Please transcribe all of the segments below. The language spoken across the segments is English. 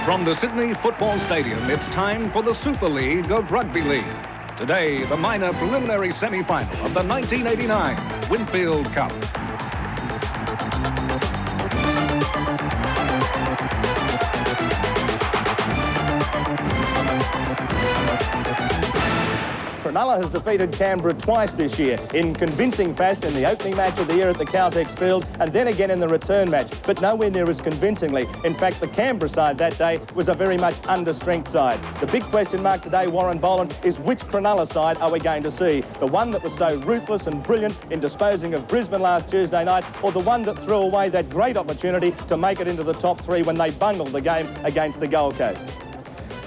From the Sydney Football Stadium, it's time for the Super League of Rugby League. Today, the minor preliminary semi-final of the 1989 Winfield Cup. Cronulla has defeated Canberra twice this year in convincing fashion in the opening match of the year at the Caltex Field and then again in the return match, but nowhere near as convincingly. In fact, the Canberra side that day was a very much under-strength side. The big question mark today, Warren Boland, is which Cronulla side are we going to see? The one that was so ruthless and brilliant in disposing of Brisbane last Tuesday night, or the one that threw away that great opportunity to make it into the top three when they bungled the game against the Gold Coast?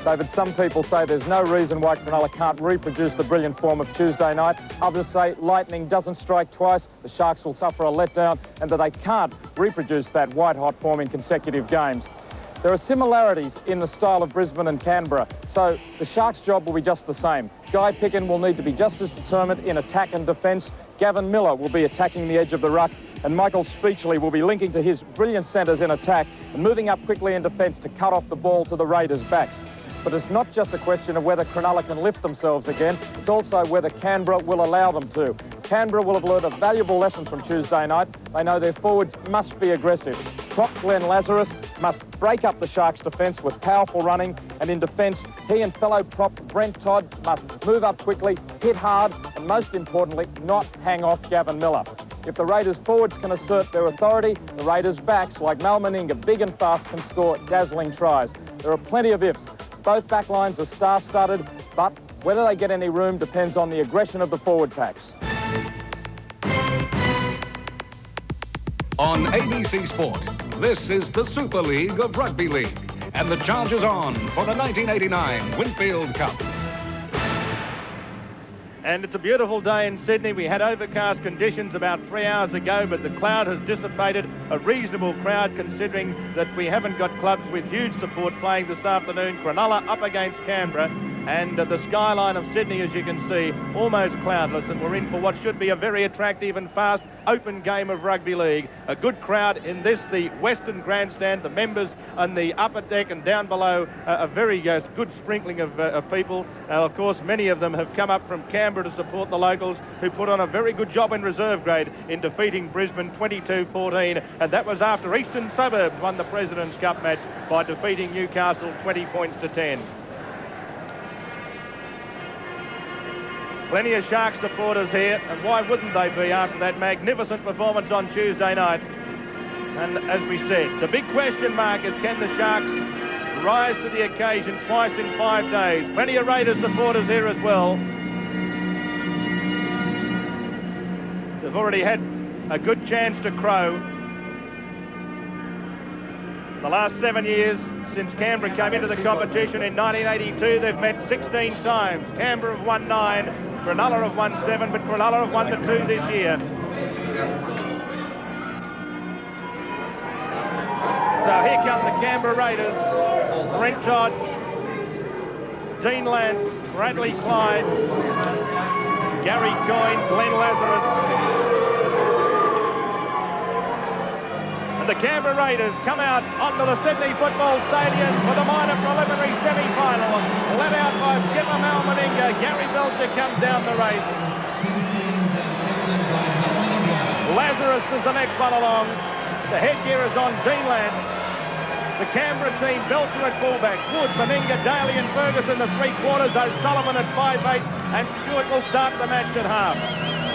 David, some people say there's no reason why Cronulla can't reproduce the brilliant form of Tuesday night. Others say lightning doesn't strike twice, the Sharks will suffer a letdown, and that they can't reproduce that white-hot form in consecutive games. There are similarities in the style of Brisbane and Canberra, so the Sharks' job will be just the same. Guy Pickin will need to be just as determined in attack and defence. Gavin Miller will be attacking the edge of the ruck, and Michael Speechley will be linking to his brilliant centres in attack and moving up quickly in defence to cut off the ball to the Raiders' backs. But it's not just a question of whether Cronulla can lift themselves again, it's also whether Canberra will allow them to. Canberra will have learned a valuable lesson from Tuesday night. They know their forwards must be aggressive. Prop Glenn Lazarus must break up the Sharks' defence with powerful running, and in defence, he and fellow prop Brent Todd must move up quickly, hit hard, and most importantly, not hang off Gavin Miller. If the Raiders' forwards can assert their authority, the Raiders' backs, like Mal Meninga, big and fast, can score dazzling tries. There are plenty of ifs. Both backlines are star-studded, but whether they get any room depends on the aggression of the forward packs. On ABC Sport, this is the Super League of Rugby League, and the charge is on for the 1989 Winfield Cup. And it's a beautiful day in Sydney. We had overcast conditions about 3 hours ago, but the cloud has dissipated. A reasonable crowd considering that we haven't got clubs with huge support playing this afternoon. Cronulla up against Canberra, and the skyline of Sydney, as you can see, almost cloudless, and we're in for what should be a very attractive and fast open game of rugby league. A good crowd in this, the Western Grandstand, the members on the upper deck, and down below a very good sprinkling of people. Of course, many of them have come up from Canberra to support the locals, who put on a very good job in reserve grade in defeating Brisbane 22-14, and that was after Eastern Suburbs won the President's Cup match by defeating Newcastle 20 points to 10. Plenty of Sharks supporters here, and why wouldn't they be after that magnificent performance on Tuesday night? And as we said, the big question mark is, can the Sharks rise to the occasion twice in 5 days? Plenty of Raiders supporters here as well. They've already had a good chance to crow. The last 7 years since Canberra came into the competition in 1982, they've met 16 times. Canberra have won 9. Cronulla have won 7, but Cronulla have won the 2 this year. So here come the Canberra Raiders. Brent Todd, Dean Lance, Bradley Clyde, Gary Coyne, Glenn Lazarus. And the Canberra Raiders come out onto the Sydney Football Stadium for the minor preliminary semi-final. Led out by skipper Mal Meninga. Gary Belcher comes down the race. Lazarus is the next one along. The headgear is on Dean Lance. The Canberra team, Belcher at fullback, Wood, Meninga, Daly and Ferguson the 3/4, O'Sullivan at 5'8", and Stewart will start the match at half.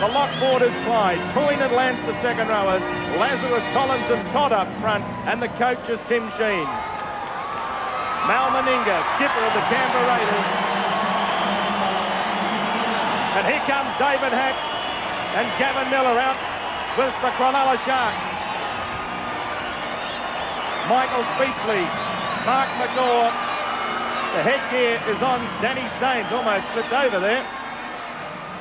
The lock forward is Clyde, Coyne and Lance the second rowers, Lazarus, Collins and Todd up front, and the coach is Tim Sheen. Mal Meninga, skipper of the Canberra Raiders. And here comes David Hacks and Gavin Miller out with the Cronulla Sharks. Michael Speechley, Mark McGaw. The headgear is on Danny Staines, almost slipped over there.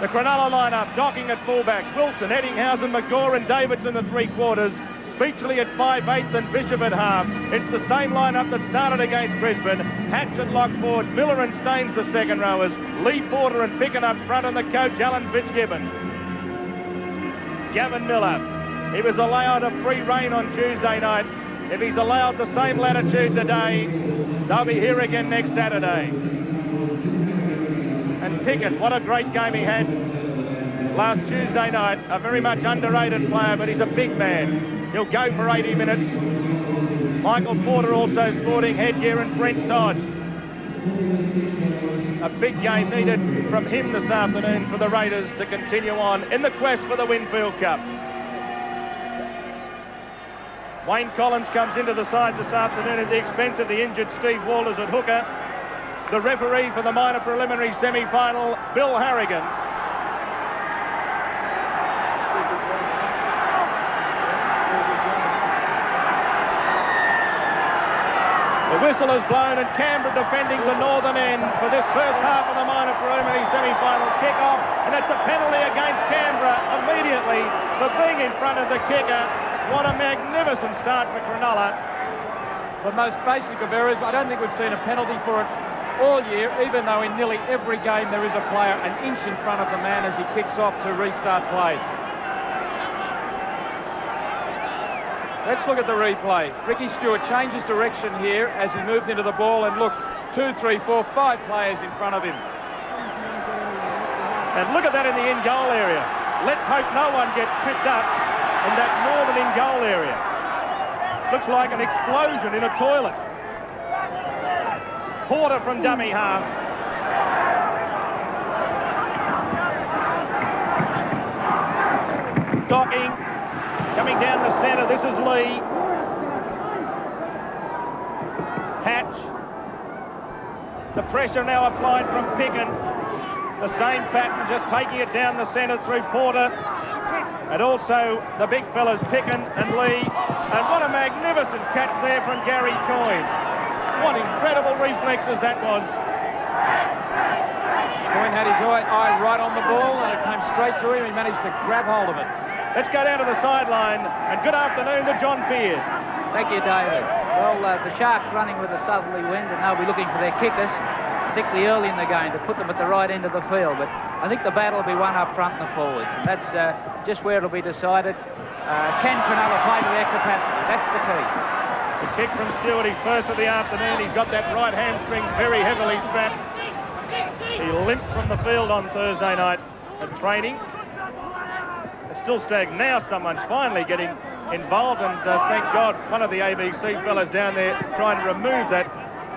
The Cronulla lineup, Docking at fullback, Wilson, Eddinghausen, McGaw and Davidson the 3/4, Speechley at 5'8" and Bishop at half. It's the same lineup that started against Brisbane. Hatch at lock forward, Miller and Staines the second rowers, Lee Porter and Picken up front, and the coach Alan Fitzgibbon. Gavin Miller, he was allowed a free rein on Tuesday night. If he's allowed the same latitude today, they'll be here again next Saturday. And Pickett, what a great game he had last Tuesday night. A very much underrated player, but he's a big man. He'll go for 80 minutes. Michael Porter also sporting headgear, and Brent Todd. A big game needed from him this afternoon for the Raiders to continue on in the quest for the Winfield Cup. Wayne Collins comes into the side this afternoon at the expense of the injured Steve Walters at hooker. The referee for the minor preliminary semi-final, Bill Harrigan. The whistle is blown, and Canberra defending the northern end for this first half of the minor preliminary semi-final kick-off, and it's a penalty against Canberra immediately for being in front of the kicker. What a magnificent start for Cronulla. The most basic of errors. I don't think we've seen a penalty for it all year, even though in nearly every game there is a player an inch in front of the man as he kicks off to restart play. Let's look at the replay. Ricky Stewart changes direction here as he moves into the ball, and look, 2, 3, 4, 5 players in front of him. And look at that in the in-goal area. Let's hope no one gets tripped up in that northern in-goal area. Looks like an explosion in a toilet. Porter from dummy half. Docking. Coming down the centre, this is Lee. Hatch. The pressure now applied from Picken. The same pattern, just taking it down the centre through Porter. And also the big fellas, Picken and Lee. And what a magnificent catch there from Gary Coyne. What incredible reflexes that was. Coyne had his eye right on the ball, and it came straight to him. He managed to grab hold of it. Let's go down to the sideline, and good afternoon to John Pearce. Thank you, David. Well, the Sharks running with a southerly wind, and they'll be looking for their kickers, particularly early in the game, to put them at the right end of the field. But I think the battle will be won up front and the forwards, and that's just where it'll be decided. Can Cronulla play to their capacity? That's the key. The kick from Stewart, his first of the afternoon. He's got that right hamstring very heavily strapped. He limped from the field on Thursday night at training. Still stag. Now someone's finally getting involved, and thank God one of the ABC fellas down there trying to remove that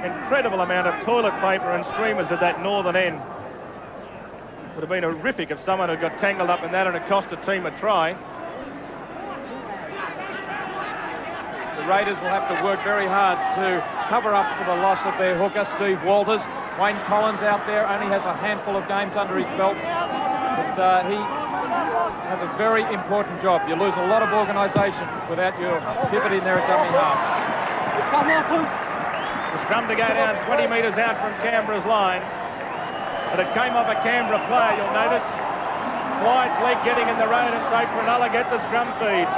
incredible amount of toilet paper and streamers at that northern end. Would have been horrific if someone had got tangled up in that and it cost a team a try. The Raiders will have to work very hard to cover up for the loss of their hooker, Steve Walters. Wayne Collins out there only has a handful of games under his belt, but he has a very important job. You lose a lot of organisation without your pivot in there at dummy half. The scrum to go down 20 metres out from Canberra's line, but it came off a Canberra player, you'll notice. Clyde's leg getting in the road, and so Cronulla get the scrum feed.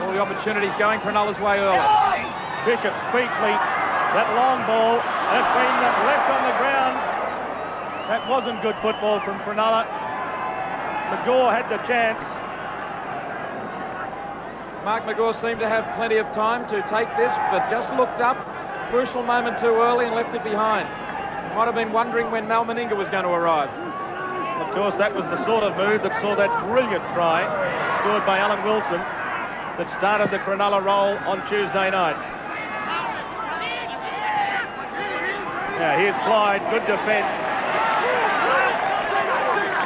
All the opportunities going Cronulla's way early. Bishop, Speechley, that long ball has been left on the ground. That wasn't good football from Cronulla. McGaw had the chance. Mark McGaw seemed to have plenty of time to take this, but just looked up. Crucial moment too early and left it behind. Might have been wondering when Mal Meninga was going to arrive. Of course, that was the sort of move that saw that brilliant try scored by Alan Wilson that started the Cronulla roll on Tuesday night. Now, here's Clyde, good defence.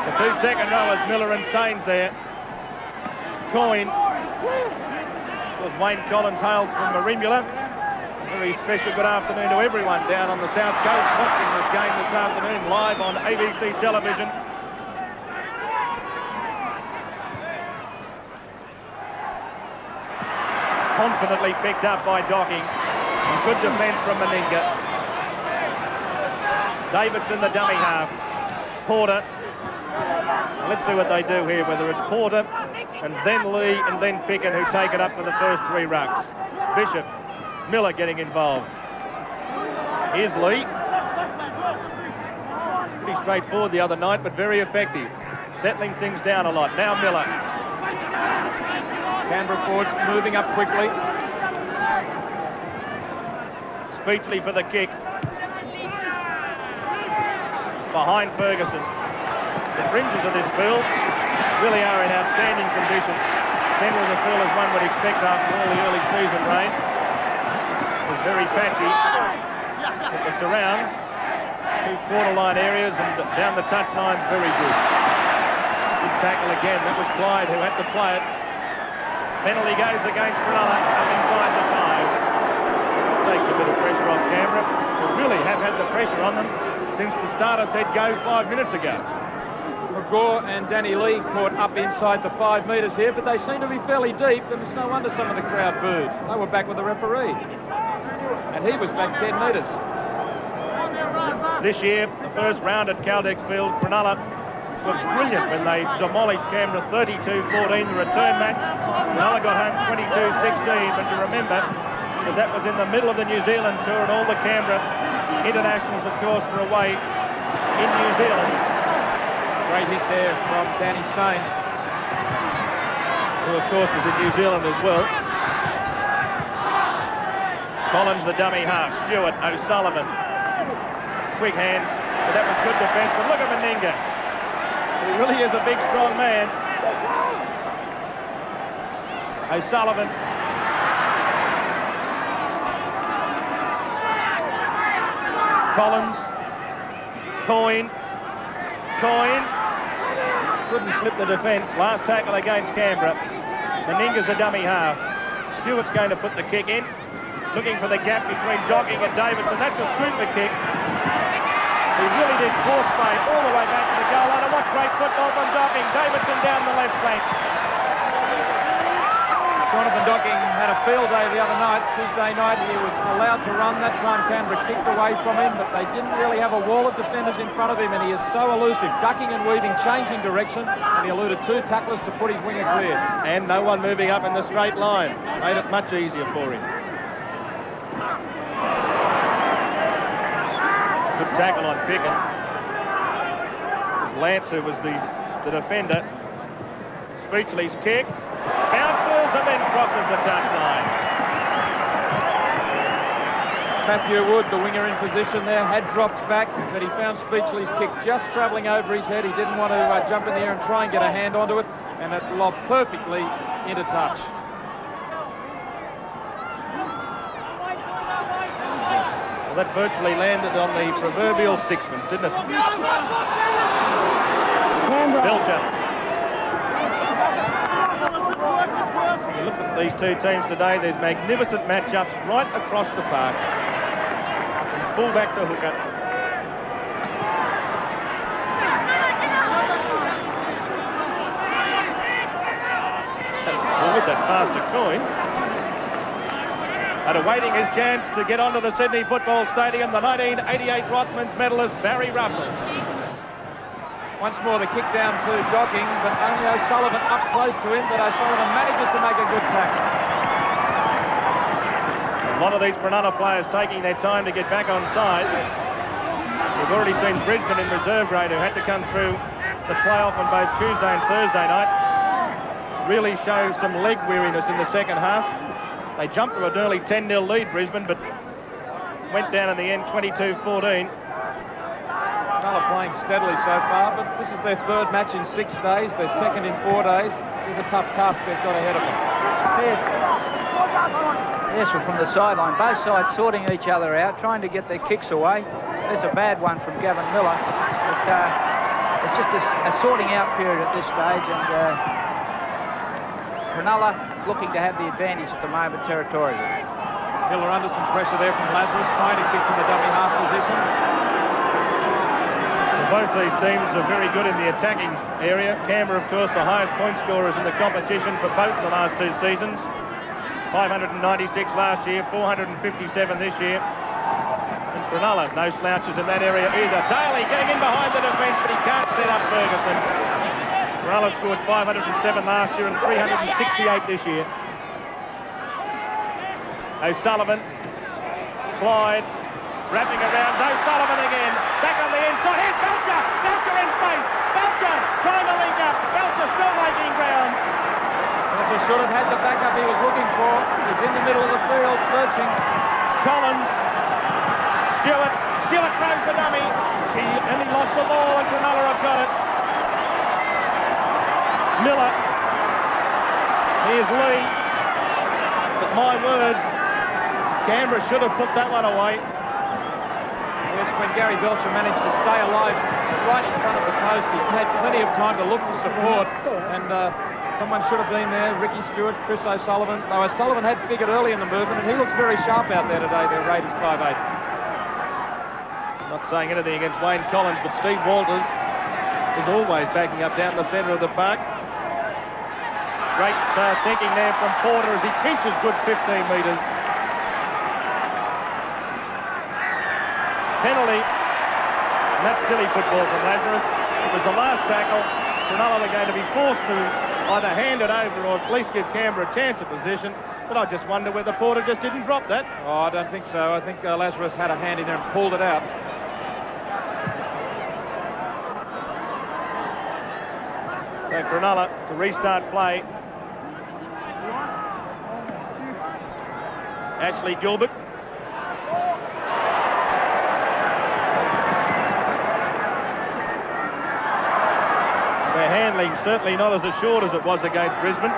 The two second rowers, Miller and Staines there. Coyne. Was Wayne Collins hails from Marimula. Very special good afternoon to everyone down on the South Coast watching this game this afternoon live on ABC television. Confidently picked up by Docking. Good defence from Meninga. Davidson, the dummy half. Porter. Let's see what they do here, whether it's Porter and then Lee and then Picken who take it up for the first three rucks. Bishop, Miller getting involved. Here's Lee. Pretty straightforward the other night, but very effective. Settling things down a lot. Now Miller. Canberra forwards moving up quickly. Speechley for the kick. Behind Ferguson. The fringes of this field really are in outstanding condition. Centre of the field, as one would expect after all the early season rain, is very patchy. But the surrounds, 2 quarter line areas and down the touchline's very good. Good tackle again. That was Clyde who had to play it. Penalty goes against Cronulla up inside the 5. Takes a bit of pressure off Canberra, who really have had the pressure on them since the starter said go 5 minutes ago. McGaw and Danny Lee caught up inside the 5 metres here, but they seem to be fairly deep, and it's no wonder some of the crowd booed. They were back with the referee, and he was back 10 metres. This year, the first round at Caldex Field, Cronulla were brilliant when they demolished Canberra 32-14, the return match. Cronulla got home 22-16, but you remember that was in the middle of the New Zealand tour, and all the Canberra internationals, of course, were away in New Zealand. Great hit there from Danny Staines, who, of course, was in New Zealand as well. Collins, the dummy half. Stewart, O'Sullivan. Quick hands, but that was good defence. But look at Meninga. He really is a big, strong man. O'Sullivan. Collins. Coyne. Couldn't slip the defence. Last tackle against Canberra. Meninga's the dummy half. Stewart's going to put the kick in. Looking for the gap between Docking and Davidson. That's a super kick. He really did force play all the way back to the goal line. And what great football from Docking. Davidson down the left flank. Jonathan Docking had a field day the other night, Tuesday night. He was allowed to run. That time Canberra kicked away from him, but they didn't really have a wall of defenders in front of him, and he is so elusive, ducking and weaving, changing direction, and he eluded 2 tacklers to put his winger clear. And no one moving up in the straight line. Made it much easier for him. Good tackle on Pickett. It was Lance who was the defender. Speechley's kick. Bounces and then crosses the touchline. Matthew Wood, the winger in position there, had dropped back, but he found Speechley's kick just travelling over his head. He didn't want to jump in the air and try and get a hand onto it, and it lobbed perfectly into touch. Well, that virtually landed on the proverbial sixpence, didn't it? Belcher. You look at these two teams today, there's magnificent matchups right across the park. From full-back to hooker. Forward, that pass to Coyne. And awaiting his chance to get onto the Sydney Football Stadium, the 1988 Rothmans medalist, Barry Russell. Once more the kick down to Docking, but only O'Sullivan up close to him, but O'Sullivan manages to make a good tackle. A lot of these Cronulla players taking their time to get back on side. We've already seen Brisbane in reserve grade, who had to come through the playoff on both Tuesday and Thursday night. Really show some leg weariness in the second half. They jumped to an early 10-0 lead, Brisbane, but went down in the end 22-14. Cronulla playing steadily so far, but this is their 3rd match in 6 days, their 2nd in 4 days. It's a tough task they've got ahead of them. Yes, well, from the sideline, both sides sorting each other out, trying to get their kicks away. There's a bad one from Gavin Miller, but it's just a sorting out period at this stage, and Cronulla looking to have the advantage at the moment territorially. Miller under some pressure there from Lazarus, trying to kick from the dummy half position. Both these teams are very good in the attacking area. Canberra, of course, the highest point scorers in the competition for both the last 2 seasons. 596 last year, 457 this year. And Cronulla, no slouches in that area either. Daly getting in behind the defence, but he can't set up Ferguson. Cronulla scored 507 last year and 368 this year. O'Sullivan, Clyde, wrapping around, O'Sullivan again, back on the inside, here's Belcher! Belcher in space! Belcher trying to link up, Belcher still making ground. That's Belcher should have had the backup he was looking for. He's in the middle of the field, searching. Collins. Stewart throws the dummy. She only lost the ball and Cronulla have got it. Miller. Here's Lee. But my word, Canberra should have put that one away. Yes, when Gary Belcher managed to stay alive right in front of the post, he had plenty of time to look for support, and someone should have been there. Ricky Stewart, Chris O'Sullivan. Though O'Sullivan had figured early in the movement, and he looks very sharp out there today. Their rate is 5'8". Not saying anything against Wayne Collins, but Steve Walters is always backing up down the centre of the park. Great thinking there from Porter as he pinches good 15 metres. Penalty. And that's silly football from Lazarus. It was the last tackle. Cronulla were going to be forced to either hand it over or at least give Canberra a chance of position. But I just wonder whether Porter just didn't drop that. Oh, I don't think so. I think Lazarus had a hand in there and pulled it out. So Cronulla to restart play. Ashley Gilbert. Their handling certainly not as assured as it was against Brisbane.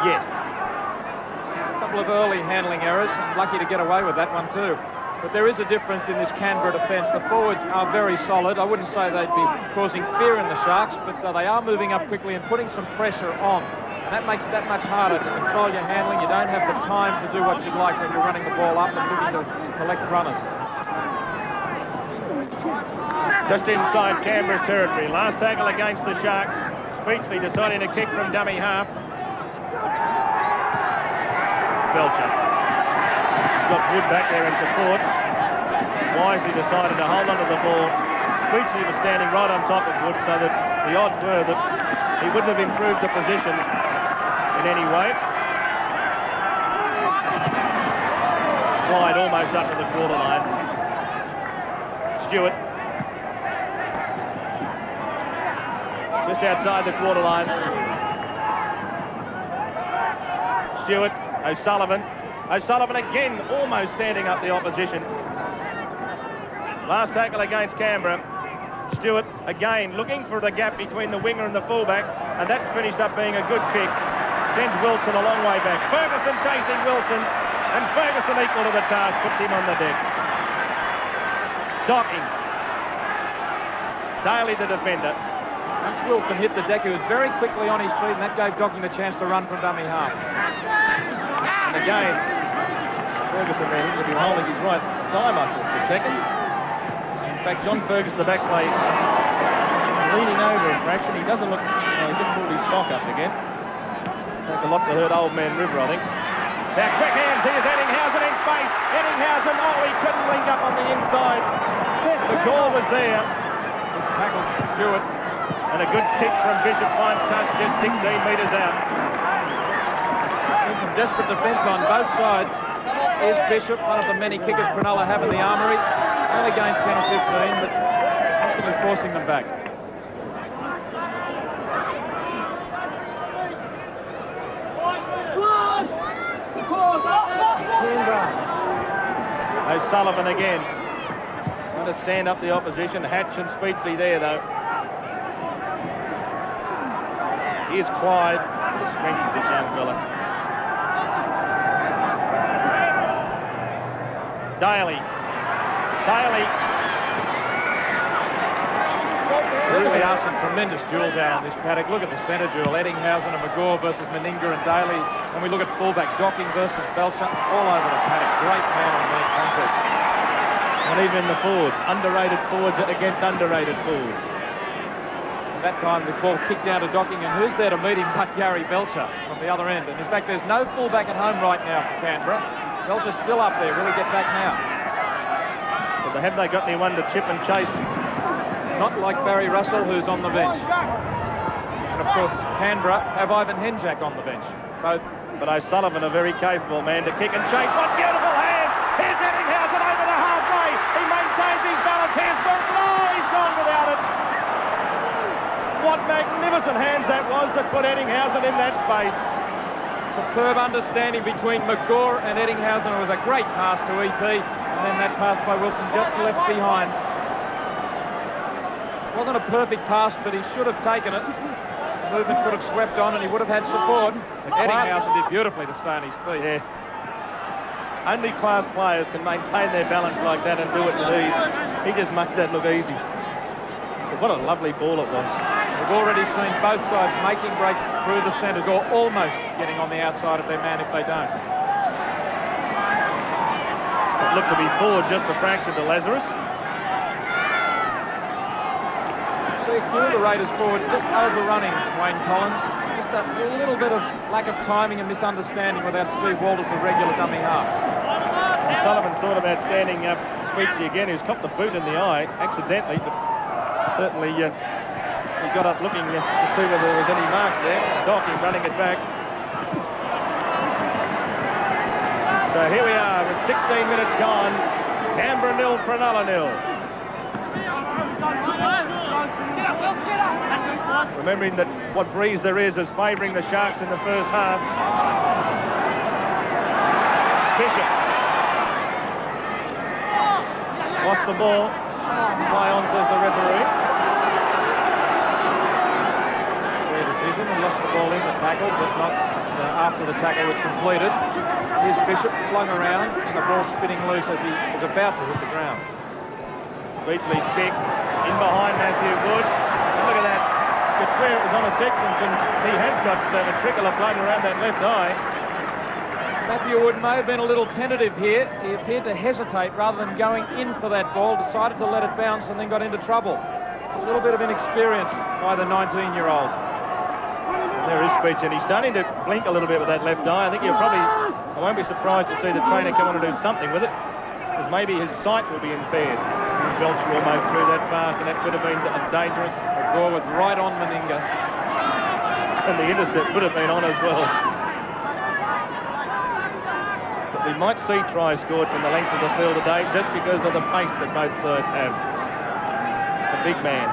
Yet. A couple of early handling errors, and lucky to get away with that one too. But there is a difference in this Canberra defence. The forwards are very solid. I wouldn't say they'd be causing fear in the Sharks, but they are moving up quickly and putting some pressure on. And that makes it that much harder to control your handling. You don't have the time to do what you'd like when you're running the ball up and looking to collect runners. Just inside Canberra's territory. Last tackle against the Sharks. Speechley deciding to kick from dummy half. Belcher. Got Wood back there in support. Wisely decided to hold onto the ball. Speechley was standing right on top of Wood, so that the odds were that he wouldn't have improved the position in any way. Clyde almost up to the quarter line. Stewart. Just outside the quarter line. Stewart, O'Sullivan. O'Sullivan again almost standing up the opposition. Last tackle against Canberra. Stewart again looking for the gap between the winger and the fullback, and that finished up being a good kick. Sends Wilson a long way back. Ferguson chasing Wilson, and Ferguson equal to the task, puts him on the deck. Docking. Daly the defender. Once Wilson hit the deck, he was very quickly on his feet, and that gave Docking the chance to run from dummy half. And again, Ferguson there to be holding his right thigh muscle for a second. In fact, John Ferguson, the back play, leaning over a fraction. He doesn't look, he just pulled his sock up again. Take a lot to hurt old man River, I think. Now quick hands, here's Eddinghausen in space. Eddinghausen, he couldn't link up on the inside. The call was there. Good tackle, Stewart. And a good kick from Bishop, finds touch just 16 metres out. Some desperate defence on both sides. Here's Bishop, one of the many kickers Cronulla have in the armoury. Only gains 10 or 15, but constantly forcing them back. O'Sullivan again. Trying to stand up the opposition. Hatch and Speechley there, though. Here's Clyde. The strength of this young fella. Daly. There really are some tremendous duels out on this paddock. Look at the centre duel. Eddinghausen and McGaw versus Meninga and Daly. And we look at fullback Docking versus Belcher. All over the paddock. Great man-on-man contest. And even the forwards. Underrated forwards against underrated forwards. At that time, the ball kicked down to Docking, and who's there to meet him but Gary Belcher from the other end? And in fact, there's no fullback at home right now for Canberra. Belcher's still up there. Will he get back now? But have they got anyone to chip and chase? Not like Barry Russell, who's on the bench. And of course, Canberra have Ivan Henjak on the bench. Both. But O'Sullivan, a very capable man to kick and chase. What beautiful hands! Here's Eddinghausen over the halfway. He maintains his balance. Here's Wilson. Oh, he's gone without it. What magnificent hands that was that put Eddinghausen in that space. Superb understanding between McGaw and Eddinghausen. It was a great pass to E.T. and then that pass by Wilson just left behind. It wasn't a perfect pass, but he should have taken it. The movement could have swept on and he would have had support. Eddinghausen did beautifully to stay on his feet. Yeah. Only class players can maintain their balance like that and do it with ease. He just made that look easy. But what a lovely ball it was. We've already seen both sides making breaks through the centres or almost getting on the outside of their man if they don't. It looked to be forward just a fraction to Lazarus. See a few of the Raiders forwards just overrunning Wayne Collins. Just a little bit of lack of timing and misunderstanding without Steve Walters, the regular dummy half. And Sullivan thought about standing up Sweetsy again, who's copped the boot in the eye accidentally, but certainly he got up looking to see whether there was any marks there. Docking running it back. So here we are with 16 minutes gone. Canberra 0, Cronulla 0. Remembering that what breeze there is favouring the Sharks in the first half. Bishop. Lost the ball. Play on, says the referee. Fair decision, and lost the ball in the tackle, but not after the tackle was completed. Here's Bishop flung around, and the ball spinning loose as he was about to hit the ground. Beachley's kick in behind Matthew Wood. And look at that. You could swear it was on a sequence, and he has got a trickle of blood around that left eye. Matthew Wood may have been a little tentative here. He appeared to hesitate rather than going in for that ball, decided to let it bounce and then got into trouble. A little bit of inexperience by the 19-year-old. There is speech, and he's starting to blink a little bit with that left eye. I think I won't be surprised to see the trainer come on and do something with it, because maybe his sight will be impaired. Belcher almost threw that pass, and that could have been dangerous. The ball was right on Meninga. And the intercept could have been on as well. But we might see tries scored from the length of the field today just because of the pace that both sides have. The big man.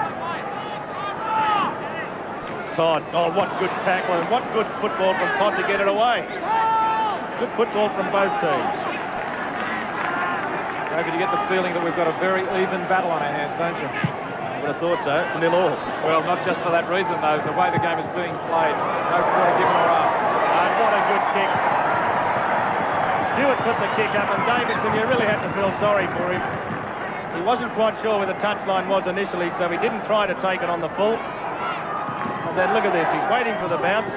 Todd, oh, what good tackle and what good football from Todd to get it away. Good football from both teams. David, you get the feeling that we've got a very even battle on our hands, don't you? I would have thought so. It's 0-0. Well, not just for that reason, though. The way the game is being played, no quarter given or asked. And what a good kick. Stewart put the kick up, and Davidson, you really had to feel sorry for him. He wasn't quite sure where the touchline was initially, so he didn't try to take it on the full. And then look at this, he's waiting for the bounce.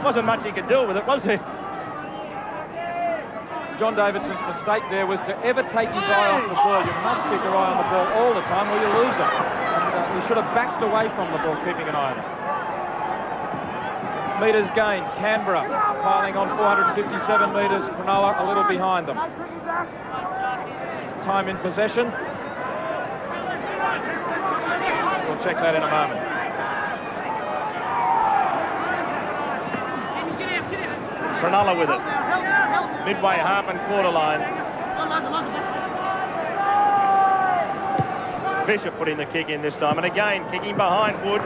Wasn't much he could do with it, was there? John Davidson's mistake there was to ever take his eye off the ball. You must keep your eye on the ball all the time or you lose it. And he should have backed away from the ball, keeping an eye on it. Metres gained, Canberra piling on 457 metres, Cronulla a little behind them. Time in possession. We'll check that in a moment. Cronulla with it. Midway half and quarter line. Bishop putting the kick in this time, and again kicking behind Wood.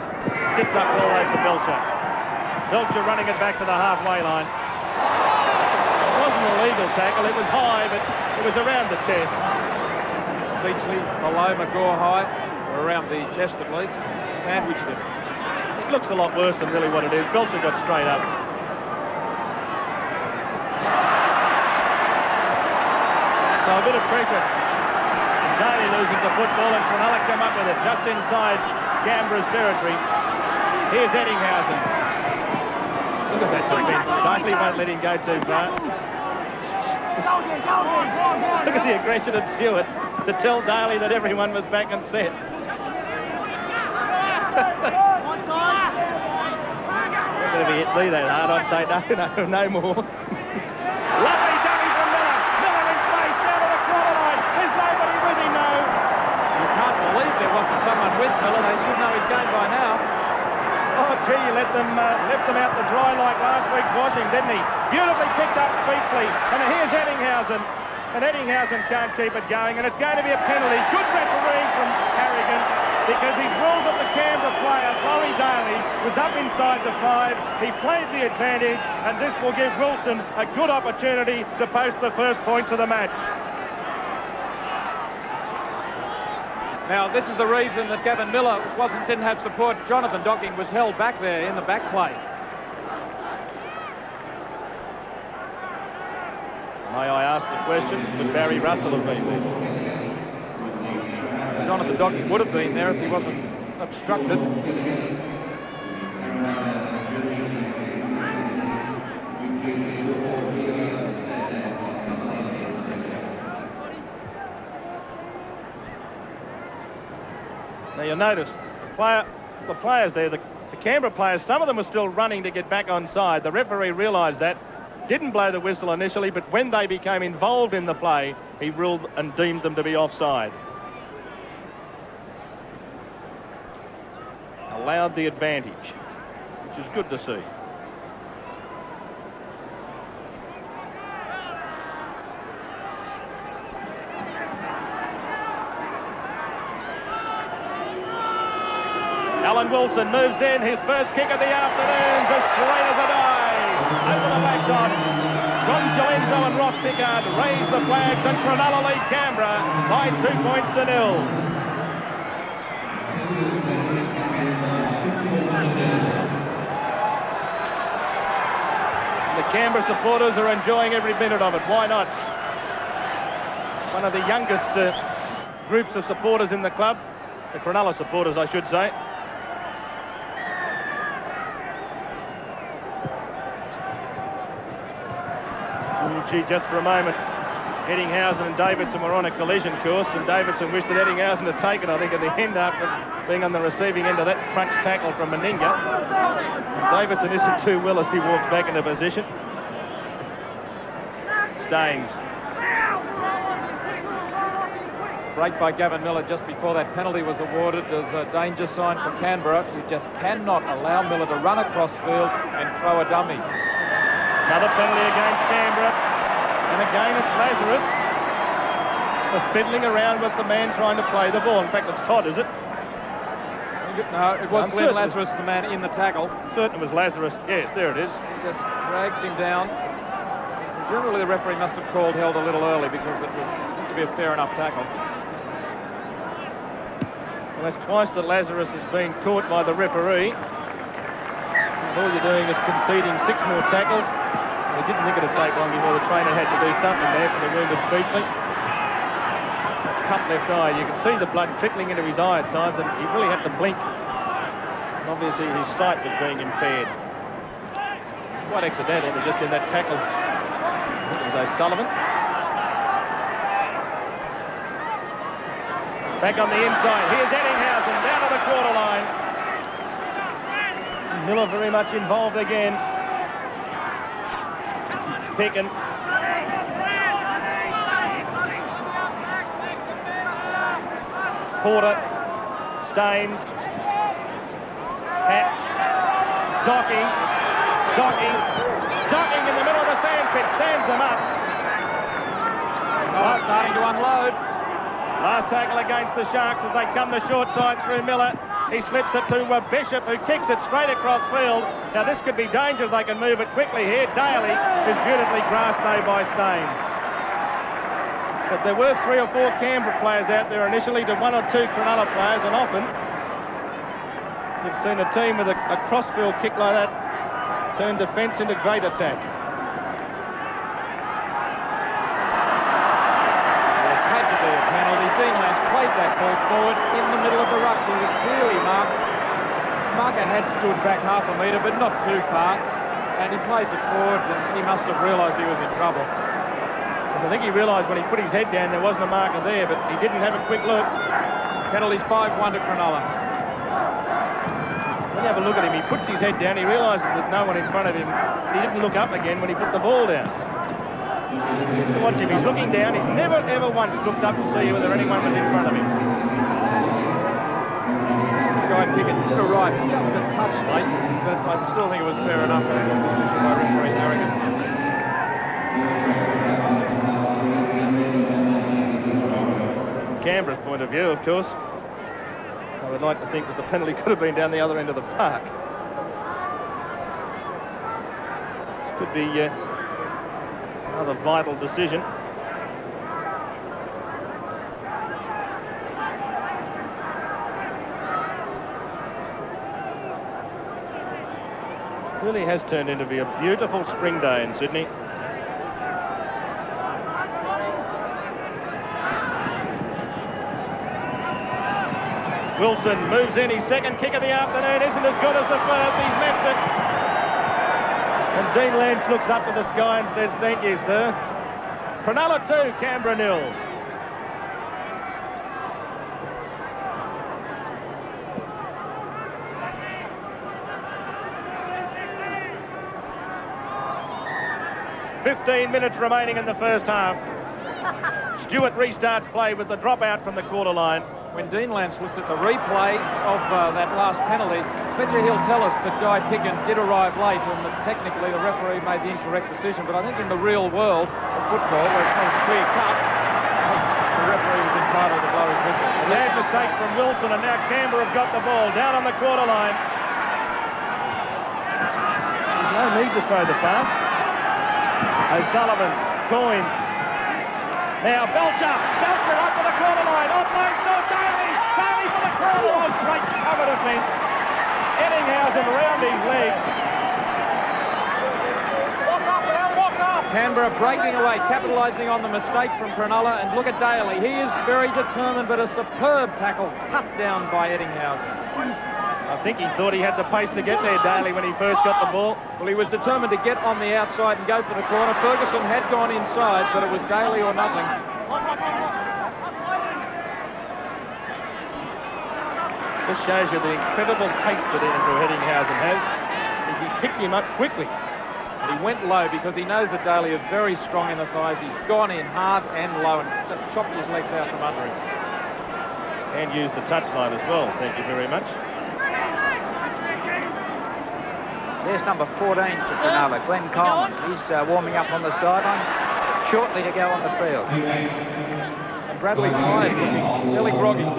Sits up all over Belcher. Belcher running it back to the halfway line. It wasn't a legal tackle, it was high, but it was around the chest. Beachley below McGaw high, or around the chest at least, sandwiched it. It looks a lot worse than really what it is. Belcher got straight up. So a bit of pressure. Daly loses the football and Cronulla come up with it just inside Canberra's territory. Here's Eddinghausen. Look at that defence. Daly won't let him go too far. Look at the aggression of Stewart to tell Daly that everyone was back and set. Not going to be hit me that hard, I'd say no more. Lovely dummy from Miller. Miller in space, down to the quarter line. There's nobody with him, no. You can't believe there wasn't someone with Miller. They should know his game by now. Oh, gee, you left them out to dry like last week's washing, didn't he? Beautifully picked up Speechley. And here's Eddinghausen. And Eddinghausen can't keep it going. And it's going to be a penalty. Good refereeing from Harrigan. because he's ruled that the Canberra player, Laurie Daly, was up inside the 5. He played the advantage, and this will give Wilson a good opportunity to post the first points of the match. Now, this is a reason that Gavin Miller didn't have support. Jonathan Docking was held back there in the back play. May I ask the question, would Barry Russell have been there? Jonathan Docking would have been there if he wasn't obstructed. Now you'll notice the players there, the Canberra players, some of them were still running to get back on side. The referee realised that, didn't blow the whistle initially, but when they became involved in the play, he ruled and deemed them to be offside. Allowed the advantage, which is good to see. Alan Wilson moves in, his first kick of the afternoon's as straight as a die. Over the back dot. Ron Galenzo and Ross Pickard raise the flags, and Cronulla lead Canberra by 2 points to 0. The Canberra supporters are enjoying every minute of it. Why not? One of the youngest groups of supporters in the club. The Cronulla supporters, I should say. Gee, just for a moment, Eddinghausen and Davidson were on a collision course, and Davidson wished that Eddinghausen had taken, I think, at the end after being on the receiving end of that crunch tackle from Meninga. Davidson isn't too well as he walks back into position. Staines. Break by Gavin Miller just before that penalty was awarded as a danger sign for Canberra. You just cannot allow Miller to run across field and throw a dummy. Another penalty against Canberra. And again, it's Lazarus for fiddling around with the man trying to play the ball. In fact, it's Todd, is it? No, it was Glenn Lazarus, the man in the tackle. Certain it was Lazarus. Yes, there it is. He just drags him down. Presumably the referee must have called held a little early because it was to be a fair enough tackle. Well, that's twice that Lazarus has been caught by the referee. And all you're doing is conceding 6 more tackles. I didn't think it'd take long before the trainer had to do something there for the wounded Speechley. Cut left eye. You can see the blood trickling into his eye at times, and he really had to blink. And obviously his sight was being impaired. Quite accidental. It was just in that tackle. I think it was O'Sullivan. Back on the inside. Here's Eddinghausen down to the quarter line. Miller very much involved again. Pickin. Porter. Staines. Hatch. Docking in the middle of the sandpit, stands them up. Starting to unload. Last tackle against the Sharks as they come the short side through Miller. He slips it to Bishop, who kicks it straight across field. Now this could be dangerous. They can move it quickly here. Daly is beautifully grasped though by Staines. But there were 3 or 4 Canberra players out there initially to 1 or 2 Cronulla players, and often you've seen a team with a crossfield kick like that turn defence into great attack. Dean Lance played that ball forward in the middle of the ruck. He was clearly marked. Marker had stood back half a metre, but not too far. And he plays it forward, and he must have realised he was in trouble. I think he realised when he put his head down there wasn't a marker there, but he didn't have a quick look. Penalties 5-1 to Cronulla. When you have a look at him, he puts his head down, he realises that no one in front of him. He didn't look up again when he put the ball down. Watch him, he's looking down. He's never ever once looked up to see whether anyone was in front of him. Guy Pickett did a right just a touch late, but I still think it was fair enough for a good decision by referee Harrigan. From Canberra's point of view, of course, they I would like to think that the penalty could have been down the other end of the park. This could be another vital decision. Really has turned into be a beautiful spring day in Sydney. Wilson moves in, his second kick of the afternoon isn't as good as the first, he's missed it. And Dean Lance looks up to the sky and says, thank you, sir. Cronulla 2, Canberra 0. "15 minutes remaining in the first half. Stewart restarts play with the dropout from the quarter line. When Dean Lance looks at the replay of that last penalty, I bet you he'll tell us that Guy Picken did arrive late and that technically the referee made the incorrect decision. But I think in the real world of football, where it's not as clear cut, the referee was entitled to blow his whistle. Bad mistake from Wilson, and now Canberra have got the ball down on the quarter line. There's no need to throw the pass. O'Sullivan, Coyne. Now Belcher up to the quarter line. Offload still Daly for the corner. Oh, great cover defence. Ettinghausen around his legs. Canberra breaking away, capitalising on the mistake from Cronulla, and look at Daly. He is very determined, but a superb tackle cut down by Ettinghausen. I think he thought he had the pace to get there, Daly, when he first got the ball. Well, he was determined to get on the outside and go for the corner. Ferguson had gone inside, but it was Daly or nothing. Just shows you the incredible pace that Andrew Ettinghausen has. He picked him up quickly. And he went low because he knows that Daly is very strong in the thighs. He's gone in hard and low and just chopped his legs out from under him. And used the touchline as well, thank you very much. There's number 14 for Cronulla, Glenn Coleman. He's warming up on the sideline, shortly to go on the field. And Bradley tired, really groggy.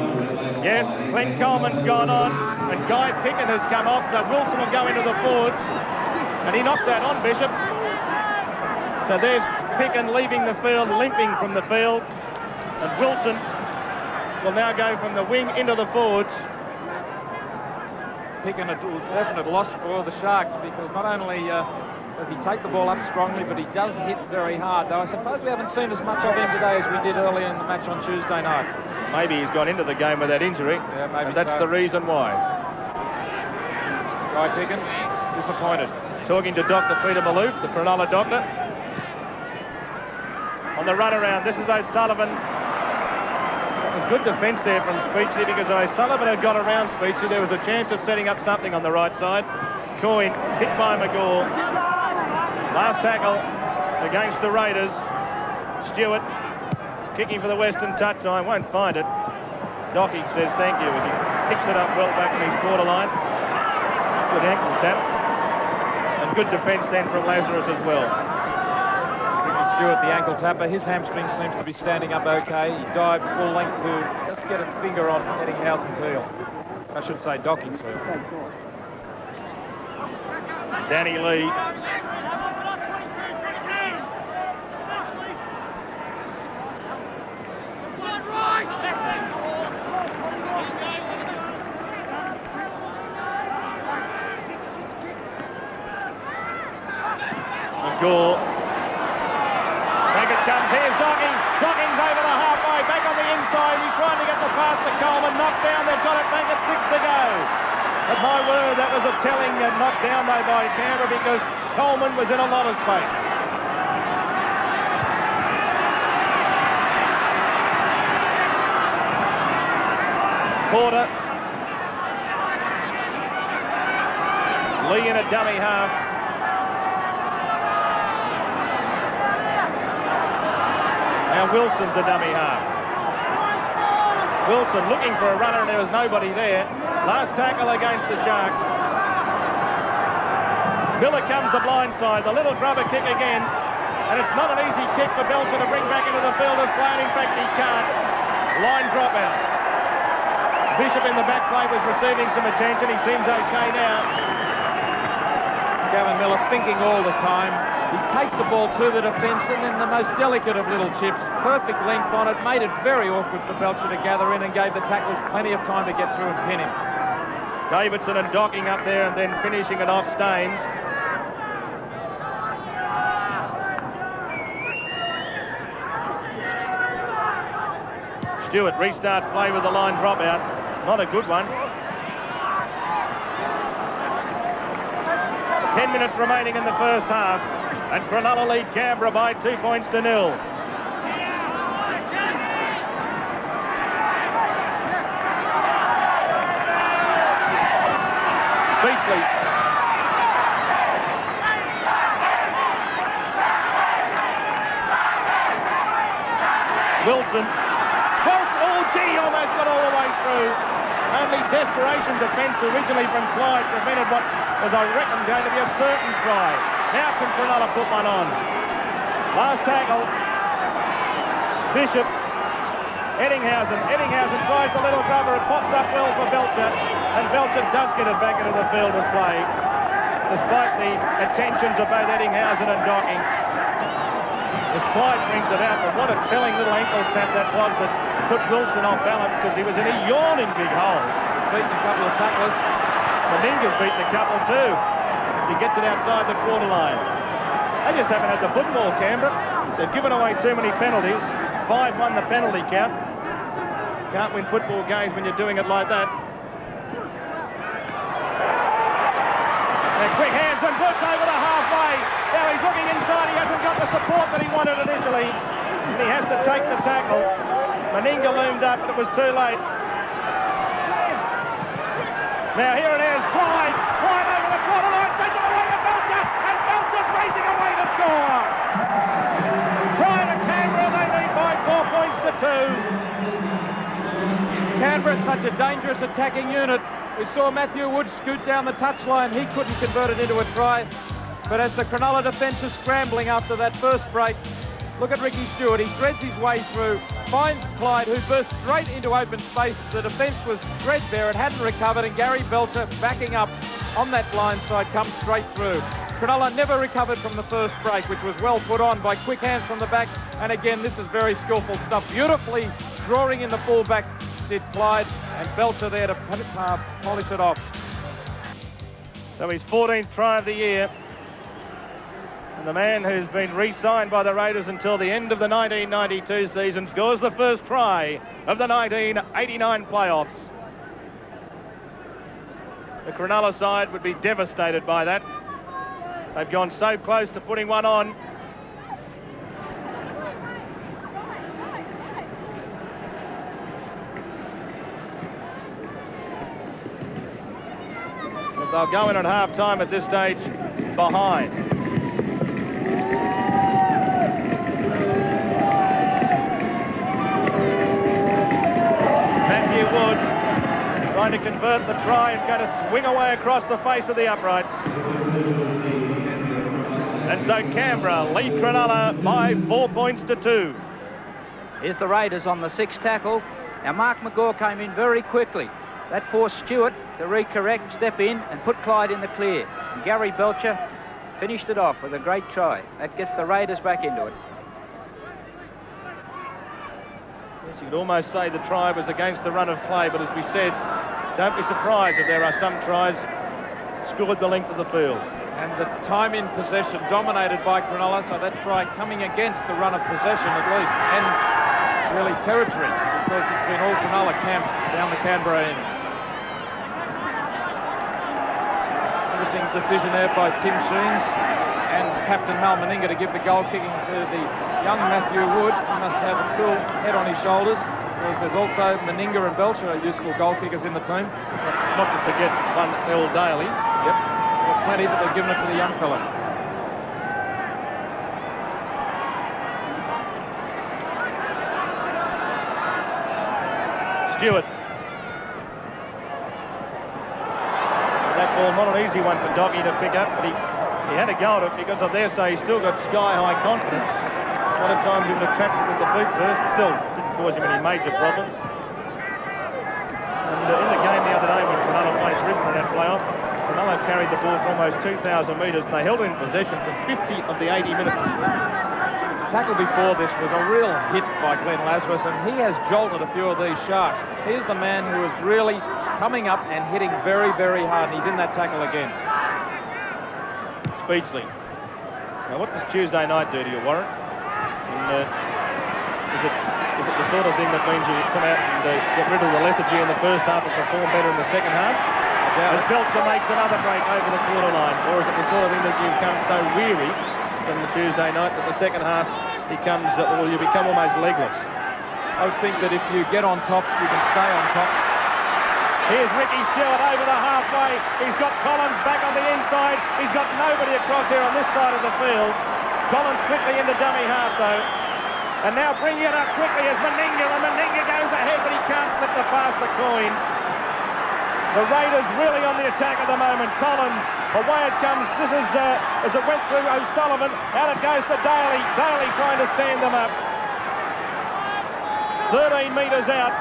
Yes, Glenn Coleman's gone on, and Guy Picken has come off, so Wilson will go into the forwards. And he knocked that on, Bishop. So there's Picken leaving the field, limping from the field. And Wilson will now go from the wing into the forwards. Picken a definite loss for the Sharks, because not only does he take the ball up strongly, but he does hit very hard. Though I suppose we haven't seen as much of him today as we did earlier in the match on Tuesday night. Maybe he's gone into the game with that injury. Yeah, maybe and that's so. the reason why. Guy Picken, disappointed. Talking to Dr. Peter Malouf, the Cronulla doctor. On the run around, this is O'Sullivan. There's good defence there from Speechley, because O'Sullivan had got around Speechley. There was a chance of setting up something on the right side. Coyne hit by McGaw. Last tackle against the Raiders. Stewart kicking for the Western touchline, won't find it. Docky says thank you as he picks it up well back in his quarter line. Good ankle tap. And good defence then from Lazarus as well. Stewart, the ankle tapper, his hamstring seems to be standing up okay. He dived full length to just get a finger on Ettinghausen's heel. I should say Docking's heel. Danny Lee. McGaw. Back it comes, here's Docking. Docking's over the halfway, back on the inside. He's trying to get the pass to Coleman, knocked down, they've got it back at 6 to go. But my word, that was a telling knockdown though by Canberra, because Coleman was in a lot of space. Porter. Lee in a dummy half. Now Wilson's the dummy half. Wilson looking for a runner, and there was nobody there. Last tackle against the Sharks. Miller comes the blind side, the little grubber kick again, and it's not an easy kick for Belcher to bring back into the field of play, and in fact he can't. Line drop out. Bishop in the back plate was receiving some attention. He seems okay now. Gavin Miller thinking all the time. He takes the ball to the defence and then the most delicate of little chips. Perfect length on it. Made it very awkward for Belcher to gather in and gave the tacklers plenty of time to get through and pin him. Davidson and Docking up there and then finishing it off Staines. Stewart restarts play with the line dropout. Not a good one. 10 minutes remaining in the first half, and Cronulla lead Canberra by 2 points to 0. Speechley. Wilson. Oh, gee, almost got all the way through. Only desperation defence originally from Clyde prevented what was, I reckon, going to be a certain try. Now can Cronulla put one on? Last tackle. Bishop. Eddinghausen tries the little grubber. It pops up well for Belcher, and Belcher does get it back into the field of play, despite the attentions of both Eddinghausen and Docking. As Clyde brings it out, but what a telling little ankle tap that was that put Wilson off balance, because he was in a yawning big hole. Beaten a couple of tacklers. Meninga's beaten a couple too. He gets it outside the quarter line. They just haven't had the football, Canberra. They've given away too many penalties. 5 won the penalty count. Can't win football games when you're doing it like that. And quick hands and puts over the halfway. Now he's looking inside. He hasn't got the support that he wanted initially. And he has to take the tackle. Meninga loomed up, but it was too late. Now here it is. Clyde over the quarter line. Sent it away to Belcher. And Belcher's racing away to score. Try to Canberra. They lead by 4 points to 2. Canberra, such a dangerous attacking unit. We saw Matthew Wood scoot down the touchline. He couldn't convert it into a try. But as the Cronulla defence is scrambling after that first break, look at Ricky Stewart. He threads his way through, finds Clyde, who burst straight into open space. The defence was threadbare. It hadn't recovered, and Gary Belcher, backing up on that blind side, comes straight through. Cronulla never recovered from the first break, which was well put on by quick hands from the back. And again, this is very skillful stuff. Beautifully drawing in the fullback did Clyde, and Belcher there to polish it off. So his 14th try of the year. And the man who's been re-signed by the Raiders until the end of the 1992 season scores the first try of the 1989 playoffs. The Cronulla side would be devastated by that. They've gone so close to putting one on. But they'll go in at half-time at this stage behind. Matthew Wood trying to convert the try. It's going to swing away across the face of the uprights. And so Canberra lead Cronulla by 4 points to 2. Here's the Raiders on the 6th tackle. Now Mark McGaw came in very quickly. That forced Stewart to recorrect, step in and put Clyde in the clear. And Gary Belcher finished it off with a great try. That gets the Raiders back into it. Yes, you could almost say the try was against the run of play, but as we said, don't be surprised if there are some tries scored the length of the field. And the time in possession dominated by Cronulla, so that try coming against the run of possession at least, and really territory, because it's been all Cronulla camp down the Canberra end. Interesting decision there by Tim Sheens and Captain Mal Meninga to give the goal kicking to the young Matthew Wood. He must have a cool head on his shoulders, because there's also Meninga and Belcher are useful goal kickers in the team. Not to forget one Earl Daly. Yep, plenty, but they've given it to the young fella. Stewart. That ball, not an easy one for Doggy to pick up, but he had a go at it, because I dare say he's still got sky-high confidence. A lot of times he would have trapped it with the boot first, still didn't cause him any major problem. And prisoner in that playoff. Cronulla carried the ball for almost 2,000 metres and they held it in possession for 50 of the 80 minutes. The tackle before this was a real hit by Glenn Lazarus, and he has jolted a few of these Sharks. He's the man who is really coming up and hitting very, very hard, and he's in that tackle again. Speechley. Now, what does Tuesday night do to you, Warren? And, is it the sort of thing that means you come out and get rid of the lethargy in the first half and perform better in the second half? As Belcher makes another break over the quarter line, or is it the sort of thing that you become so weary from the Tuesday night that the second half becomes, or you become almost legless? I would think that if you get on top, you can stay on top. Here's Ricky Stewart over the halfway. He's got Collins back on the inside. He's got nobody across here on this side of the field. Collins quickly into dummy half though. And now bringing it up quickly is Meninga, and Meninga goes ahead, but he can't slip the past the coin. The Raiders really on the attack at the moment. Collins, away it comes. This is as it went through O'Sullivan. Out it goes to Daly. Daly trying to stand them up. 13 metres out.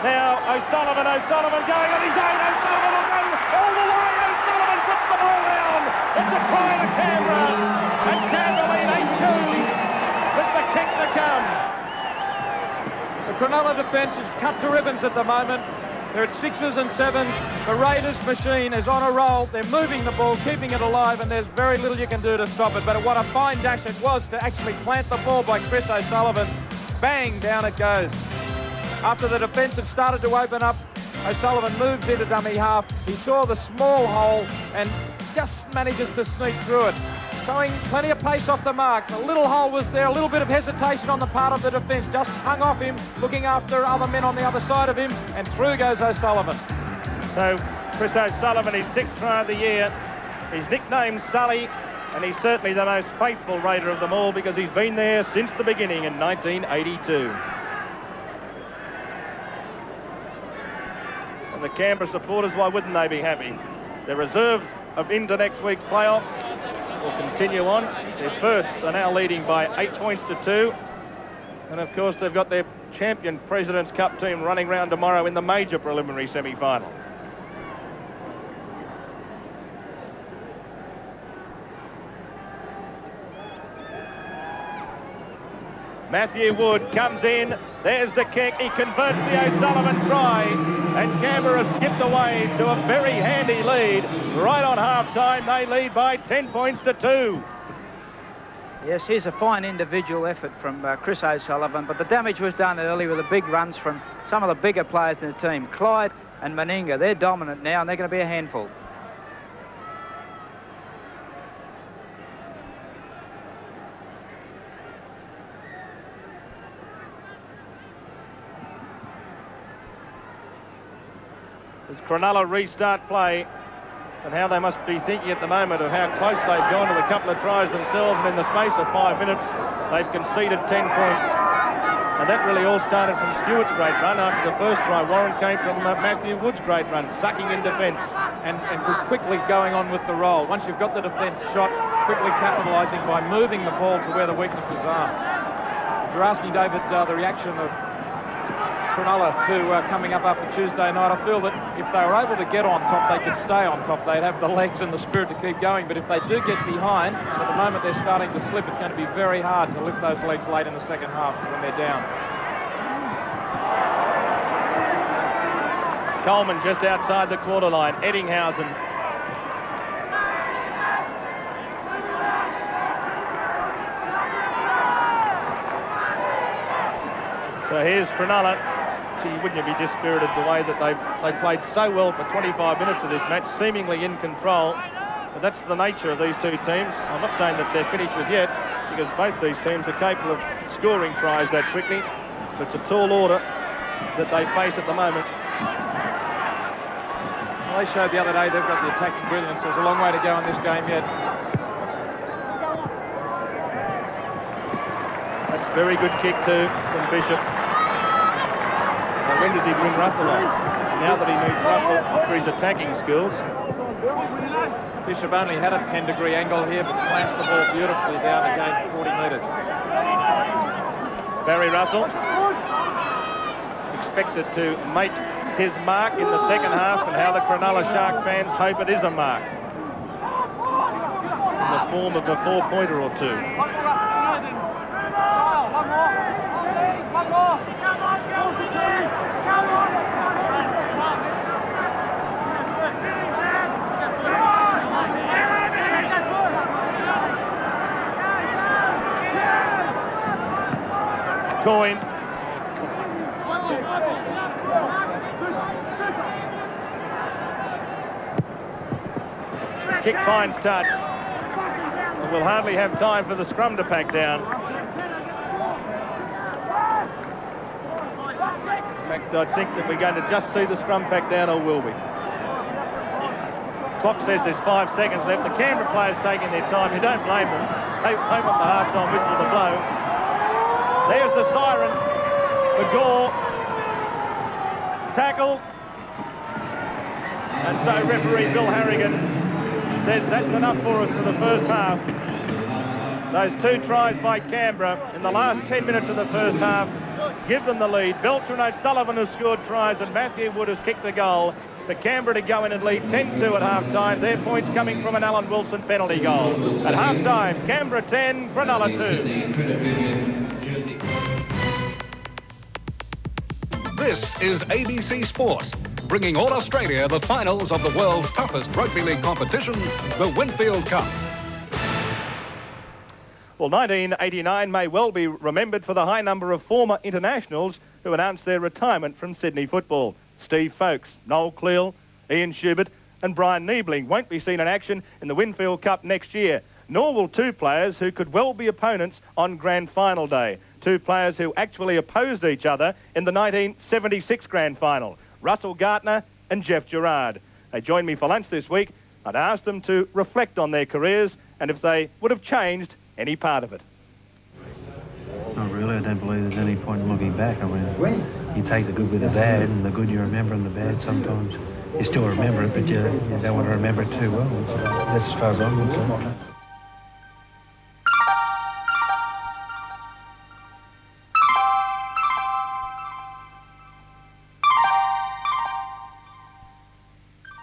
Now O'Sullivan going on his own. O'Sullivan will go all the way. O'Sullivan puts the ball down. It's a try to Canberra. And Canberra lead 8-2 with the kick to come. The Cronulla defence is cut to ribbons at the moment. They're at 6s and 7s. The Raiders machine is on a roll. They're moving the ball, keeping it alive, and there's very little you can do to stop it. But what a fine dash it was to actually plant the ball by Chris O'Sullivan. Bang, down it goes. After the defence had started to open up, O'Sullivan moves into dummy half. He saw the small hole and just manages to sneak through it. Showing plenty of pace off the mark. A little hole was there, a little bit of hesitation on the part of the defence. Just hung off him, looking after other men on the other side of him, and through goes O'Sullivan. So Chris O'Sullivan, his 6th try of the year. He's nicknamed Sully, and he's certainly the most faithful Raider of them all because he's been there since the beginning in 1982. And the Canberra supporters, why wouldn't they be happy? Their reserves of into next week's playoff will continue on. Their firsts are now leading by 8 points to 2. And of course they've got their champion President's Cup team running round tomorrow in the major preliminary semi-final. Matthew Wood comes in. There's the kick. He converts the O'Sullivan try. And Canberra skipped away to a very handy lead. Right on half-time, they lead by 10 points to 2. Yes, here's a fine individual effort from Chris O'Sullivan, but the damage was done early with the big runs from some of the bigger players in the team. Clyde and Meninga, they're dominant now, and they're going to be a handful. As Cronulla restart play, and how they must be thinking at the moment of how close they've gone to a couple of tries themselves, and in the space of 5 minutes they've conceded 10 points. And that really all started from Stewart's great run. After the first try, Warren came from Matthew Wood's great run, sucking in defence. And quickly going on with the roll. Once you've got the defence shot, quickly capitalising by moving the ball to where the weaknesses are. If you're asking David the reaction of Cronulla to coming up after Tuesday night, I feel that if they were able to get on top, they could stay on top. They'd have the legs and the spirit to keep going. But if they do get behind, and at the moment they're starting to slip, it's going to be very hard to lift those legs late in the second half when they're down. Coleman just outside the quarter line. Eddinghausen. So here's Cronulla. Gee, wouldn't you be dispirited the way that they've played so well for 25 minutes of this match, seemingly in control. But that's the nature of these two teams. I'm not saying that they're finished with yet, because both these teams are capable of scoring tries that quickly. But it's a tall order that they face at the moment. Well, they showed the other day they've got the attacking brilliance. There's a long way to go in this game yet. That's a very good kick too from Bishop. Now, when does he bring Russell on? Now that he needs Russell for his attacking skills. Bishop only had a 10-degree angle here, but plants the ball beautifully down again 40 metres. Barry Russell. expected to make his mark in the second half, and how the Cronulla Shark fans hope it is a mark in the form of a 4-pointer or two. Coin. Kick finds touch. And we'll hardly have time for the scrum to pack down. In fact, I think that we're going to just see the scrum pack down, or will we? Clock says there's 5 seconds left. The Canberra players taking their time. You don't blame them. They want the half-time whistle to blow. There's the siren. McGaw. Tackle. And so referee Bill Harrigan says that's enough for us for the first half. Those 2 tries by Canberra in the last 10 minutes of the first half give them the lead. Belcher and O'Sullivan has scored tries, and Matthew Wood has kicked the goal for Canberra to go in and lead 10-2 at half-time. Their points coming from an Alan Wilson penalty goal. At half-time, Canberra 10, Cronulla 2. This is ABC Sport, bringing all Australia the finals of the world's toughest rugby league competition, the Winfield Cup. Well, 1989 may well be remembered for the high number of former internationals who announced their retirement from Sydney football. Steve Folkes, Noel Cleal, Ian Schubert and Brian Niebling won't be seen in action in the Winfield Cup next year, nor will 2 players who could well be opponents on grand final day. 2 players who actually opposed each other in the 1976 grand final, Russell Gartner and Jeff Gerard. They joined me for lunch this week. I'd asked them to reflect on their careers and if they would have changed any part of it. Not really. I don't believe there's any point in looking back. I mean, you take the good with the bad, and the good you remember, and the bad sometimes you still remember it, but you don't want to remember it too well. That's as far as I'm concerned.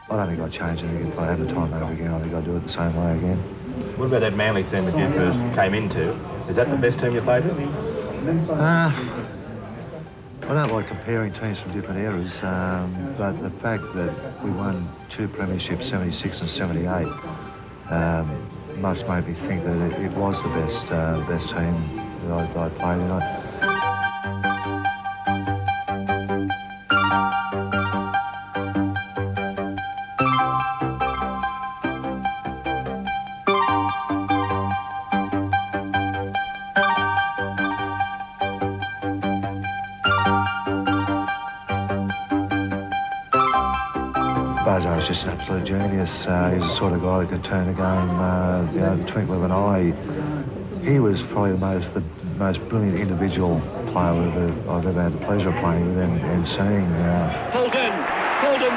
I don't think I'd change anything if I had the time over again. I think I'd do it the same way again. What about that Manly team that you first came into? Is that the best team you played with? I don't like comparing teams from different eras, but the fact that we won 2 premierships, 76 and 78, must make me think that it was the best team that I played in. Bozar is just an absolute genius. He's the sort of guy that could turn a game, the twinkle of an eye. He was probably the most brilliant individual player I've ever had the pleasure of playing with and seeing. Fulton,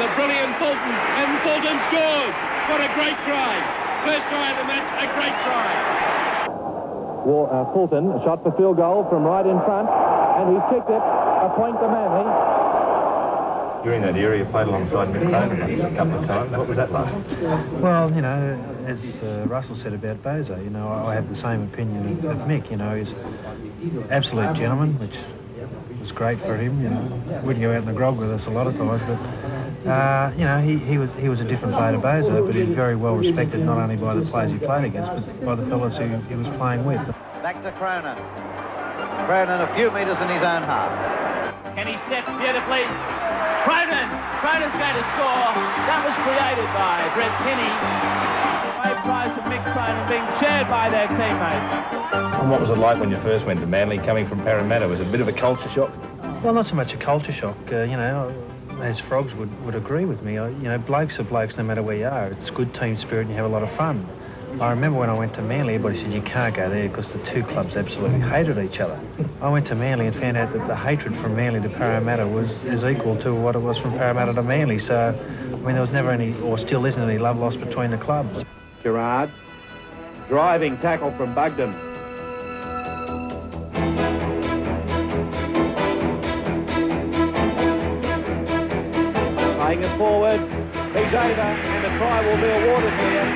the brilliant Fulton, and Fulton scores. What a great try! First try of the match, a great try. Fulton, a shot for field goal from right in front, and he's kicked it. A point to Manly. During that era, you played alongside Mick Craven a couple of times. What was that like? Well, you know, as Russell said about Bozo, you know, I have the same opinion of Mick. You know, he's an absolute gentleman, which was great for him. You know, wouldn't go out in the grog with us a lot of times, but you know, he was a different player to Bozo, but he was very well respected not only by the players he played against, but by the fellas who he was playing with. Back to Cronin. Cronin a few metres in his own half. Can he step beautifully? Cronin's going to score. That was created by Brett Kenny. Great prize of Mick Cronin being shared by their teammates. And what was it like when you first went to Manly, coming from Parramatta? Was it a bit of a culture shock? Well, not so much a culture shock. You know, as Frogs would agree with me. You know, blokes are blokes no matter where you are. It's good team spirit and you have a lot of fun. I remember when I went to Manly, everybody said you can't go there because the 2 clubs absolutely hated each other. I went to Manly and found out that the hatred from Manly to Parramatta is equal to what it was from Parramatta to Manly. So, I mean, there was never any, or still isn't any, love lost between the clubs. Gerard, driving tackle from Bugden. playing it forward. He's over, and the try will be awarded here.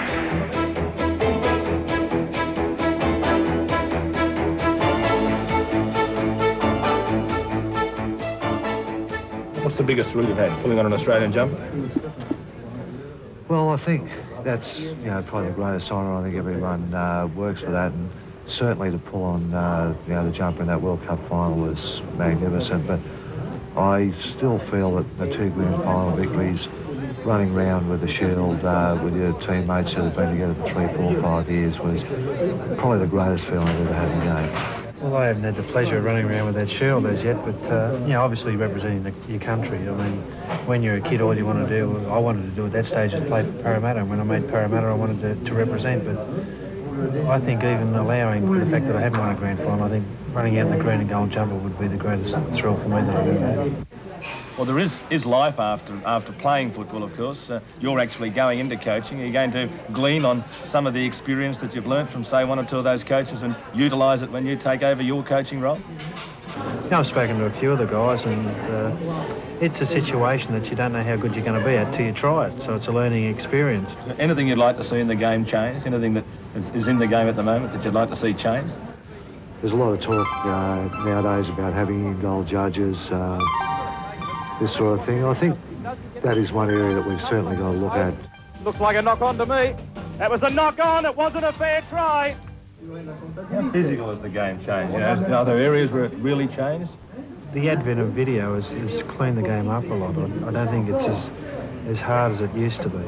What's the biggest thrill you've had, pulling on an Australian jumper? Well, I think that's, you know, probably the greatest honour. I think everyone works for that, and certainly to pull on, you know, the jumper in that World Cup final was magnificent. But I still feel that the 2 grand final victories, running around with the shield with your teammates that have been together for 3, 4, 5 years, was probably the greatest feeling I've ever had in a game. Well, I haven't had the pleasure of running around with that shield as yet, but, you know, obviously representing your country. I mean, when you're a kid, all you want to do, I wanted to do at that stage is play for Parramatta, and when I made Parramatta, I wanted to represent, but I think even allowing the fact that I haven't won a grand final, I think running out in the green and gold jumper would be the greatest thrill for me that I've ever had. Well, there is life after playing football, of course. You're actually going into coaching. Are you going to glean on some of the experience that you've learnt from, say, 1 or 2 of those coaches and utilise it when you take over your coaching role? Yeah, I've spoken to a few of the guys, and it's a situation that you don't know how good you're going to be at till you try it, so it's a learning experience. Anything you'd like to see in the game change? Anything that is in the game at the moment that you'd like to see change? There's a lot of talk nowadays about having in-goal judges, this sort of thing. I think that is one area that we've certainly got to look at. Looks like a knock-on to me. That was a knock-on. It wasn't a fair try. How physical has the game changed? You know, are there areas where it really changed? The advent of video has cleaned the game up a lot. I don't think it's as hard as it used to be.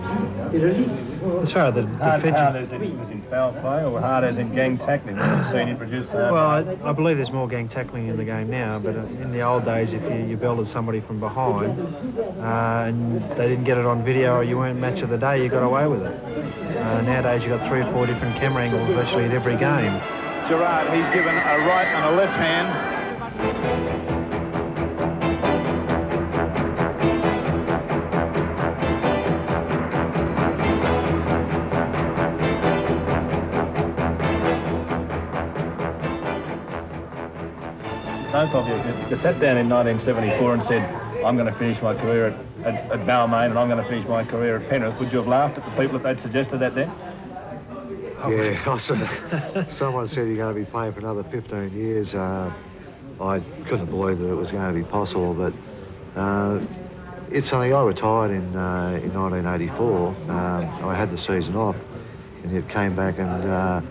As far as the hard as in foul play, or hard as in gang tackling? We've seen introduced. Well, I believe there's more gang tackling in the game now, but in the old days, if you belted somebody from behind and they didn't get it on video, or you weren't match of the day, you got away with it. Nowadays, you've got 3 or 4 different camera angles virtually at every game. Gerard, he's given a right and a left hand. Both of you sat down in 1974 and said, I'm going to finish my career at Balmain and I'm going to finish my career at Penrith. Would you have laughed at the people if they'd suggested that then? Yeah, someone said you're going to be playing for another 15 years. I couldn't believe that it was going to be possible, but it's something. I retired in 1984. I had the season off, and it came back, and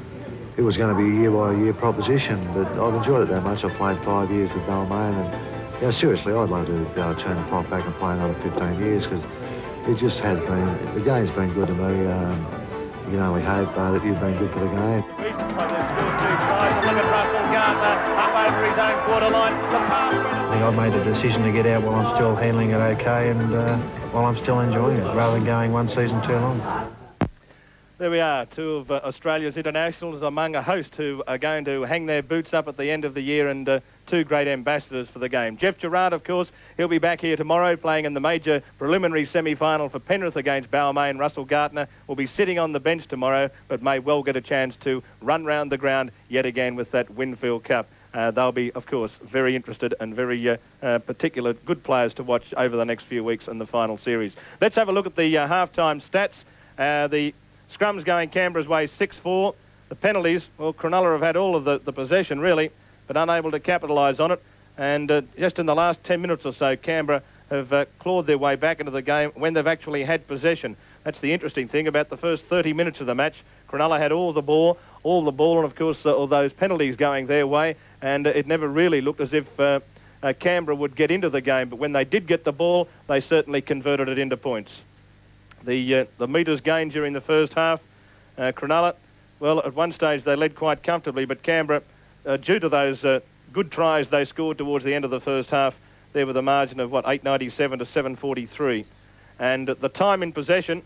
it was going to be a year-by-year proposition, but I've enjoyed it that much. I've played 5 years with Balmain, and you know, seriously, I'd love to be able to turn the clock back and play another 15 years, because it just has been, the game's been good to me. You can only hope that you've been good for the game. Look at Russell Gardner up over his own quarter line. I think I've made the decision to get out while I'm still handling it okay, and while I'm still enjoying it, rather than going one season too long. There we are, 2 of Australia's internationals among a host who are going to hang their boots up at the end of the year, and 2 great ambassadors for the game. Jeff Gerard, of course, he'll be back here tomorrow playing in the major preliminary semi-final for Penrith against Balmain. Russell Gardner will be sitting on the bench tomorrow, but may well get a chance to run round the ground yet again with that Winfield Cup. They'll be, of course, very interested and very particular good players to watch over the next few weeks in the final series. Let's have a look at the half-time stats. The scrums going Canberra's way 6-4. The penalties, well, Cronulla have had all of the possession, really, but unable to capitalise on it. And just in the last 10 minutes or so, Canberra have clawed their way back into the game when they've actually had possession. That's the interesting thing about the first 30 minutes of the match. Cronulla had all the ball, and, of course, all those penalties going their way, and it never really looked as if Canberra would get into the game. But when they did get the ball, they certainly converted it into points. The metres gained during the first half, Cronulla, well, at one stage they led quite comfortably, but Canberra, due to those good tries they scored towards the end of the first half, there with a margin of, 897 to 743. And the time in possession,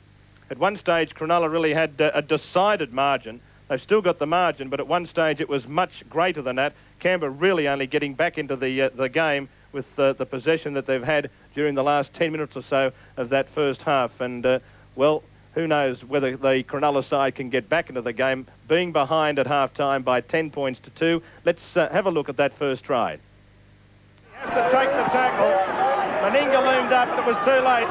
at one stage Cronulla really had a decided margin. They've still got the margin, but at one stage it was much greater than that. Canberra really only getting back into the game with the possession that they've had during the last 10 minutes or so of that first half. And, well, who knows whether the Cronulla side can get back into the game, being behind at half-time by 10 points to 2. Let's have a look at that first try. He has to take the tackle. Meninga loomed up, but it was too late.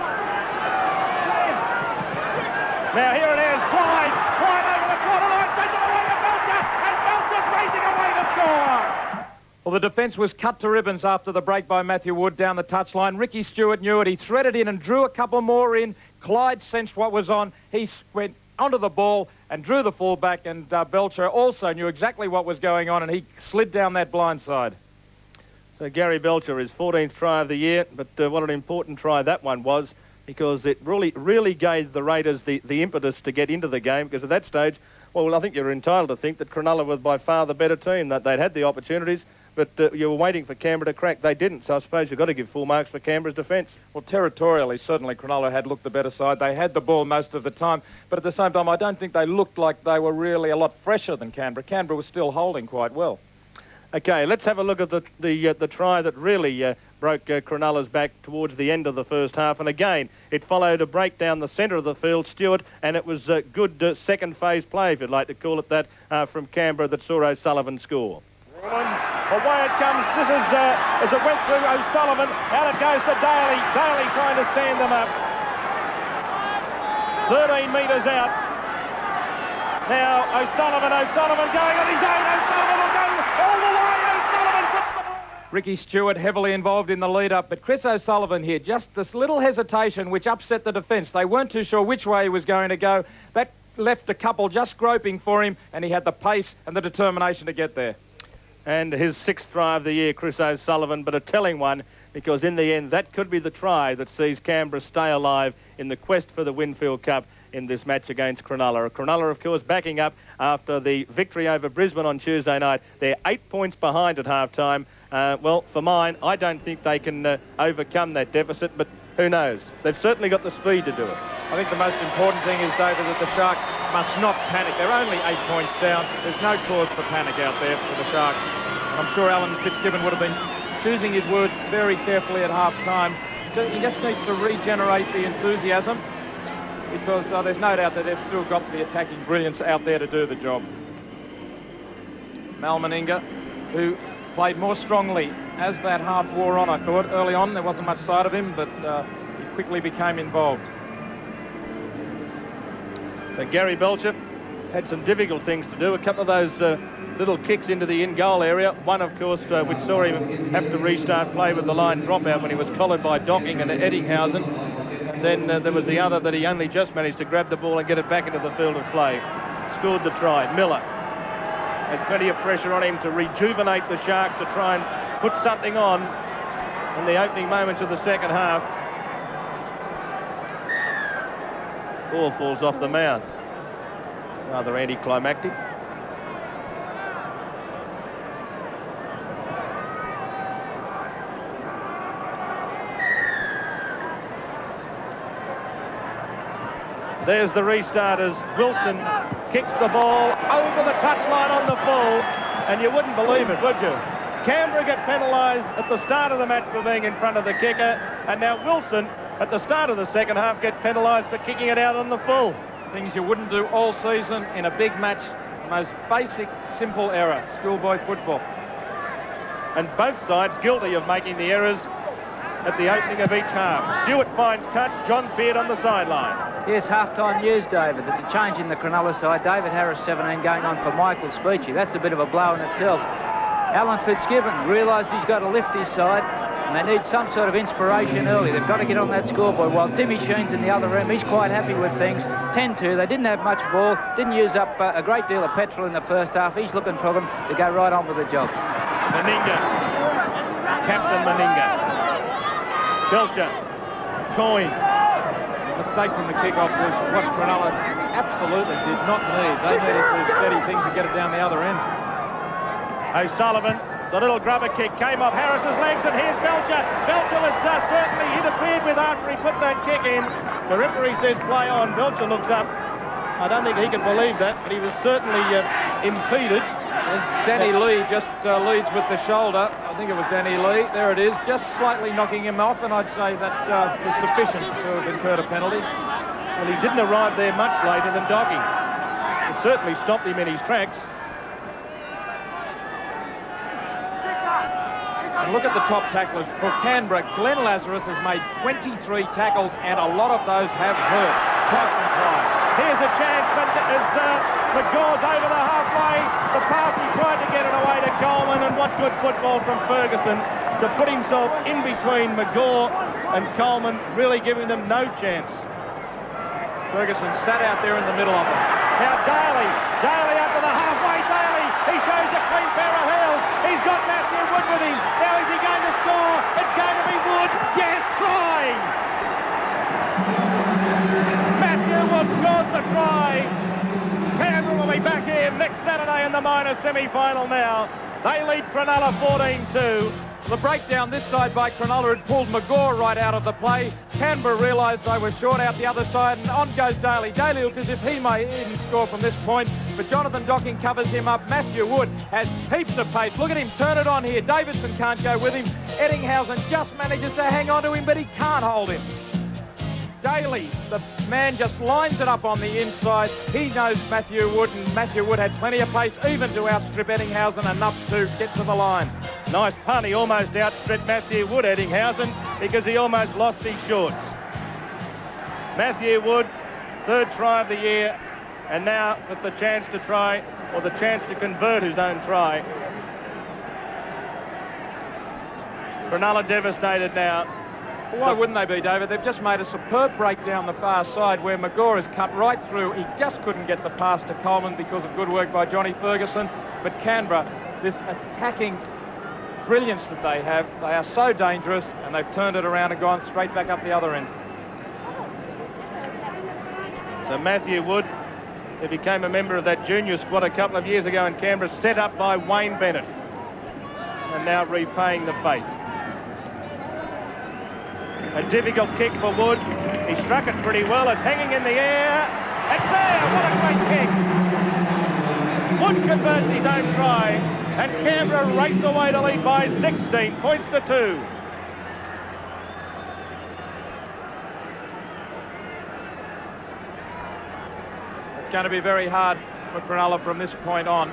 Now here it is, Clyde over the quarter line, sent it away to Belcher, and Belcher's racing away to score. Well, the defence was cut to ribbons after the break by Matthew Wood down the touchline. Ricky Stewart knew it. He threaded in and drew a couple more in. Clyde sensed what was on. He went onto the ball and drew the fullback, and Belcher also knew exactly what was going on, and he slid down that blind side. So Gary Belcher, his 14th try of the year, but what an important try that one was, because it really gave the Raiders the impetus to get into the game, because at that stage, well, I think you're entitled to think that Cronulla was by far the better team, that they'd had the opportunities, but you were waiting for Canberra to crack. They didn't, so I suppose you've got to give full marks for Canberra's defence. Well, territorially, certainly Cronulla had looked the better side. They had the ball most of the time, but at the same time, I don't think they looked like they were really a lot fresher than Canberra. Canberra was still holding quite well. OK, let's have a look at the try that really broke Cronulla's back towards the end of the first half. And again, it followed a break down the centre of the field, Stewart, and it was good second phase play, if you'd like to call it that, from Canberra that saw O'Sullivan score. Away it comes. This is as it went through O'Sullivan. Out it goes to Daly. Daly trying to stand them up. 13 metres out. Now O'Sullivan going on his own. O'Sullivan will go all the way. O'Sullivan puts the ball. Ricky Stewart heavily involved in the lead-up, but Chris O'Sullivan here, just this little hesitation which upset the defence. They weren't too sure which way he was going to go. That left a couple just groping for him, and he had the pace and the determination to get there. And his 6th try of the year, Chris O'Sullivan, but a telling one, because in the end, that could be the try that sees Canberra stay alive in the quest for the Winfield Cup in this match against Cronulla. Cronulla, of course, backing up after the victory over Brisbane on Tuesday night. They're 8 points behind at half-time. Well, for mine, I don't think they can overcome that deficit, but who knows? They've certainly got the speed to do it. I think the most important thing is, David, that the Sharks must not panic. They're only 8 points down. There's no cause for panic out there for the Sharks. I'm sure Alan Fitzgibbon would have been choosing his words very carefully at half-time. He just needs to regenerate the enthusiasm, because there's no doubt that they've still got the attacking brilliance out there to do the job. Mal Meninga, who played more strongly as that half wore on, I thought. Early on, there wasn't much sight of him, but he quickly became involved. But Gary Belcher had some difficult things to do. A couple of those little kicks into the in-goal area. One, of course, which saw him have to restart play with the line dropout when he was collared by Docking and Eddinghausen. And then there was the other that he only just managed to grab the ball and get it back into the field of play. Scored the try. Miller has plenty of pressure on him to rejuvenate the Sharks, to try and put something on in the opening moments of the second half. Ball falls off the mound. Rather anticlimactic. There's the restart as Wilson kicks the ball over the touchline on the full, and you wouldn't believe it, would you? Canberra get penalised at the start of the match for being in front of the kicker, and now Wilson, at the start of the second half, get penalised for kicking it out on the full. Things you wouldn't do all season in a big match. The most basic, simple error, schoolboy football. And both sides guilty of making the errors at the opening of each half. Stewart finds touch, John Beard on the sideline. Yes, half-time news, David. There's a change in the Cronulla side. David Harris, 17, going on for Michael Speechy. That's a bit of a blow in itself. Alan Fitzgibbon realised he's got to lift his side, and they need some sort of inspiration early. They've got to get on that scoreboard. While Timmy Sheen's in the other room, he's quite happy with things. 10-2, they didn't have much ball, didn't use up a great deal of petrol in the first half. He's looking for them to go right on with the job. Meninga, Captain Meninga. Belcher, Coyne. The mistake from the kick-off was what Cronulla absolutely did not need. They needed to steady things and get it down the other end. O'Sullivan, the little grubber kick came off Harris's legs, and here's Belcher. Belcher was certainly interfered with after he put that kick in. The referee says play on. Belcher looks up. I don't think he can believe that, but he was certainly impeded. And Danny Lee just leads with the shoulder. I think it was Danny Lee. There it is, just slightly knocking him off, and I'd say that was sufficient to have incurred a penalty. Well, he didn't arrive there much later than Docking. It certainly stopped him in his tracks. And look at the top tacklers. For Canberra, Glenn Lazarus has made 23 tackles, and a lot of those have hurt. Top and Pride. Here's a chance, but as McGaw's over the halfway, the pass, he tried to get it away to Coleman, and what good football from Ferguson to put himself in between McGaw and Coleman, really giving them no chance. Ferguson sat out there in the middle of them. Now Daly up to the halfway, Daly, he shows a clean pair of heels. He's got Matthew Wood with him. Now is he going to score? It's going to be Wood. Yes, try! Matthew Wood scores the try. Canberra will be back here next Saturday in the minor semi-final now. They lead Cronulla 14-2. The breakdown this side by Cronulla had pulled McGaw right out of the play. Canberra realised they were short out the other side, and on goes Daly. Daly looks as if he may even score from this point, but Jonathan Docking covers him up. Matthew Wood has heaps of pace. Look at him turn it on here. Davidson can't go with him. Eddinghausen just manages to hang on to him, but he can't hold him. Daly, the man, just lines it up on the inside. He knows Matthew Wood, and Matthew Wood had plenty of pace, even to outstrip Eddinghausen enough to get to the line. Nice punt. He almost outstripped Matthew Wood, Eddinghausen, because he almost lost his shorts. Matthew Wood, third try of the year, and now with the chance to try, or the chance to convert his own try. Cronulla devastated now. Why wouldn't they be, David? They've just made a superb break down the far side where McGaw has cut right through. He just couldn't get the pass to Coleman because of good work by Johnny Ferguson. But Canberra, this attacking brilliance that they have, they are so dangerous, and they've turned it around and gone straight back up the other end. So Matthew Wood, who became a member of that junior squad a couple of years ago in Canberra, set up by Wayne Bennett, and now repaying the faith. A difficult kick for Wood. He struck it pretty well. It's hanging in the air. It's there. What a great kick. Wood converts his own try, and Canberra race away to lead by 16 points to 2. It's going to be very hard for Cronulla from this point on.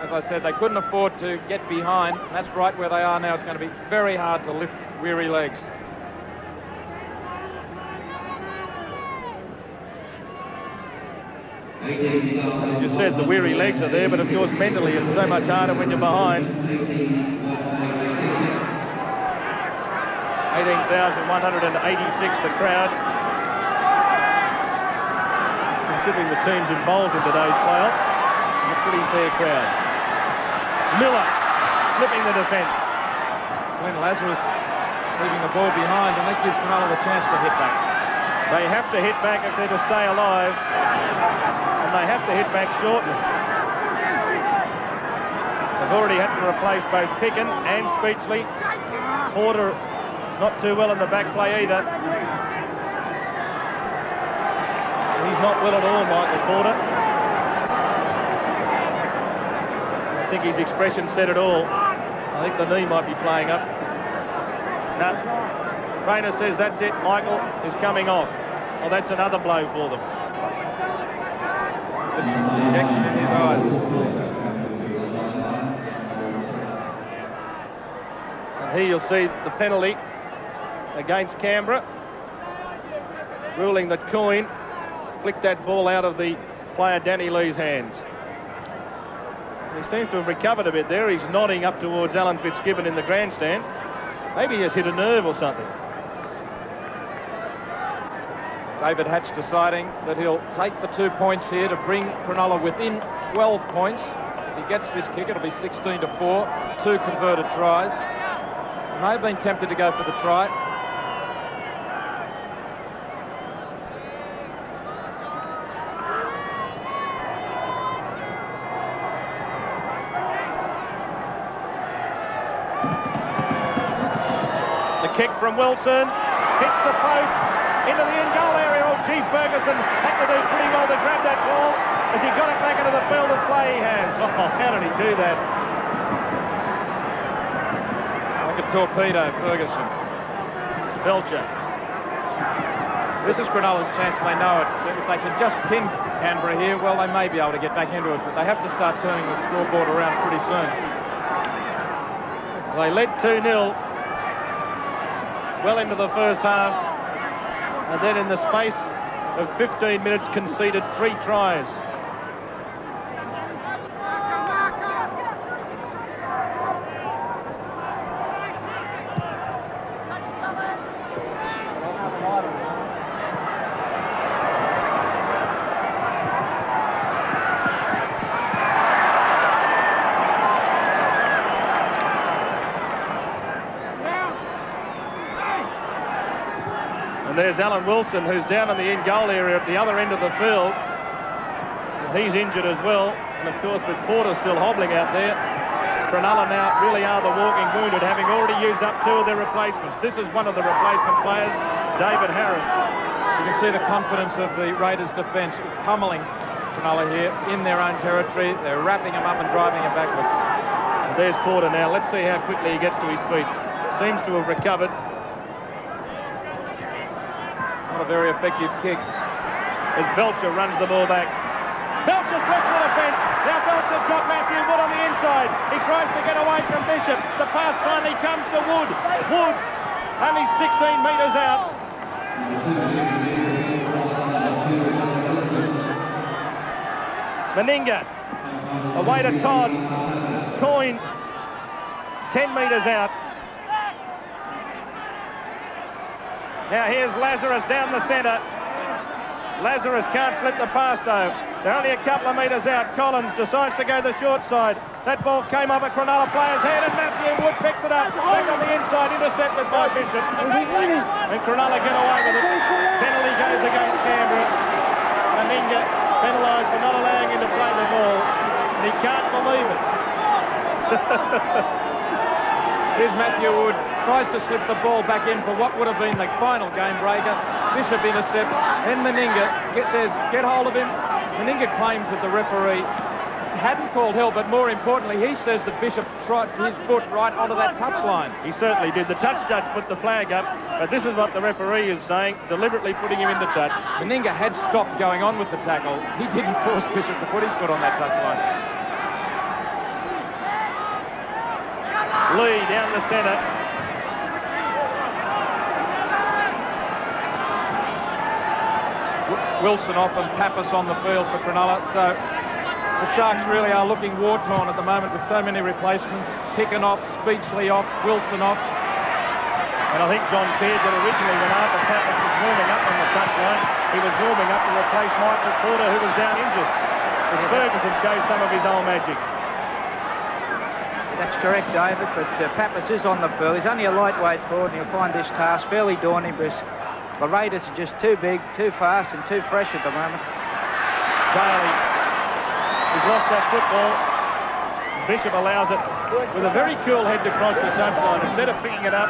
As I said, they couldn't afford to get behind. That's right where they are now. It's going to be very hard to lift weary legs. As you said, the weary legs are there, but of course mentally it's so much harder when you're behind. 18,186 the crowd. Considering the teams involved in today's playoffs, a pretty fair crowd. Miller slipping the defence. Glenn Lazarus leaving the ball behind, and that gives Cronulla the chance to hit back. They have to hit back if they're to stay alive. And they have to hit back shortly. They've already had to replace both Picken and Speechley. Porter not too well in the back play either. He's not well at all, Michael Porter. I think his expression said it all. I think the knee might be playing up. No. Trainer says that's it. Michael is coming off. Well, that's another blow for them. Dejection in his eyes. And here you'll see the penalty against Canberra, ruling that Coyne flicked that ball out of the player Danny Lee's hands. He seems to have recovered a bit there. He's nodding up towards Alan Fitzgibbon in the grandstand. Maybe he has hit a nerve or something. David Hatch deciding that he'll take the 2 points here to bring Cronulla within 12 points. If he gets this kick, it'll be 16-4, 2 converted tries. He may have been tempted to go for the try. The kick from Wilson hits the posts into the in goal area. Oh, G. Ferguson had to do pretty well to grab that ball. As he got it back into the field of play, he has. Oh, how did he do that? Like a torpedo, Ferguson. Belcher. This is Cronulla's chance, they know it. If they can just pin Canberra here, well, they may be able to get back into it, but they have to start turning the scoreboard around pretty soon. They led 2-0 well into the first half, and then in the space of 15 minutes conceded 3 tries. There's Alan Wilson, who's down in the in-goal area at the other end of the field. And he's injured as well. And, of course, with Porter still hobbling out there, Cronulla now really are the walking wounded, having already used up 2 of their replacements. This is one of the replacement players, David Harris. You can see the confidence of the Raiders' defence pummelling Cronulla here in their own territory. They're wrapping him up and driving him backwards. And there's Porter now. Let's see how quickly he gets to his feet. Seems to have recovered. Not a very effective kick. As Belcher runs the ball back. Belcher slips the defence. Now Belcher's got Matthew Wood on the inside. He tries to get away from Bishop. The pass finally comes to Wood. Wood only 16 metres out. Meninga away to Todd. Coyne 10 metres out. Now here's Lazarus down the centre. Lazarus can't slip the pass though. They're only a couple of metres out. Collins decides to go the short side. That ball came up a Cronulla player's head and Matthew Wood picks it up. Back on the inside, intercepted by Bishop. And Cronulla get away with it. Penalty goes against Canberra. Meninga penalised for not allowing him to play the ball. And he can't believe it. Here's Matthew Wood, tries to slip the ball back in for what would have been the final game breaker. Bishop intercepts, then Meninga says, get hold of him. Meninga claims that the referee hadn't called help, but more importantly, he says that Bishop tried his foot right onto that touchline. He certainly did. The touch judge put the flag up, but this is what the referee is saying, deliberately putting him into touch. Meninga had stopped going on with the tackle. He didn't force Bishop to put his foot on that touchline. Lee down the centre. Wilson off and Pappas on the field for Cronulla. So the Sharks really are looking war-torn at the moment with so many replacements. Picken off, Speechley off, Wilson off. And I think John Peard that originally when Arthur Pappas was warming up on the touchline, he was warming up to replace Michael Porter, who was down injured. As Ferguson shows some of his old magic. That's correct, David, but Pappas is on the field. He's only a lightweight forward, and you'll find this task fairly daunting because the Raiders are just too big, too fast, and too fresh at the moment. Daly, he's lost that football. Bishop allows it with a very cool head to cross the touchline. Instead of picking it up,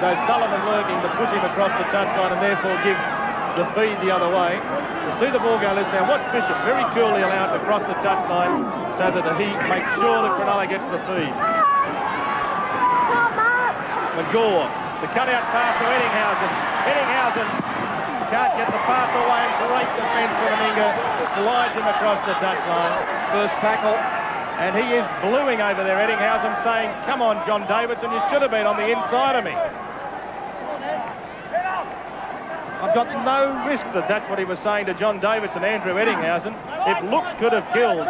though Sullivan lurking to push him across the touchline and therefore give the feed the other way. You'll see the ball go loose now. Watch Bishop very coolly allowed to cross the touchline so that he makes sure that Cronulla gets the feed. McGaw, the cutout pass to Eddinghausen. Eddinghausen can't get the pass away, and great defence from Meninga slides him across the touchline. First tackle. And he is bluing over there, Eddinghausen, saying, come on, John Davidson, you should have been on the inside of me. I've got no risk that that's what he was saying to John Davidson, Andrew Eddinghausen. If looks could have killed.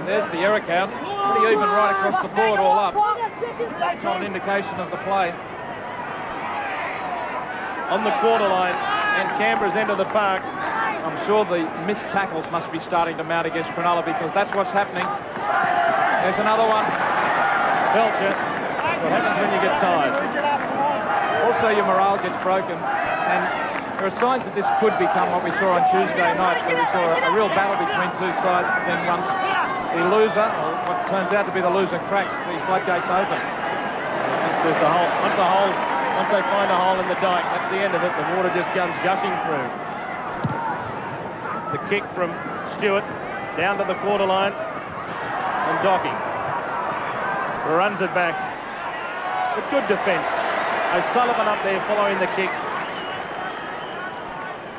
There's the error count. Pretty even right across the board all up. That's not an indication of the play. On the quarter line and Canberra's end of the park. I'm sure the missed tackles must be starting to mount against Cronulla because that's what's happening. There's another one. Belcher. What happens when you get tired? Also, your morale gets broken. And there are signs that this could become what we saw on Tuesday night, where we saw a real battle between two sides. Then once the loser, or what turns out to be the loser, cracks, the floodgates open. There's the hole. Once they find a hole in the dike, that's the end of it. The water just comes gushing through. The kick from Stewart down to the quarter line and Docking runs it back. But good defence. O'Sullivan up there following the kick.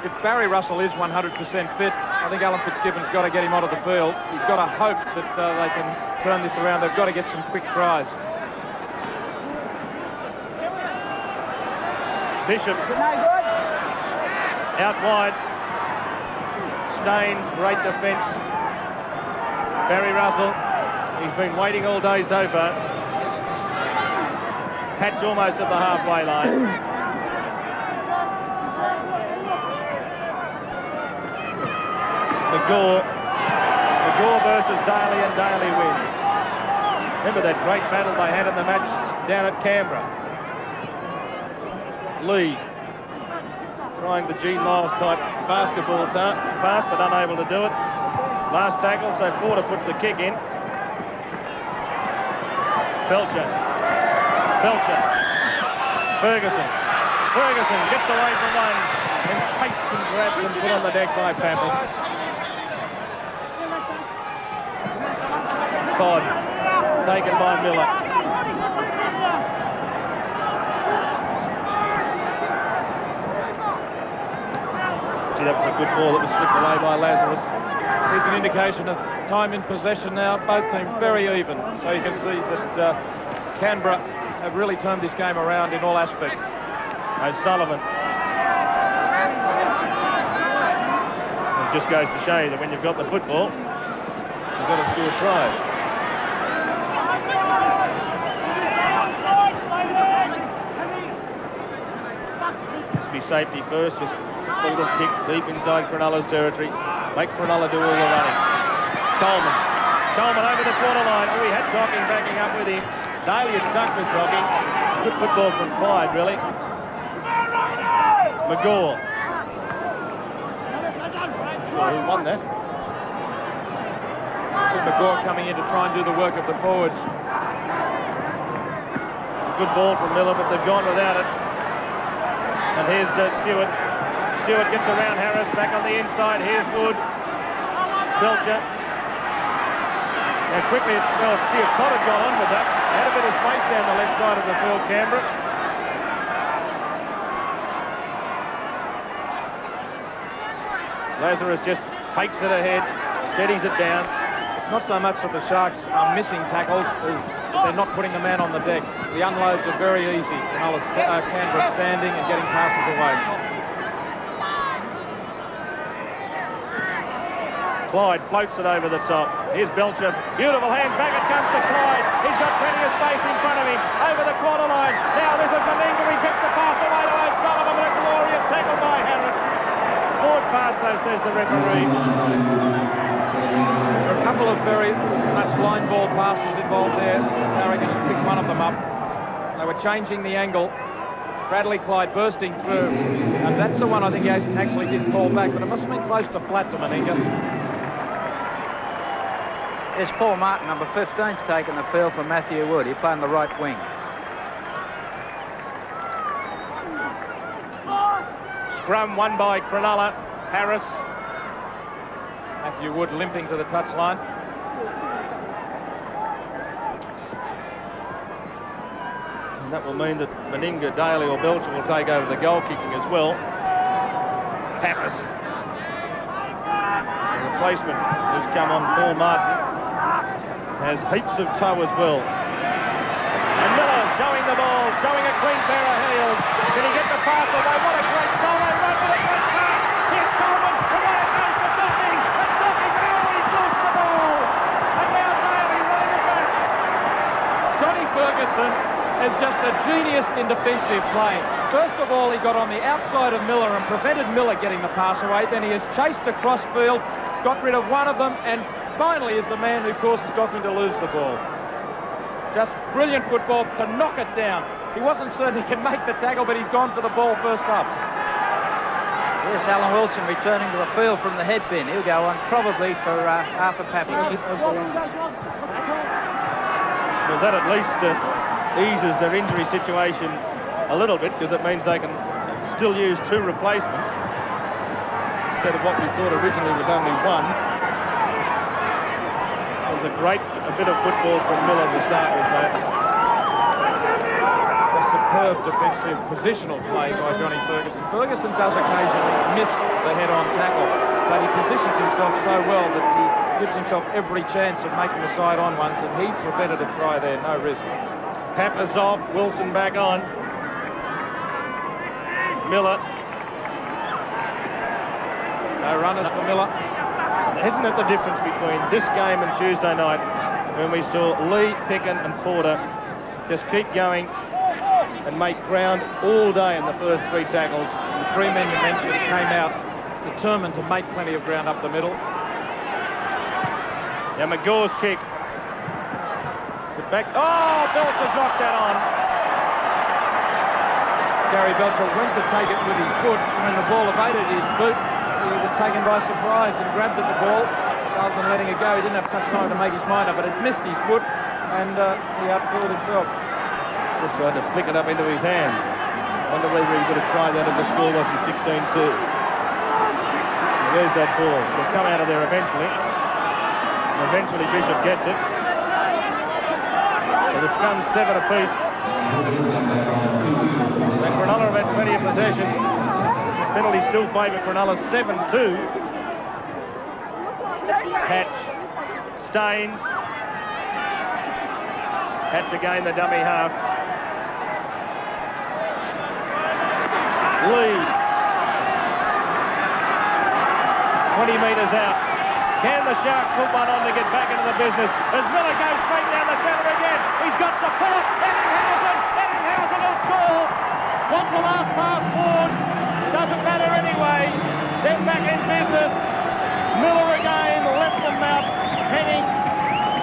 If Barry Russell is 100% fit, I think Alan Fitzgibbon's got to get him onto the field. He's got to hope that they can turn this around. They've got to get some quick tries. Bishop Out wide. Staines, great defence. Barry Russell, he's been waiting all day so far. Hatch almost at the halfway line. McGaw versus Daly, and Daly wins. Remember that great battle they had in the match down at Canberra. Lee trying the Gene Miles type basketball pass, but unable to do it. Last tackle, so Porter puts the kick in. Belcher. Ferguson gets away from one, and chased and grabbed and put on the deck by Pappas. Todd, taken by Miller. Gee, that was a good ball that was slipped away by Lazarus. There's an indication of time in possession now. Both teams very even. So you can see that Canberra have really turned this game around in all aspects. O'Sullivan. It just goes to show you that when you've got the football, you've got to score tries. This will be safety first, just a little kick deep inside Cronulla's territory. Make Cronulla do all the running. Coleman over the quarter line. Oh, he had Docking backing up with him. Daly had stuck with Docking. Good football from Clyde, really. McGaw. Sure who won that. See McGaw coming in to try and do the work of the forwards. It's a good ball from Miller, but they've gone without it. And here's Stewart. Stewart gets around Harris, back on the inside. Here's Wood. Belcher. Now quickly, well, gee, if Todd had gone on with that, they had a bit of space down the left side of the field, Canberra. Lazarus just takes it ahead, steadies it down. It's not so much that the Sharks are missing tackles as they're not putting the man on the deck. The unloads are very easy. Canberra standing and getting passes away. Clyde floats it over the top. Here's Belcher. Beautiful hand. Back it comes to Clyde. He's got plenty of space in front of him. Over the quarter line. Now this is Meninga. He gets the pass away to O'Sullivan, but a glorious tackle by Harris. Forward pass, though, says the referee. There are a couple of very much line ball passes involved there. Harrigan has picked one of them up. They were changing the angle. Bradley Clyde bursting through. And that's the one I think he actually did call back, but it must have been close to flat to Meninga. There's Paul Martin, number 15's taken the field for Matthew Wood. He played on the right wing. Scrum won by Cronulla. Harris. Matthew Wood limping to the touchline. And that will mean that Meninga, Daly or Belcher will take over the goal kicking as well. Pappas. The replacement who's come on, Paul Martin, has heaps of toe as well. And Miller showing the ball, showing a clean pair of heels. Can he get the pass away? What a great solo run, what a great pass! Here's Coleman, away it goes to Docking, and Docking, oh, he's lost the ball! And now Daly running it back. Johnny Ferguson is just a genius in defensive play. First of all, he got on the outside of Miller and prevented Miller getting the pass away. Then he has chased across field, got rid of one of them, and finally is the man who causes Docking to lose the ball. Just brilliant football to knock it down. He wasn't certain he can make the tackle, but he's gone for the ball first up. Here's Alan Wilson returning to the field from the head bin. He'll go on probably for Arthur Pappas. Well, that at least eases their injury situation a little bit, because it means they can still use two replacements instead of what we thought originally was only one. It was a bit of football from Miller to start with, mate. A superb defensive positional play by Johnny Ferguson. Ferguson does occasionally miss the head-on tackle, but he positions himself so well that he gives himself every chance of making the side-on ones, and he prevented a try there, no risk. Pappas off, Wilson back on. Miller. No runners for Miller. Isn't it the difference between this game and Tuesday night, when we saw Lee, Picken and Porter just keep going and make ground all day in the first 3 tackles. The 3 men you mentioned came out determined to make plenty of ground up the middle. Now McGaw's kick. Back. Oh, Belcher's knocked that on. Gary Belcher went to take it with his foot, and when the ball evaded his boot, he was taken by surprise and grabbed at the ball rather than letting it go. He didn't have much time to make his mind up, but it missed his foot, and he outfilled himself. Just tried to flick it up into his hands. Wonder whether he would have tried that if the score wasn't 16-2. Where's that ball? It'll come out of there eventually. And eventually Bishop gets it. So the scrum's 7 apiece. And Cronulla have had plenty of possession. Penalty still favour Cronulla 7-2. Hatch, Staines. Hatch again, the dummy half. Lee. 20 metres out. Can the Sharks put one on to get back into the business? As Miller goes straight down the centre again. He's got support. Eddinghausen will score. What's the last pass forward? Doesn't matter anyway. They're back in business. Miller again left them out hanging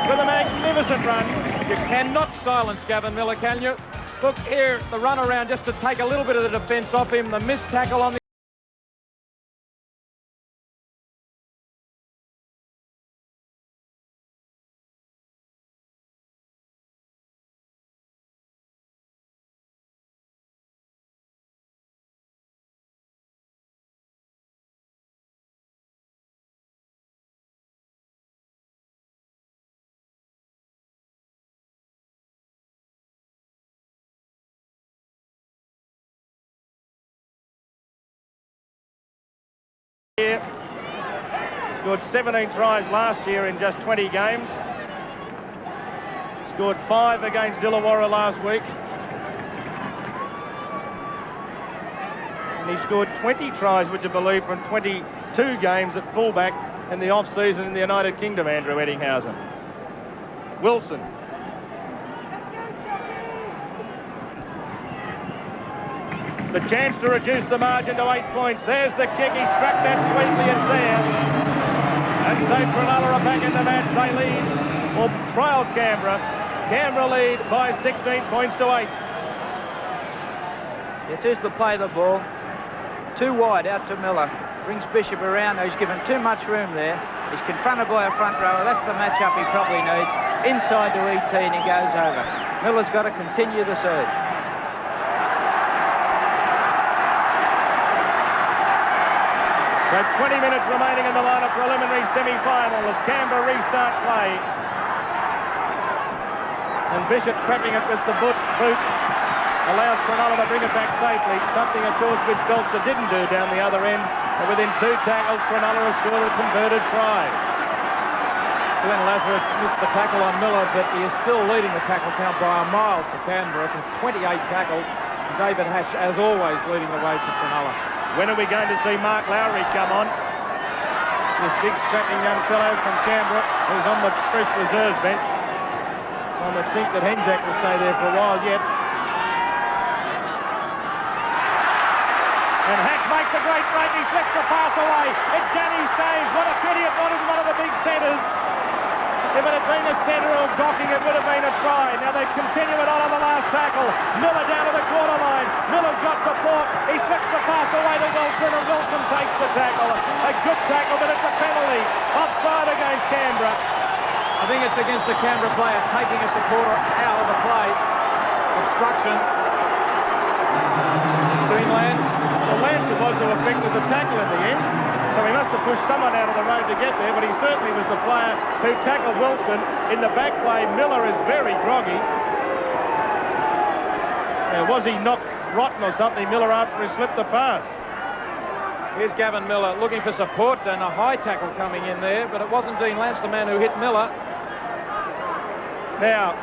with a magnificent run. You cannot silence Gavin Miller, can you? Look here, the run around just to take a little bit of the defence off him, the missed tackle on the here. Scored 17 tries last year in just 20 games. Scored 5 against Illawarra last week. And he scored 20 tries, would you believe, from 22 games at fullback in the off-season in the United Kingdom, Andrew Eddinghausen. Wilson. The chance to reduce the margin to 8 points. There's the kick. He struck that sweetly. It's there. And so Cronulla are back in the match. They lead, or trail Canberra. Canberra lead by 16 points to 8. Yes, here's the play the ball. Too wide out to Miller. Brings Bishop around. He's given too much room there. He's confronted by a front rower. That's the matchup he probably needs. Inside to ET and he goes over. Miller's got to continue the surge. So 20 minutes remaining in the minor preliminary semi-final as Canberra restart play. And Bishop trapping it with the boot allows Cronulla to bring it back safely. Something, of course, which Belcher didn't do down the other end. And within 2 tackles, Cronulla has scored a converted try. Glenn Lazarus missed the tackle on Miller, but he is still leading the tackle count by a mile for Canberra from 28 tackles. David Hatch, as always, leading the way for Cronulla. When are we going to see Mark Lowry come on? This big strapping young fellow from Canberra who's on the fresh reserves bench. One would think that Henjak will stay there for a while yet. And Hatch makes a great break. He slips the pass away. It's Danny Staines. What a pity it wanted one of the big centres. If it had been a centre or gocking, it would have been a try. Now they continue it on the last tackle. Miller down to the quarter line. Miller's got support. He slips the pass away to Wilson, and Wilson takes the tackle. A good tackle, but it's a penalty. Offside against Canberra. I think it's against the Canberra player taking a supporter out of the play. Obstruction. Dean Lance. Well, Lance it was who effected the tackle in the end. So he must have pushed someone out of the road to get there, but he certainly was the player who tackled Wilson. In the back play, Miller is very groggy. Now, was he knocked rotten or something, Miller, after he slipped the pass? Here's Gavin Miller looking for support and a high tackle coming in there, but it wasn't Dean Lance, the man who hit Miller. Now,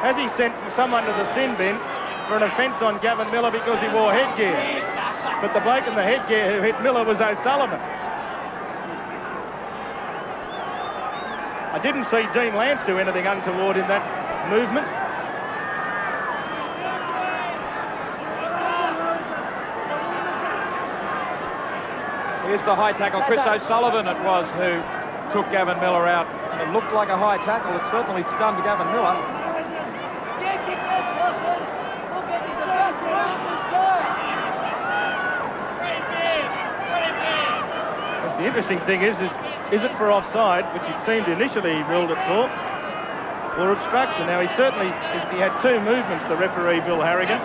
has he sent someone to the sin bin for an offence on Gavin Miller because he wore headgear? but the bloke in the headgear who hit Miller was O'Sullivan. I didn't see Dean Lance do anything untoward in that movement. Here's the high tackle. Chris O'Sullivan it was who took Gavin Miller out. And it looked like a high tackle. It certainly stunned Gavin Miller. The interesting thing is it for offside, which it seemed initially he ruled it for, or obstruction? Now, he had two movements, the referee, Bill Harrigan.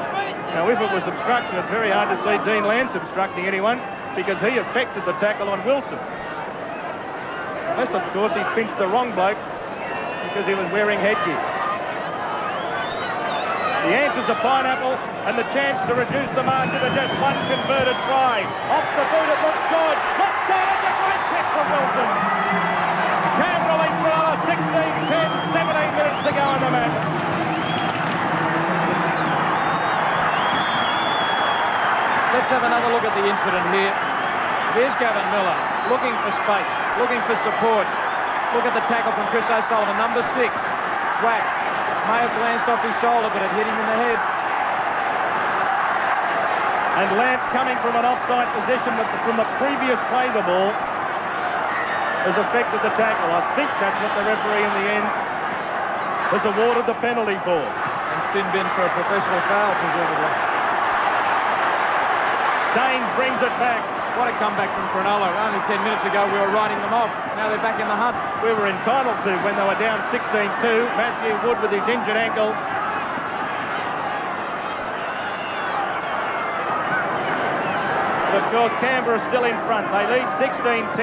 Now, if it was obstruction, it's very hard to see Dean Lance obstructing anyone because he affected the tackle on Wilson. Unless, of course, he's pinched the wrong bloke because he was wearing headgear. The answer's a pineapple and the chance to reduce the margin to just one converted try. Off the boot, it looks good. Looks good. It's a great kick from Wilson. Canberra lead Cronulla 16-10, 17 minutes to go in the match. Let's have another look at the incident here. Here's Gavin Miller looking for space, looking for support. Look at the tackle from Chris O'Sullivan, number 6. Whack. May have glanced off his shoulder, but it hit him in the head. And Lance coming from an offside position from the previous play the ball has affected the tackle. I think that's what the referee in the end has awarded the penalty for. And sin bin for a professional foul, presumably. Staines brings it back. What a comeback from Cronulla. Only 10 minutes ago we were writing them off. Now they're back in the hunt. We were entitled to when they were down 16-2. Matthew Wood with his injured ankle. But of course, Canberra still in front. They lead 16-10.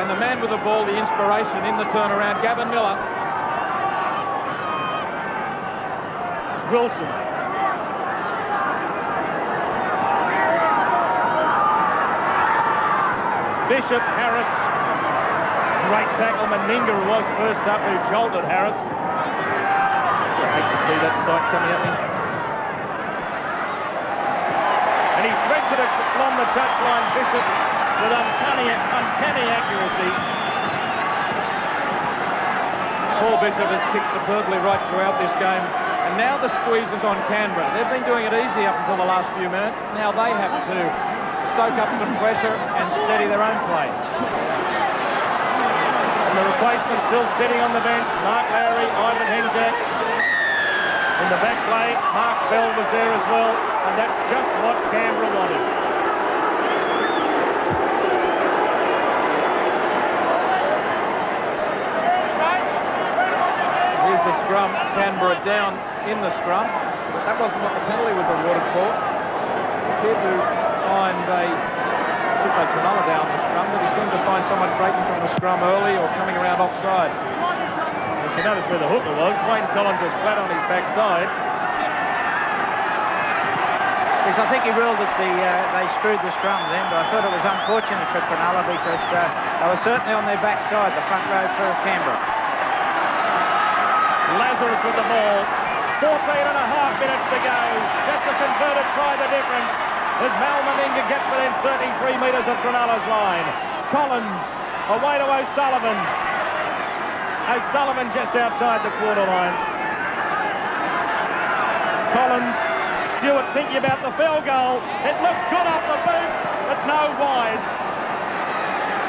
And the man with the ball, the inspiration in the turnaround, Gavin Miller. Wilson. Bishop, Harris. Great tackle. Meninga was first up, who jolted Harris. I hate to see that sight coming at me. And he threads it along the touchline, Bishop, with uncanny accuracy. Paul Bishop has kicked superbly right throughout this game. And now the squeeze is on Canberra. They've been doing it easy up until the last few minutes. Now they have to soak up some pressure and steady their own play. And the replacement still sitting on the bench. Mark Lowry, Ivan Henjak. In the back play, Mark Bell was there as well. And that's just what Canberra wanted. Here's the scrum. Canberra down in the scrum. But that wasn't what the penalty was awarded for. It appeared to find should say Cronulla down the scrum, but he seemed to find someone breaking from the scrum early or coming around offside. If you notice where the hooker was, Wayne Collins was flat on his backside. Yes, I think he ruled that they screwed the scrum then, but I thought it was unfortunate for Cronulla because they were certainly on their backside, the front row for Canberra. Lazarus with the ball. 14.5 minutes to go. Just a converted try the difference. As Mal Meninga gets within 33 metres of Cronulla's line. Collins away to O'Sullivan. O'Sullivan just outside the quarter line. Collins, Stewart thinking about the field goal. It looks good off the boot, but no wide.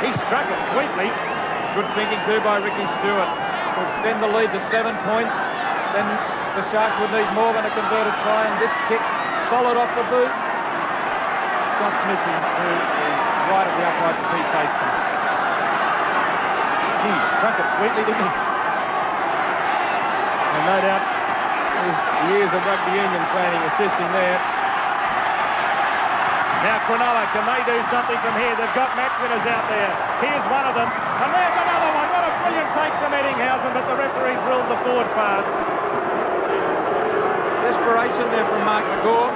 He struck it sweetly. Good thinking too by Ricky Stewart to extend the lead to 7 points. Then the Sharks would need more than a converted try, and this kick solid off the boot. Just missing to the right of the uprights as he faced them. Gee, he struck it sweetly, didn't he? And no doubt his years of rugby union training assisting there. Now Cronulla, can they do something from here? They've got match winners out there. Here's one of them. And there's another one. What a brilliant take from Eddinghausen, but the referee's ruled the forward pass. Desperation there from Mark McGaw.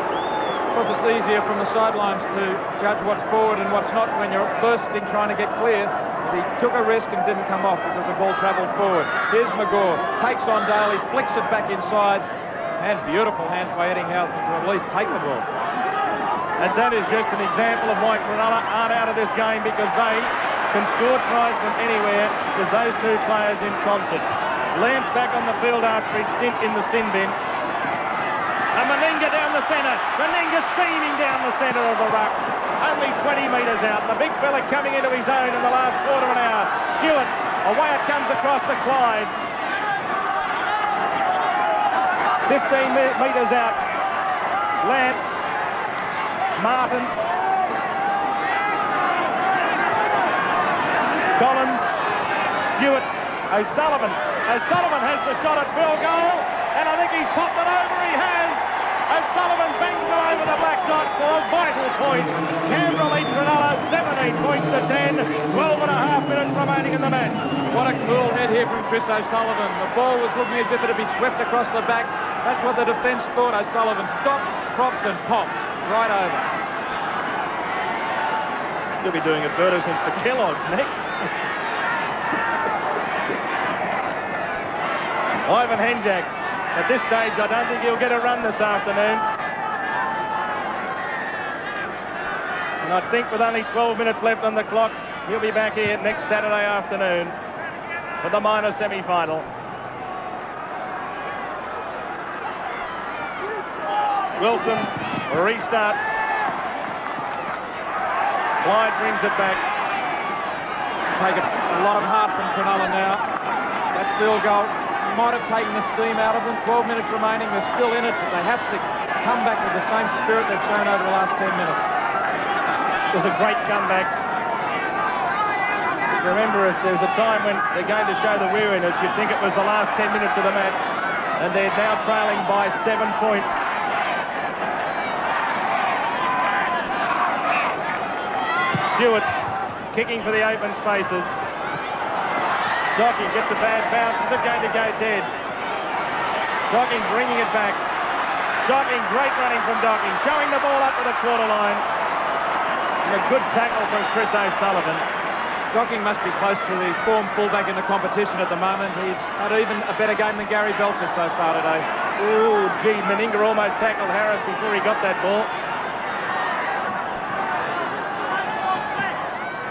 Of course, it's easier from the sidelines to judge what's forward and what's not when you're bursting trying to get clear. He took a risk and didn't come off because the ball travelled forward. Here's McGaw, takes on Daly, flicks it back inside, and beautiful hands by Eddinghausen to at least take the ball. And that is just an example of why Cronulla aren't out of this game, because they can score tries from anywhere with those two players in concert. Lance back on the field after his stint in the sin bin. And Meninga down the centre. Meninga steaming down the centre of the ruck. Only 20 metres out. The big fella coming into his own in the last quarter of an hour. Stewart, away it comes across to Clyde. 15 metres out. Lance. Martin. Collins. Stewart. O'Sullivan. O'Sullivan has the shot at field goal, and I think he's popped it over. He has. O'Sullivan bangs it over the black dot for a vital point. Canberra lead Cronulla 17 points to 10. 12 and a half minutes remaining in the match. What a cool head here from Chris O'Sullivan. The ball was looking as if it would be swept across the backs. That's what the defence thought. O'Sullivan stops, props and pops right over. You'll be doing advertisements for Kellogg's next. Ivan Henjak. At this stage, I don't think he'll get a run this afternoon. And I think with only 12 minutes left on the clock, he'll be back here next Saturday afternoon for the minor semi-final. Wilson restarts. Clyde brings it back. Take a lot of heart from Cronulla now. That field goal might have taken the steam out of them. 12 minutes remaining. They're still in it, but they have to come back with the same spirit they've shown over the last 10 minutes. It was a great comeback. Remember, if there's a time when they're going to show the weariness, you'd think it was the last 10 minutes of the match, and they're now trailing by 7 points. Stewart kicking for the open spaces. Docking gets a bad bounce. Is it going to go dead? Docking bringing it back. Docking, great running from Docking, showing the ball up to the quarter line. And a good tackle from Chris O'Sullivan. Docking must be close to the form fullback in the competition at the moment. He's had even a better game than Gary Belcher so far today. Ooh, gee, Meninga almost tackled Harris before he got that ball.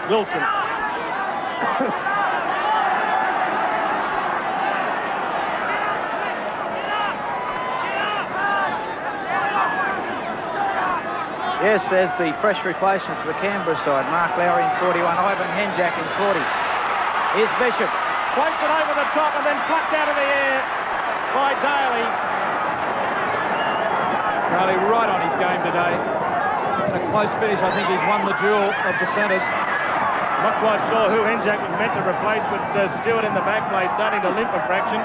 Wilson. Yes, there's the fresh replacement for the Canberra side. Mark Lowry in 41, Ivan Henjak in 40. Here's Bishop. Floats it over the top and then plucked out of the air by Daly. Daly right on his game today. A close finish. I think he's won the duel of the centres. Not quite sure who Henjak was meant to replace, but Stewart in the back play starting to limp a fraction.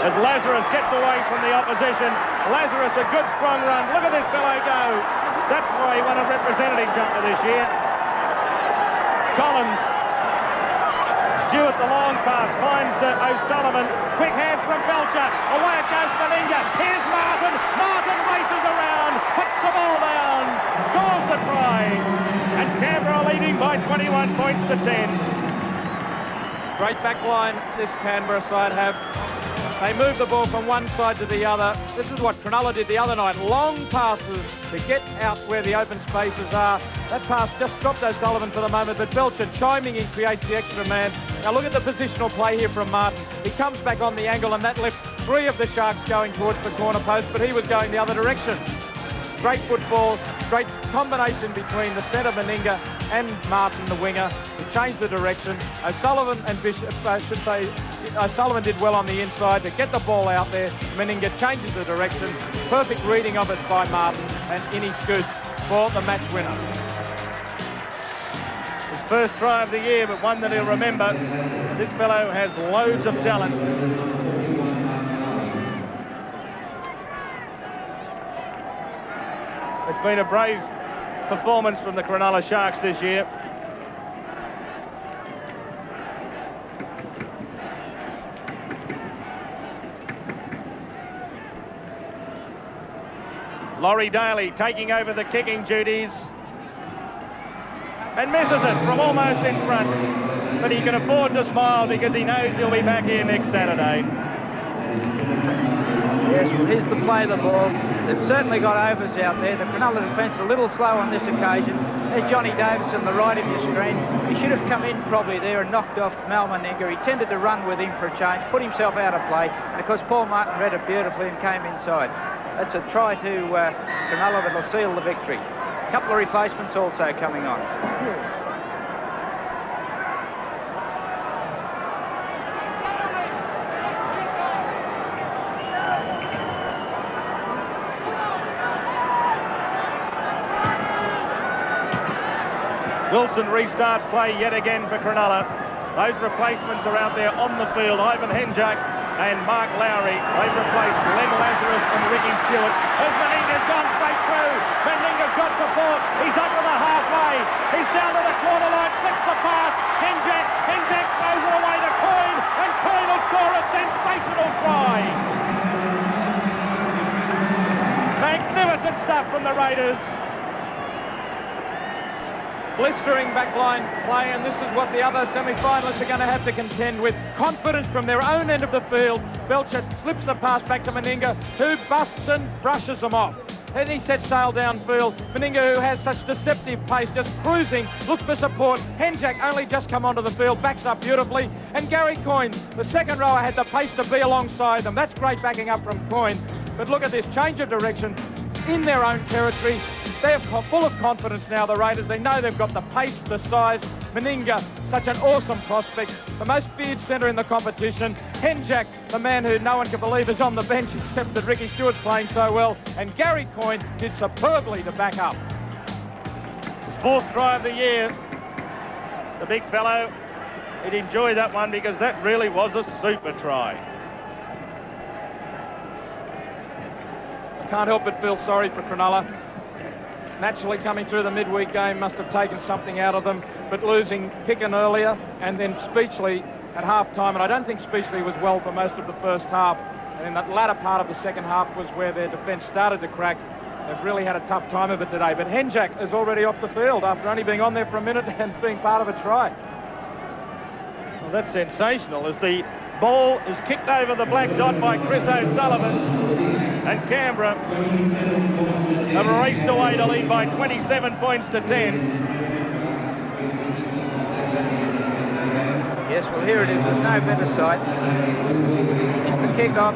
As Lazarus gets away from the opposition. Lazarus, a good strong run. Look at this fellow go. That's why he won a representative jumper this year. Collins. Stewart, the long pass, finds O'Sullivan. Quick hands from Belcher. Away it goes Meninga. Here's Martin. Martin races around, puts the ball down, scores the try. And Canberra leading by 21 points to 10. Great back line this Canberra side have. They move the ball from one side to the other. This is what Cronulla did the other night. Long passes to get out where the open spaces are. That pass just stopped O'Sullivan for the moment, but Belcher chiming in creates the extra man. Now look at the positional play here from Martin. He comes back on the angle, and that left 3 of the Sharks going towards the corner post, but he was going the other direction. Great football, great combination between the centre Meninga and Martin, the winger, to change the direction. O'Sullivan and Bishop, I should say, O'Sullivan did well on the inside to get the ball out there. Meninga changes the direction. Perfect reading of it by Martin, and in he scoots for the match winner. His first try of the year, but one that he'll remember. This fellow has loads of talent. It's been a brave performance from the Cronulla Sharks this year. Laurie Daly taking over the kicking duties and misses it from almost in front, but he can afford to smile because he knows he'll be back here next Saturday. Yes, well, here's the play of the ball. They've certainly got overs out there. The Cronulla defence a little slow on this occasion. There's Johnny Davis on the right of your screen. He should have come in probably there and knocked off Mal Meninga. He tended to run with him for a change, put himself out of play, and of course Paul Martin read it beautifully and came inside. That's a try to Cronulla that'll seal the victory. A couple of replacements also coming on. Wilson restarts play yet again for Cronulla. Those replacements are out there on the field. Ivan Henjak and Mark Lowry. They've replaced Glenn Lazarus and Ricky Stewart. As Meninga's gone straight through. Meninga's got support. He's up to the halfway. He's down to the corner line. Slips the pass. Henjak throws it away to Coyne. And Coyne will score a sensational try. Magnificent stuff from the Raiders. Blistering backline play, and this is what the other semi-finalists are going to have to contend with. Confidence from their own end of the field. Belcher slips the pass back to Meninga, who busts and brushes them off. Then he sets sail downfield. Meninga, who has such deceptive pace, just cruising, looks for support. Henjak only just come onto the field, backs up beautifully. And Gary Coyne, the second rower, had the pace to be alongside them. That's great backing up from Coyne. But look at this change of direction in their own territory. They're full of confidence now, the Raiders. They know they've got the pace, the size. Meninga, such an awesome prospect. The most feared centre in the competition. Henjak, the man who no one can believe is on the bench, except that Ricky Stewart's playing so well. And Gary Coyne did superbly to back up. His fourth try of the year. The big fellow, he'd enjoy that one because that really was a super try. I can't help but feel sorry for Cronulla. Naturally, coming through the midweek game must have taken something out of them, but losing Picken earlier and then Speechley at half-time, and I don't think Speechley was well for most of the first half, and in that latter part of the second half was where their defence started to crack. They've really had a tough time of it today, but Henjak is already off the field after only being on there for a minute and being part of a try. Well, that's sensational as the ball is kicked over the black dot by Chris O'Sullivan. And Canberra have raced away to lead by 27 points to 10. Yes, well, here it is. There's no better sight. It's the kick-off.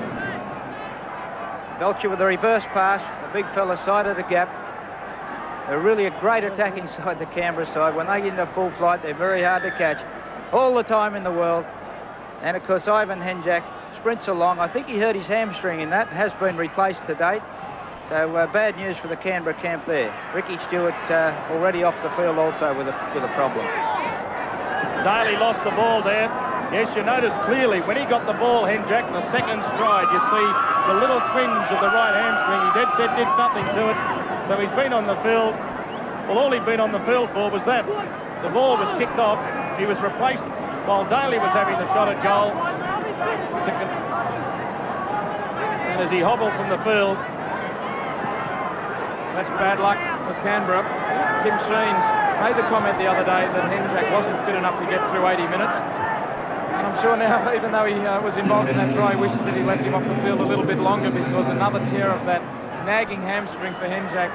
Belcher with a reverse pass. The big fella side of the gap. They're really a great attacking side, the Canberra side. When they get into full flight, they're very hard to catch. All the time in the world. And, of course, Ivan Henjak sprints along. I think he hurt his hamstring in that. Has been replaced to date. So bad news for the Canberra camp there. Ricky Stewart already off the field also with a problem. Daly lost the ball there. Yes, you notice clearly when he got the ball, Henjak, the second stride, you see the little twinge of the right hamstring. He dead set did something to it. So he's been on the field. Well, all he'd been on the field for was that. The ball was kicked off. He was replaced while Daly was having the shot at goal. And as he hobbled from the field. That's bad luck for Canberra. Tim Sheens made the comment the other day that Henjak wasn't fit enough to get through 80 minutes. And I'm sure now, even though he was involved in that try, he wishes that he left him off the field a little bit longer, because another tear of that nagging hamstring for Henjak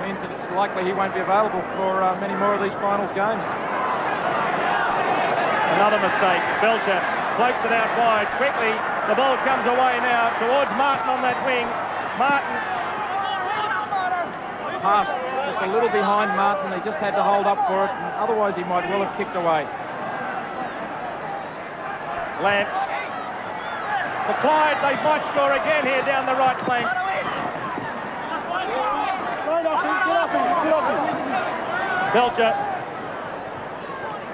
means that it's likely he won't be available for many more of these finals games. Another mistake. Belcher floats it out wide. Quickly, the ball comes away now towards Martin on that wing. Martin. Pass just a little behind Martin. He just had to hold up for it, and otherwise he might well have kicked away. Lance. The Clyde, they might score again here down the right flank. Belcher.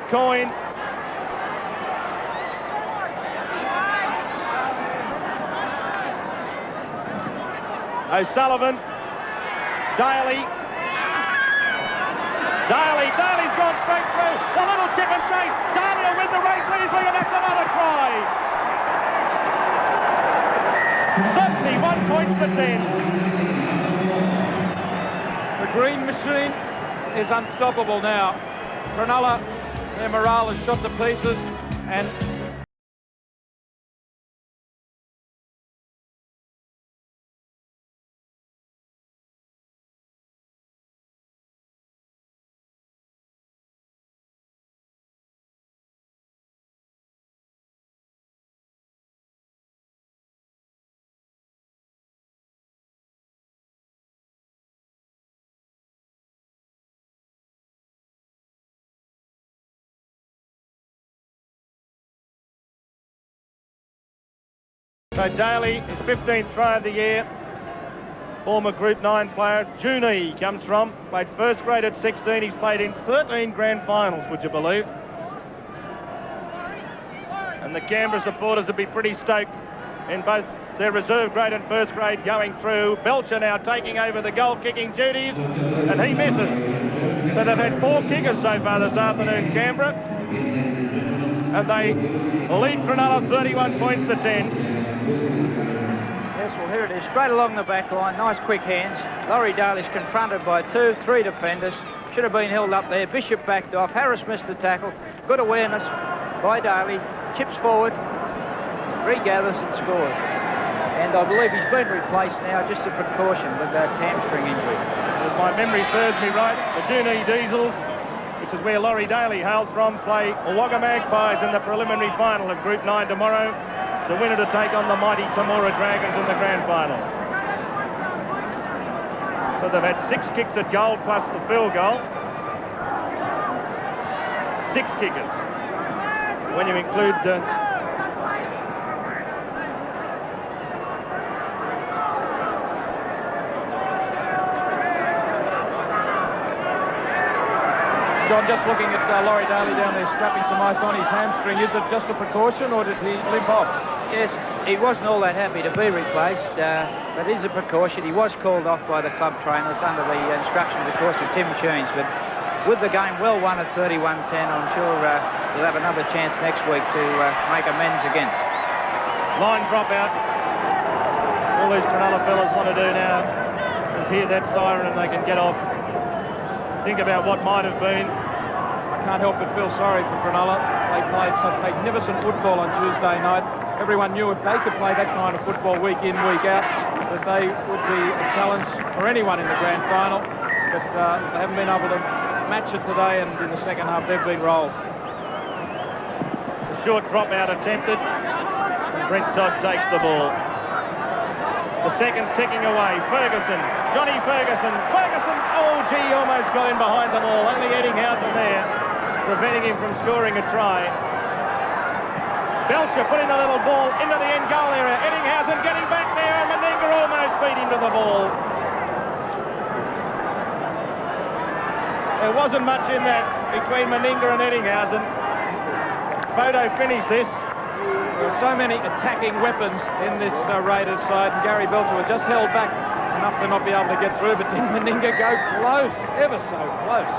Coyne. O'Sullivan. Daly's gone straight through. The little chip and chase. Daly will win the race easily, and that's another try. 71 points to 10. The green machine is unstoppable now. Cronulla, their morale is shot to pieces, and So Daly, his 15th try of the year. Former Group 9 player. Juni he comes from. Played first grade at 16. He's played in 13 grand finals, would you believe? And the Canberra supporters will be pretty stoked in both their reserve grade and first grade going through. Belcher now taking over the goal-kicking duties, and he misses. So they've had 4 kickers so far this afternoon, Canberra. And they lead Cronulla 31 points to 10. Yes, well, here it is, straight along the back line. Nice quick hands. Laurie Daly's confronted by 2, 3 defenders. Should have been held up there. Bishop backed off. Harris missed the tackle. Good awareness by Daly. Chips forward, regathers and scores. And I believe he's been replaced now, just a precaution with that hamstring injury. If my memory serves me right, the Juni Diesels, which is where Laurie Daly hails from, play Wagga Magpies in the preliminary final of Group 9 tomorrow. The winner to take on the mighty Temora Dragons in the grand final. So they've had 6 kicks at goal plus the field goal. 6 kickers. When you include John, just looking at Laurie Daly down there strapping some ice on his hamstring. Is it just a precaution or did he limp off? Yes, he wasn't all that happy to be replaced, but it is a precaution. He was called off by the club trainers under the instructions, of course, of Tim Sheens, but with the game well won at 31-10, I'm sure we'll have another chance next week to make amends again. Line drop out. All these Cronulla fellas want to do now is hear that siren and they can get off. Think about what might have been. I can't help but feel sorry for Cronulla. They played such magnificent football on Tuesday night. Everyone knew if they could play that kind of football week in, week out, that they would be a challenge for anyone in the grand final. But they haven't been able to match it today, and in the second half they've been rolled. A short drop out attempted, and Brent Todd takes the ball. The seconds ticking away. Ferguson, Johnny Ferguson, oh gee, almost got in behind them all. Only Eddinghausen there, preventing him from scoring a try. Belcher putting the little ball into the end goal area. Eddinghausen getting back there, and Meninga almost beat him to the ball. There wasn't much in that between Meninga and Eddinghausen. Photo finished this. There are so many attacking weapons in this Raiders side, and Gary Belcher was just held back enough to not be able to get through, but didn't Meninga go close, ever so close.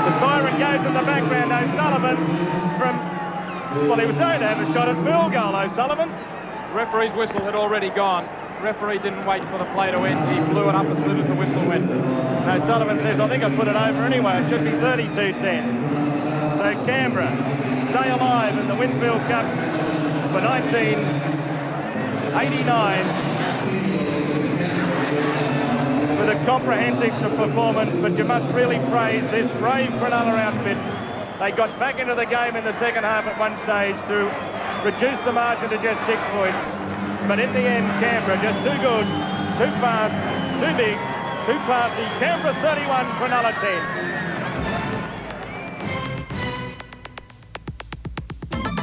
The siren goes in the background. O'Sullivan well, he was going to have a shot at field goal, O'Sullivan. The referee's whistle had already gone. The referee didn't wait for the play to end. He blew it up as soon as the whistle went. O'Sullivan says, I think I put it over anyway. It should be 32-10. So Canberra stay alive in the Winfield Cup for 1989 with a comprehensive performance, but you must really praise this brave Cronulla outfit. They got back into the game in the second half at one stage to reduce the margin to just 6 points, but in the end Canberra just too good, too fast, too big, too classy. Canberra 31, Cronulla 10.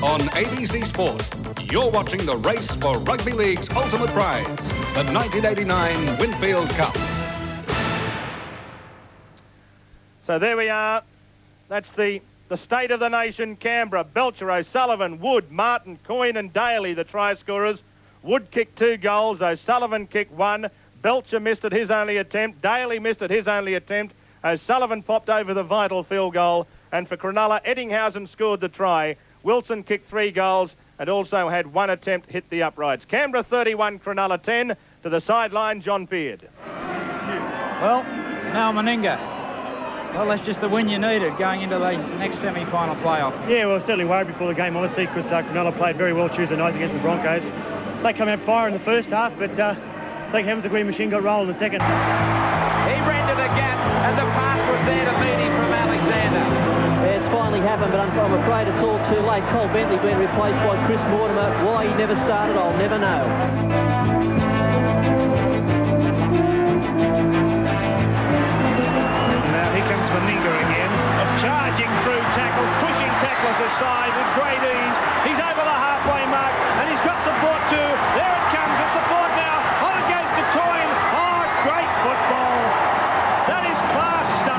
On ABC Sport, you're watching the race for Rugby League's ultimate prize, the 1989 Winfield Cup. So there we are. That's the state of the nation. Canberra, Belcher, O'Sullivan, Wood, Martin, Coyne and Daly, the try scorers. Wood kicked 2 goals. O'Sullivan kicked 1. Belcher missed at his only attempt. Daly missed at his only attempt. O'Sullivan popped over the vital field goal. And for Cronulla, Eddinghausen scored the try. Wilson kicked 3 goals and also had 1 attempt hit the uprights. Canberra 31, Cronulla 10. To the sideline, John Beard. Well, now Meninga. Well, that's just the win you needed going into the next semi-final playoff. Yeah, well, certainly worried before the game, obviously, because Cronulla played very well Tuesday night against the Broncos. They come out fire in the first half, but thank heavens the Green Machine got rolled in the second. He ran to the gap, and the pass was there to meet him from Alexander. Yeah, it's finally happened, but I'm afraid it's all too late. Cole Bentley being replaced by Chris Mortimer. Why he never started, I'll never know. Now here comes Meninga again, charging through tackles, pushing tacklers the side with great ease. He's over the halfway mark, and he's got support too. There it comes, the support now. On it goes to Coyne. Oh, great football. That is class stuff.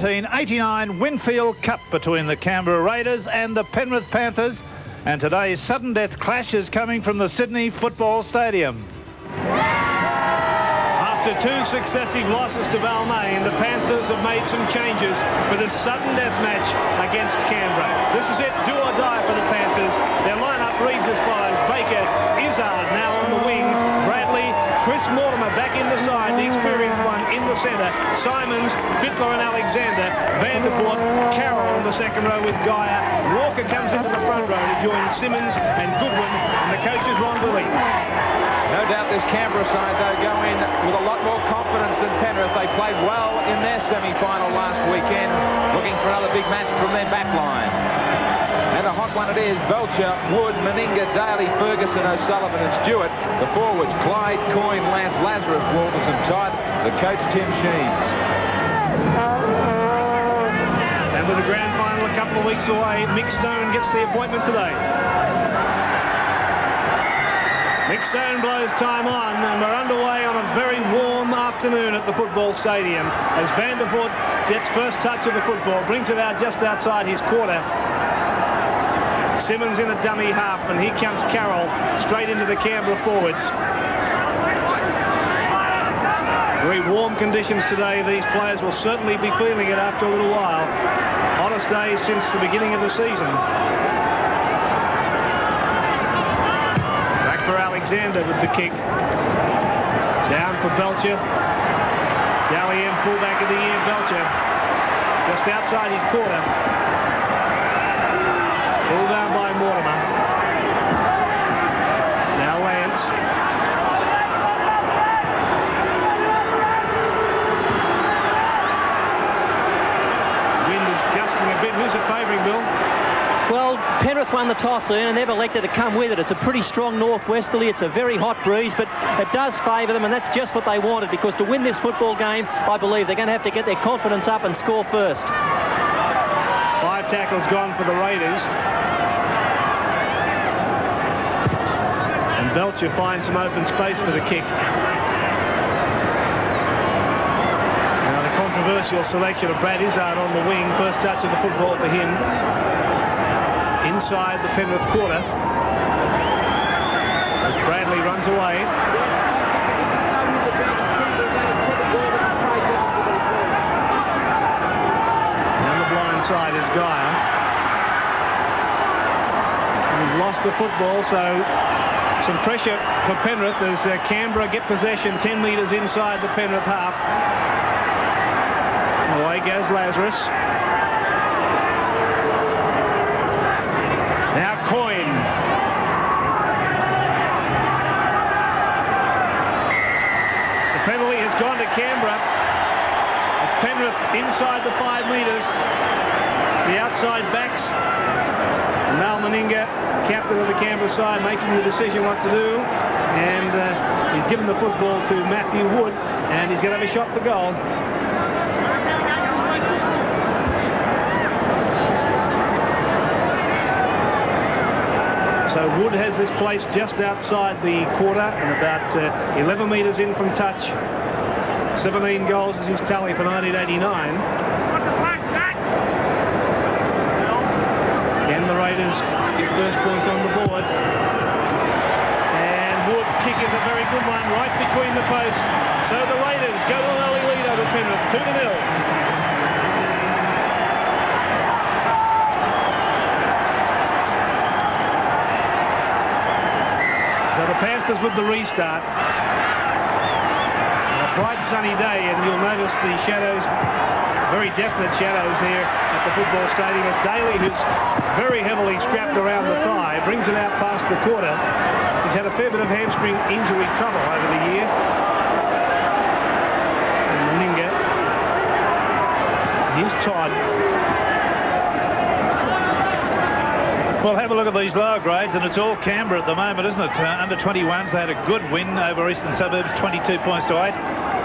1989 Winfield Cup between the Canberra Raiders and the Penrith Panthers, and today's sudden death clash is coming from the Sydney Football Stadium. After two successive losses to Balmain, the Panthers have made some changes for this sudden death match against Canberra. This is it, do or die for the Panthers. Their lineup reads as follows: Baker, Izzard now on the wing, Bradley, Chris Mortimer back in the side, the experienced one in the centre, Simons, Fittler and Alexander, Vanderpoort, Carroll in the second row with Geyer, Walker comes into the front row to join Simmons and Goodwin, and the coach is Ron Billy. No doubt this Canberra side, though, go in with a lot more confidence than Penrith. They played well in their semi-final last weekend, looking for another big match from their back line. And a hot one it is. Belcher, Wood, Meninga, Daly, Ferguson, O'Sullivan and Stewart. The forwards, Clyde, Coyne, Lance, Lazarus, Walters and Todd. The coach, Tim Sheens. And with the grand final a couple of weeks away, Mick Stone gets the appointment today. Mick Stone blows time on, and we're underway on a very warm afternoon at the football stadium as Vanderpoort gets first touch of the football, brings it out just outside his quarter. Simmons in a dummy half, and here comes Carroll straight into the Canberra forwards. Very warm conditions today. These players will certainly be feeling it after a little while. Hottest day since the beginning of the season. For Alexander with the kick. Down for Belcher. Dally M, fullback of the year, Belcher. Just outside his quarter. Pulled down by Mortimer. Now Lance. Wind is gusting a bit. Who's it favouring, Bill? Well, Penrith won the toss early and they've elected to come with it. It's a pretty strong northwesterly. It's a very hot breeze, but it does favour them, and that's just what they wanted, because to win this football game, I believe they're going to have to get their confidence up and score first. 5 tackles gone for the Raiders. And Belcher finds some open space for the kick. Now the controversial selection of Brad Izzard on the wing. First touch of the football for him. Inside the Penrith quarter as Bradley runs away. Down the blind side is Geyer. And he's lost the football, so some pressure for Penrith as Canberra get possession 10 metres inside the Penrith half. Away goes Lazarus. Now Coyne. The penalty has gone to Canberra. It's Penrith inside the 5 metres. The outside backs. And Mal Meninga, captain of the Canberra side, making the decision what to do. And he's given the football to Matthew Wood, and he's going to have a shot for goal. So Wood has this place just outside the quarter and about 11 metres in from touch. 17 goals is his tally for 1989. Can the Raiders get first points on the board? And Wood's kick is a very good one, right between the posts. So the Raiders go to an early lead over Penrith, 2-0. So the Panthers with the restart. A bright sunny day, and you'll notice the shadows, very definite shadows here at the football stadium as Daly, who's very heavily strapped around the thigh, brings it out past the quarter. He's had a fair bit of hamstring injury trouble over the year. And Meninga Well, have a look at these lower grades, and it's all Canberra at the moment, isn't it? Under 21s, they had a good win over Eastern Suburbs, 22 points to 8.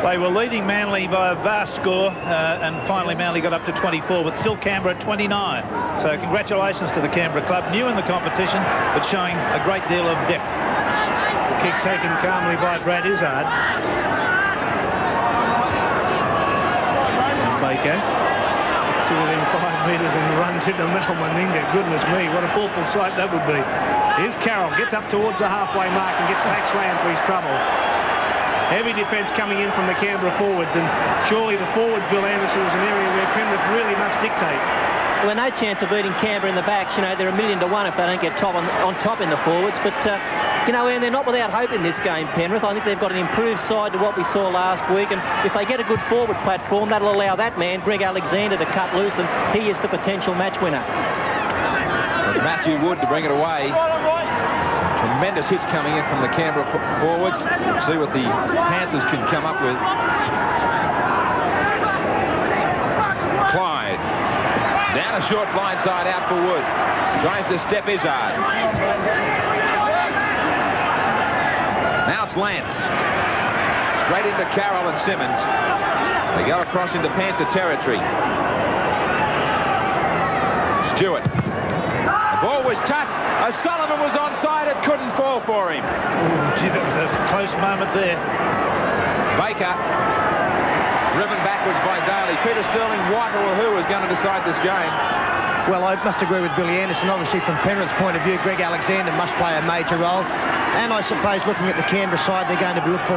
They were leading Manly by a vast score, and finally Manly got up to 24, but still Canberra at 29. So congratulations to the Canberra club, new in the competition, but showing a great deal of depth. The kick taken calmly by Brad Izzard. And Baker gets to within 5 metres and runs into Mal Meninga. Goodness me, what an awful sight that would be. Here's Carroll, gets up towards the halfway mark and gets back slammed for his trouble. Heavy defence coming in from the Canberra forwards, and surely the forwards, Bill Anderson, is an area where Penrith really must dictate. Well, no chance of beating Canberra in the backs. You know, they're 1,000,000 to 1 if they don't get on top in the forwards. But, you know, and they're not without hope in this game, Penrith. I think they've got an improved side to what we saw last week. And if they get a good forward platform, that'll allow that man, Greg Alexander, to cut loose, and he is the potential match winner. Well, Matthew Wood to bring it away. Some tremendous hits coming in from the Canberra forwards. Let's see what the Panthers can come up with. Clyde. Down a short blindside out for Wood. Tries to step Izzard. Now it's Lance. Straight into Carroll and Simmons. They go across into Panther territory. Stewart. The ball was touched. O'Sullivan was onside. It couldn't fall for him. Ooh, gee, that was a close moment there. Baker. Driven backwards by Daly. Peter Sterling, White or who is going to decide this game? Well, I must agree with Billy Anderson. Obviously, from Penrith's point of view, Greg Alexander must play a major role. And I suppose looking at the Canberra side, they're going to be looking for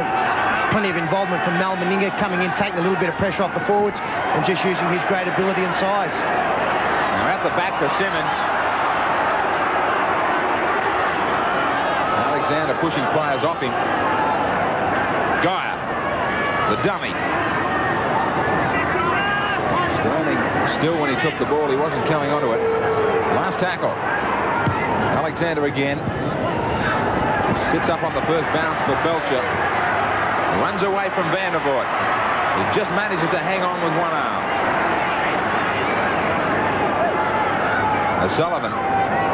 plenty of involvement from Mal Meninga, coming in, taking a little bit of pressure off the forwards and just using his great ability and size. Now at the back for Simmons. Alexander pushing players off him. Geyer, the dummy. Sterling still when he took the ball, he wasn't coming onto it. Last tackle. Alexander again. Sits up on the first bounce for Belcher. Runs away from Vandervoort. He just manages to hang on with one arm. O'Sullivan.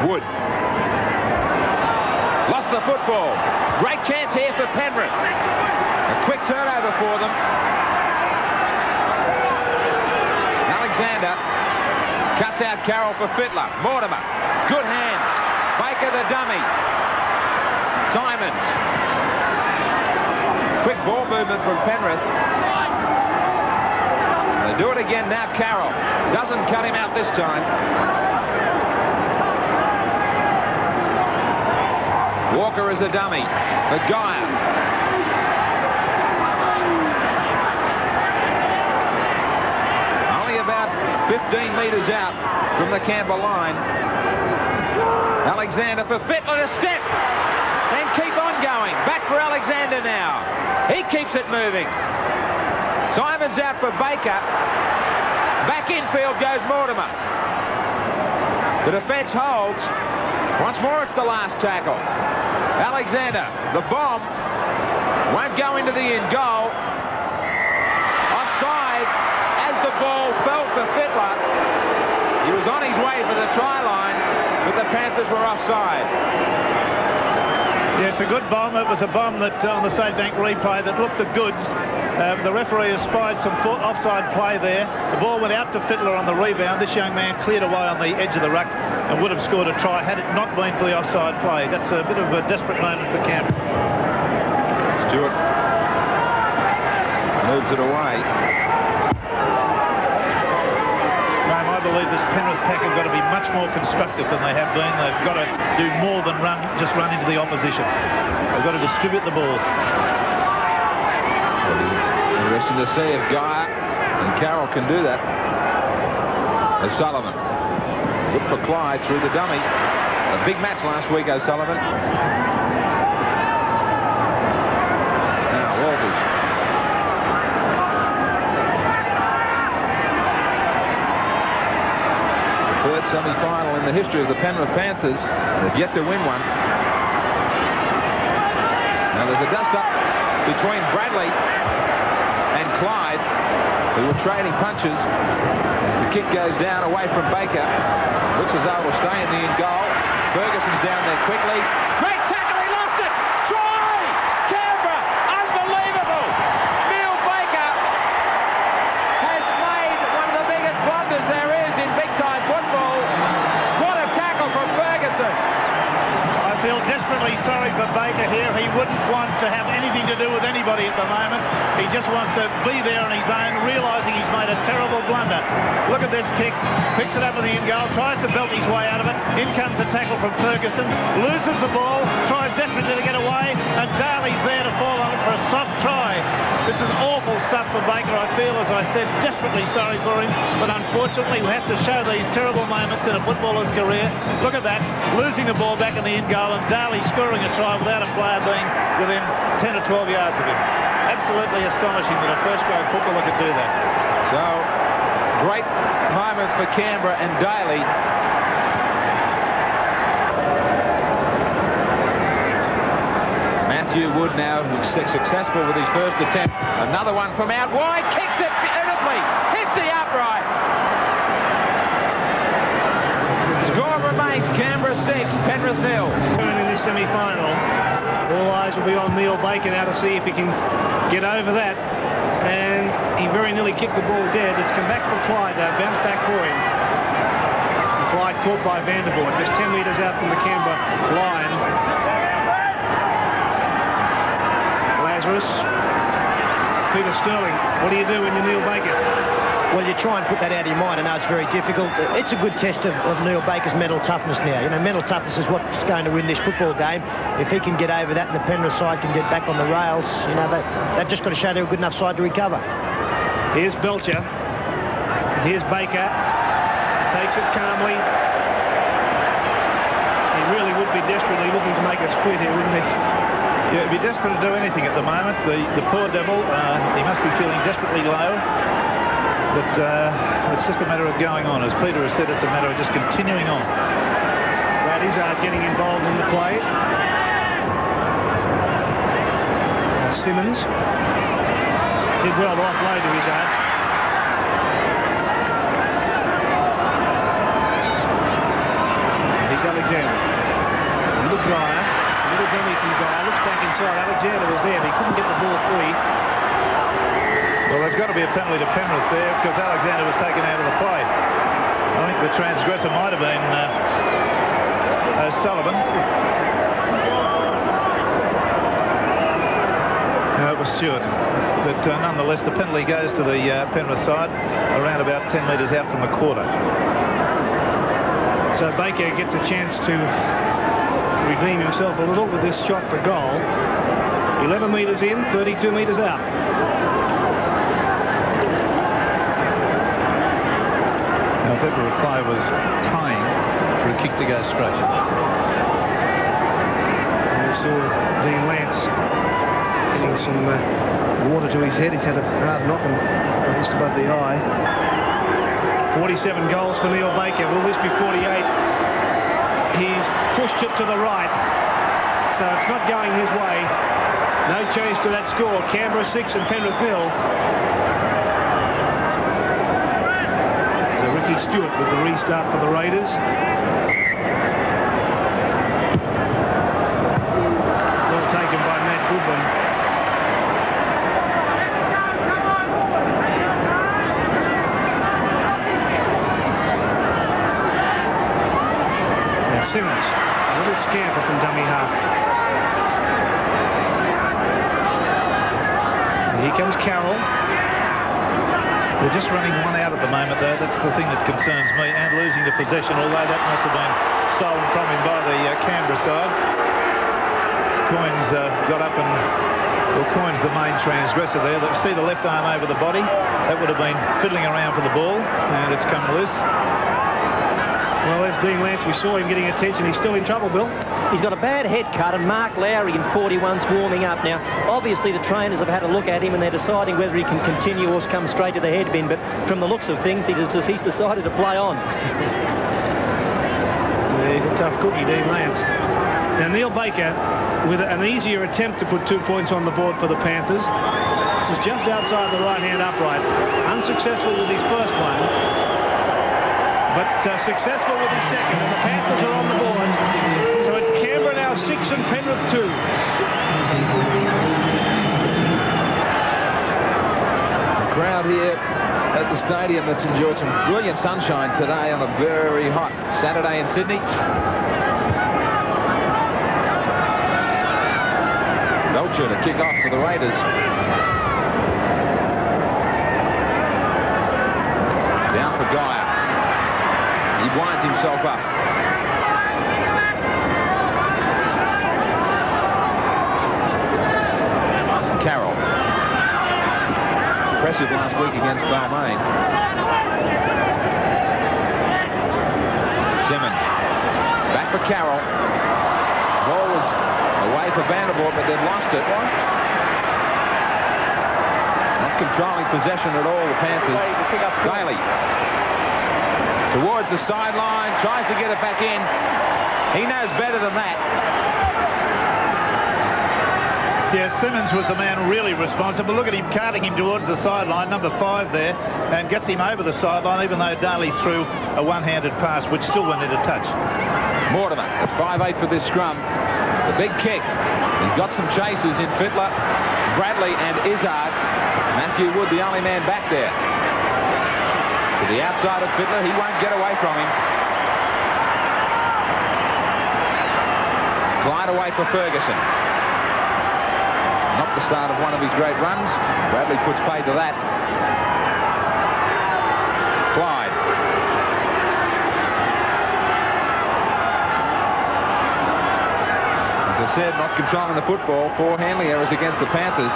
Wood. Lost the football. Great chance here for Penrith. A quick turnover for them. Alexander cuts out Carroll for Fittler. Mortimer. Good hands. Baker the dummy. Simons. Quick ball movement from Penrith. They do it again now. Carroll doesn't cut him out this time. Walker is the dummy. The Geyer. Only about 15 metres out from the Canberra line. Alexander for Fittler to step and keep on going. Back for Alexander now. He keeps it moving. Simons out for Baker. Back infield goes Mortimer. The defence holds. Once more it's the last tackle. Alexander, the bomb, won't go into the in goal. Offside as the ball fell for Fittler. He was on his way for the try line, but the Panthers were offside. Yes, a good bomb. It was a bomb that on the State Bank replay that looked the goods. The referee has spied some offside play there. The ball went out to Fittler on the rebound. This young man cleared away on the edge of the ruck and would have scored a try had it not been for the offside play. That's a bit of a desperate moment for Canberra. Stewart moves it away. I believe this Penrith pack have got to be much more constructive than they have been. They've got to do more than just run into the opposition. They've got to distribute the ball. Interesting to see if Geyer and Carroll can do that. O'Sullivan. Good for Clyde through the dummy. A big match last week, O'Sullivan. Now Walters. Third semi-final in the history of the Penrith Panthers. They've yet to win one. Now there's a dust-up between Bradley and Clyde, who were trading punches as the kick goes down away from Baker. Looks as though it'll stay in the in goal. Ferguson's down there quickly. Great tackle, he lost it! Try! Canberra! Unbelievable! Neil Baker has made one of the biggest blunders there is in big-time football. What a tackle from Ferguson! I feel desperately sorry for Baker here. He wouldn't want to have anything to do with anybody at the moment. He just wants to be there on his own, realising he's made a terrible blunder. Look at this kick. Picks it up with the in goal, tries to belt his way out of it. In comes a tackle from Ferguson, loses the ball, tries desperately to get away, and Daly's there to fall on it for a soft try. This is awful stuff for Baker. I feel, as I said, desperately sorry for him, but unfortunately we have to show these terrible moments in a footballer's career. Look at that, losing the ball back in the in goal, and Daly scoring a try without a player being within 10 or 12 yards of him. Absolutely astonishing that a first-grade footballer could do that. So, great moments for Canberra and Daly. Matthew Wood now successful with his first attempt. Another one from out wide, kicks it beautifully, hits the upright. Score remains Canberra 6, Penrith 0. In this semi-final, all eyes will be on Neil Baker now to see if he can get over that. And he very nearly kicked the ball dead. It's come back for Clyde, though, bounced back for him. And Clyde caught by Vandervoort, just 10 metres out from the Canberra line. Lazarus, Peter Sterling, what do you do when you're Neil Baker? Well, you try and put that out of your mind. I know it's very difficult. It's a good test of Neil Baker's mental toughness now. You know, mental toughness is what's going to win this football game. If he can get over that and the Penrith side can get back on the rails, you know, they've just got to show they're a good enough side to recover. Here's Belcher. Here's Baker. Takes it calmly. He really would be desperately looking to make a split here, wouldn't he? Yeah, he'd be desperate to do anything at the moment. The poor devil, he must be feeling desperately low. But it's just a matter of going on. As Peter has said, it's a matter of just continuing on. Brad Izzard getting involved in the play. Simmons did well to offload to Izzard. Here's Alexander. A little Dyer. A little dummy from Dyer. Looks back inside. Alexander was there, but he couldn't get the ball free. Well, there's got to be a penalty to Penrith there because Alexander was taken out of the play. I think the transgressor might have been Sullivan. No, it was Stewart. But nonetheless, the penalty goes to the Penrith side around about 10 metres out from the quarter. So Baker gets a chance to redeem himself a little with this shot for goal. 11 metres in, 32 metres out. Now, Pepper Reply was trying for a kick to go straight. And we saw Dean Lance getting some water to his head. He's had a hard knock and just above the eye. 47 goals for Neil Baker. Will this be 48? He's pushed it to the right. So it's not going his way. No change to that score. Canberra 6 and Penrith 0. Ricky Stewart with the restart for the Raiders. Well taken by Matt Goodwin. Now Simmons, a little scamper from dummy half. And here comes Carroll. They're just running one out at the moment, though. That's the thing that concerns me, and losing the possession, although that must have been stolen from him by the Canberra side. Coyne's got up and... Well, Coyne's the main transgressor there. See the left arm over the body? That would have been fiddling around for the ball, and it's come loose. Well, there's Dean Lance. We saw him getting attention. He's still in trouble, Bill. He's got a bad head cut, and Mark Lowry in 41's warming up. Now, obviously, the trainers have had a look at him, and they're deciding whether he can continue or come straight to the head bin. But from the looks of things, he's decided to play on. He's a tough cookie, Dean Lance. Now, Neil Baker, with an easier attempt to put 2 points on the board for the Panthers. This is just outside the right-hand upright. Unsuccessful with his first one. but successful with his second, and the Panthers are on the board. So it's Canberra now 6 and Penrith 2. The crowd here at the stadium that's enjoyed some brilliant sunshine today on a very hot Saturday in Sydney. Belcher to kick off for the Raiders. Down for Geyer. He winds himself up. Carroll. Impressive last week against Balmain. Simmons. Back for Carroll. Ball was away for Vanderbilt, but they've lost it. Not controlling possession at all, the Panthers. Daly. Towards the sideline, tries to get it back in. He knows better than that. Yeah, Simmons was the man really responsible. Look at him carting him towards the sideline, number 5 there, and gets him over the sideline, even though Daly threw a one-handed pass, which still went into touch. Mortimer at 5'8" for this scrum. The big kick. He's got some chasers in Fittler, Bradley and Izzard. Matthew Wood, the only man back there. To the outside of Fittler. He won't get away from him. Glide away for Ferguson. Not the start of one of his great runs. Bradley puts paid to that. Clyde. As I said, not controlling the football. 4 handling errors against the Panthers.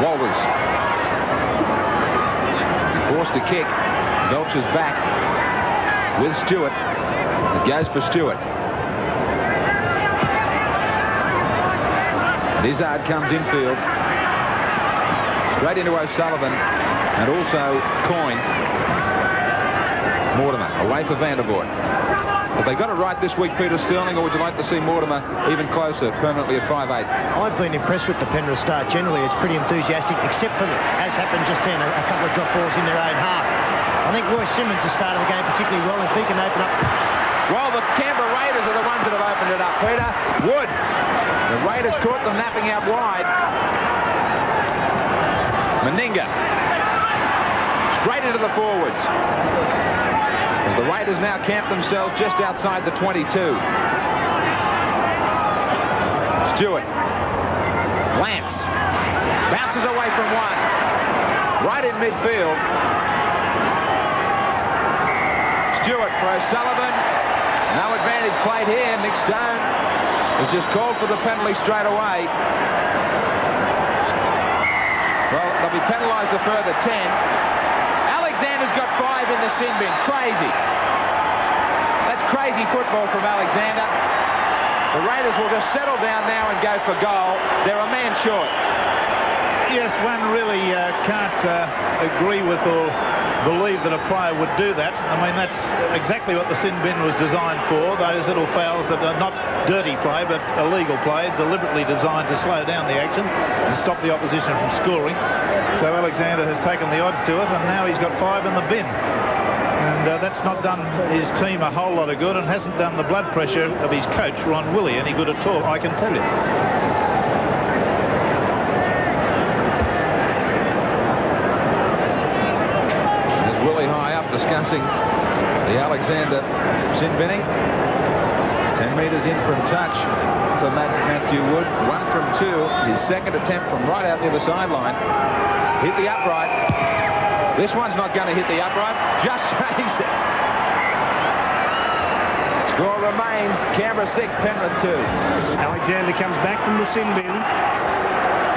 Walters. Forced to kick. Belcher's back with Stewart. It goes for Stewart. Izzard comes infield. Straight into O'Sullivan and also Coyne. Mortimer away for Vandervoort. Have they got it right this week, Peter Sterling, or would you like to see Mortimer even closer, permanently at 5'8"? I've been impressed with the Penrith start generally. It's pretty enthusiastic, except for, as happened just then, a couple of drop balls in their own half. I think Roy Simmons has started the game particularly well. If he can open up... Well, the Canberra Raiders are the ones that have opened it up, Peter. Wood. The Raiders caught them napping out wide. Meninga. Straight into the forwards. As the Raiders now camp themselves just outside the 22. Stewart. Lance. Bounces away from one. Right in midfield. Stewart for O'Sullivan. No advantage played here. Nick Stone has just called for the penalty straight away. Well, they'll be penalised a further 10. Alexander's got 5 in the sin bin. Crazy. That's crazy football from Alexander. The Raiders will just settle down now and go for goal. They're a man short. Yes, one really can't agree with or believe that a player would do that. I mean, that's exactly what the sin bin was designed for. Those little fouls that are not dirty play, but illegal play, deliberately designed to slow down the action and stop the opposition from scoring. So Alexander has taken the odds to it, and now he's got 5 in the bin. And that's not done his team a whole lot of good, and hasn't done the blood pressure of his coach, Ron Willey, any good at all, I can tell you. Discussing the Alexander sin binning. 10 metres in from touch for Matthew Wood. 1 from 2. His second attempt from right out near the sideline. Hit the upright. This one's not going to hit the upright. Just saves it. Score remains Canberra 6, Penrith 2. Alexander comes back from the sin bin.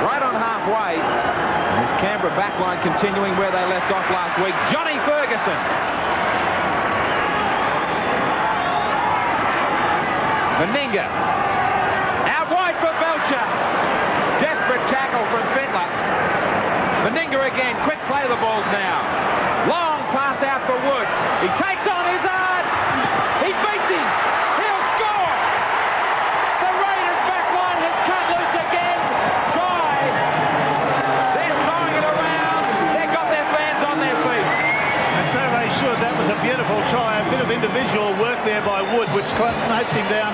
Right on halfway. And his Canberra backline continuing where they left off last week. Johnny Ferguson. Meninga. Out wide for Belcher. Desperate tackle from Fittler. Meninga again. Quick play of the balls now. Long pass out for Wood. He takes on Izzard. He beats him. He'll score. The Raiders backline has cut loose again. Try. They're throwing it around. They've got their fans on their individual work there by Wood, which notes him down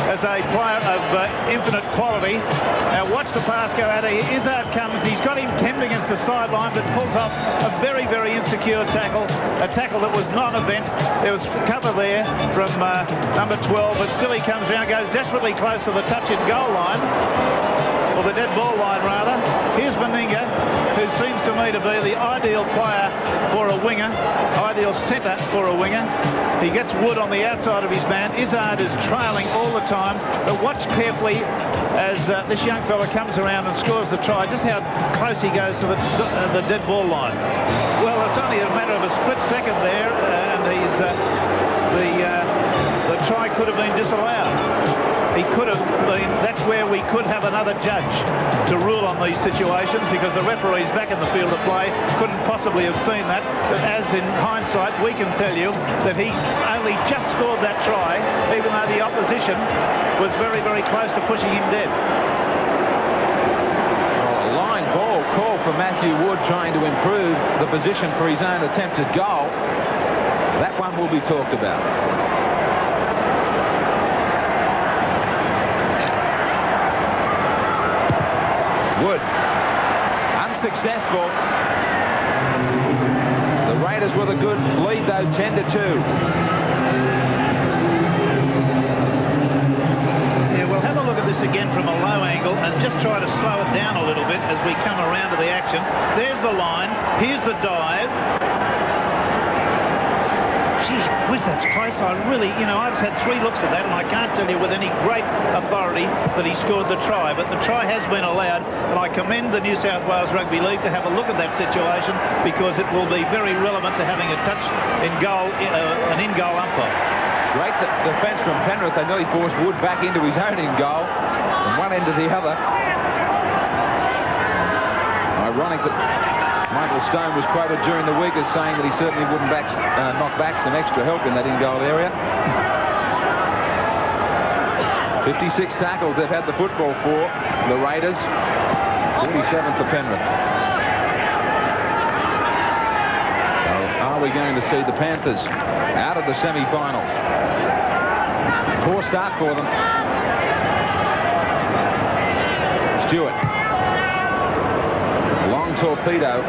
as a player of infinite quality. Now watch the pass go out. Izzard comes. He's got him tempted against the sideline, but pulls off a very, very insecure tackle. A tackle that was non-event. There was cover there from number 12, but still he comes around, goes desperately close to the touch and goal line. Or the dead ball line, rather. Here's Meninga, who seems to me to be the ideal player for a winger, ideal centre for a winger. He gets Wood on the outside of his man. Izzard is trailing all the time, but watch carefully as this young fella comes around and scores the try, just how close he goes to the dead ball line. Well, it's only a matter of a split second there, and he's the try could have been disallowed. He could have been, that's where we could have another judge to rule on these situations, because the referees back in the field of play couldn't possibly have seen that. But as in hindsight, we can tell you that he only just scored that try, even though the opposition was very, very close to pushing him dead. Well, a line ball call for Matthew Wood, trying to improve the position for his own attempted goal. That one will be talked about. Wood, unsuccessful. The Raiders with a good lead, though, 10-2. Yeah, we'll have a look at this again from a low angle and just try to slow it down a little bit as we come around to the action. There's the line. Here's the dive. Gee whiz, that's close. I really, I've had 3 looks at that, and I can't tell you with any great authority that he scored the try. But the try has been allowed, and I commend the New South Wales Rugby League to have a look at that situation, because it will be very relevant to having a touch in goal, an in-goal umpire. Great defence from Penrith. They nearly forced Wood back into his own in-goal, from one end to the other. Ironic that Michael Stone was quoted during the week as saying that he certainly wouldn't knock back some extra help in that in-goal area. 56 tackles they've had the football for, the Raiders. 47 for Penrith. So are we going to see the Panthers out of the semi-finals? Poor start for them. Stewart. Long torpedo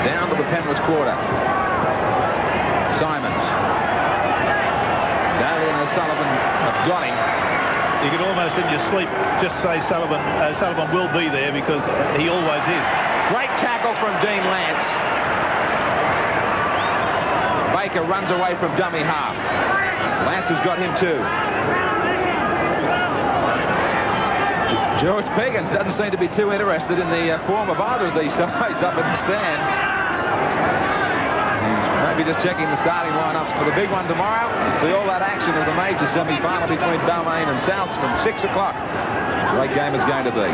down to the Penrith quarter. Simons. Daly and O'Sullivan have got him. You could almost in your sleep just say Sullivan will be there, because he always is. Great tackle from Dean Lance. Baker runs away from dummy half. Lance has got him too. George Peggins doesn't seem to be too interested in the form of either of these sides up in the stand. He's maybe just checking the starting lineups for the big one tomorrow. We'll see all that action of the major semi-final between Balmain and Souths from 6 o'clock. Great game it's going to be.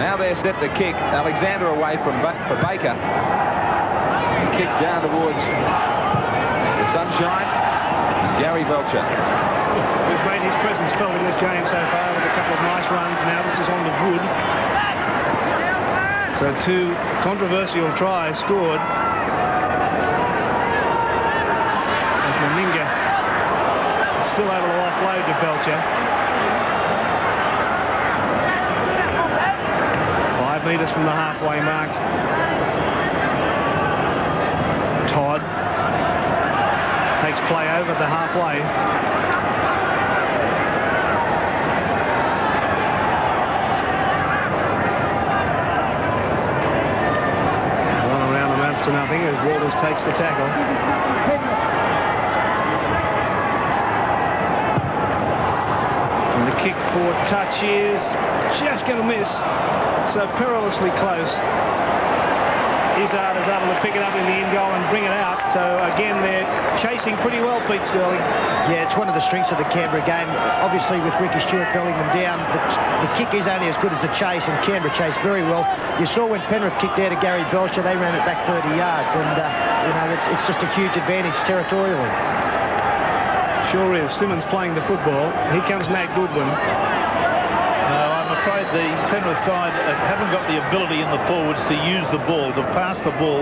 Now they're set to kick. Alexander away for Baker. He kicks down towards the sunshine. And Gary Belcher, who's made his presence felt in this game so far with a couple of nice runs. Now this is on to Wood. So 2 controversial tries scored. As Meninga is still able to offload to Belcher. 5 metres from the halfway mark. Todd takes play over the halfway. To nothing as Walters takes the tackle. And the kick for touch is just going to miss. So perilously close. Izzard is able to pick it up in the in goal and bring it out. So again, they're chasing pretty well, Pete Sterling. Yeah, it's one of the strengths of the Canberra game. Obviously, with Ricky Stewart belling them down, the kick is only as good as the chase, and Canberra chased very well. You saw when Penrith kicked out to Gary Belcher, they ran it back 30 yards, and it's just a huge advantage territorially. Sure is. Simmons playing the football. Here comes Matt Goodwin. I'm afraid the Penrith side haven't got the ability in the forwards to use the ball, to pass the ball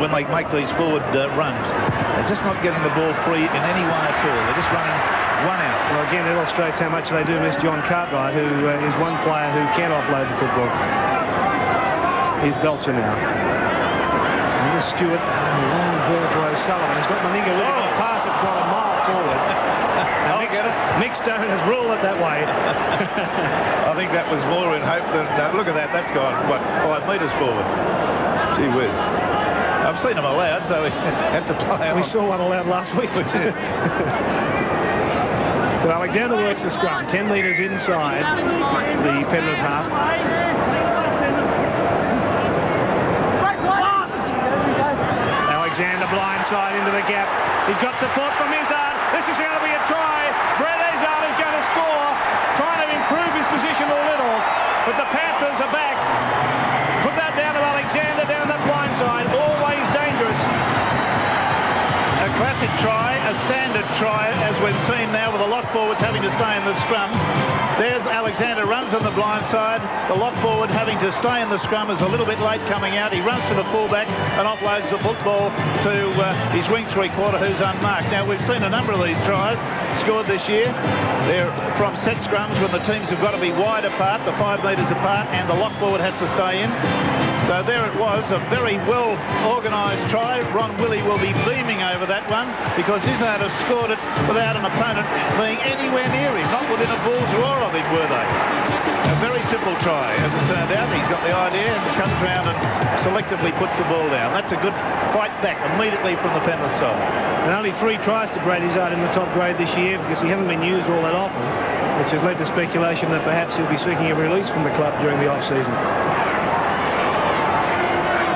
when they make these forward runs. They're just not getting the ball free in any way at all. They're just running one out. Well, again, it illustrates how much they do miss John Cartwright, who is one player who can offload the football. Here's Belcher now. And here's Stewart. A long ball for O'Sullivan. He's got Meninga with him. A pass it's gone a mile forward. Mick Stone has ruled it that way. I think that was more in hope than... look at that. That's gone, what, 5 metres forward. Gee whiz. I've seen them allowed, so we have to play on. We saw one allowed last week. So Alexander works the scrum, 10 metres inside the Penrith half. Alexander blindside into the gap. He's got support from Izzard. This is going to be a try. Brett Izzard is going to score, trying to improve his position a little, but the Panthers are back. Put that down to Alexander down that blindside. Always dangerous. A classic try, a standard try, as we've seen now with the lock forwards having to stay in the scrum. There's Alexander, runs on the blind side. The lock forward having to stay in the scrum is a little bit late coming out. He runs to the fullback and offloads the football to his wing three-quarter, who's unmarked. Now, we've seen a number of these tries scored this year. They're from set scrums when the teams have got to be wide apart, the 5 metres apart, and the lock forward has to stay in. So there it was, a very well-organised try. Ron Willey will be beaming over that one because Izzard has scored it without an opponent being anywhere near him, not within a ball's roar of him, were they? A very simple try, as it turned out. He's got the idea and comes round and selectively puts the ball down. That's a good fight back immediately from the Penrith side. And only 3 tries to Brad Izzard in the top grade this year because he hasn't been used all that often, which has led to speculation that perhaps he'll be seeking a release from the club during the off-season.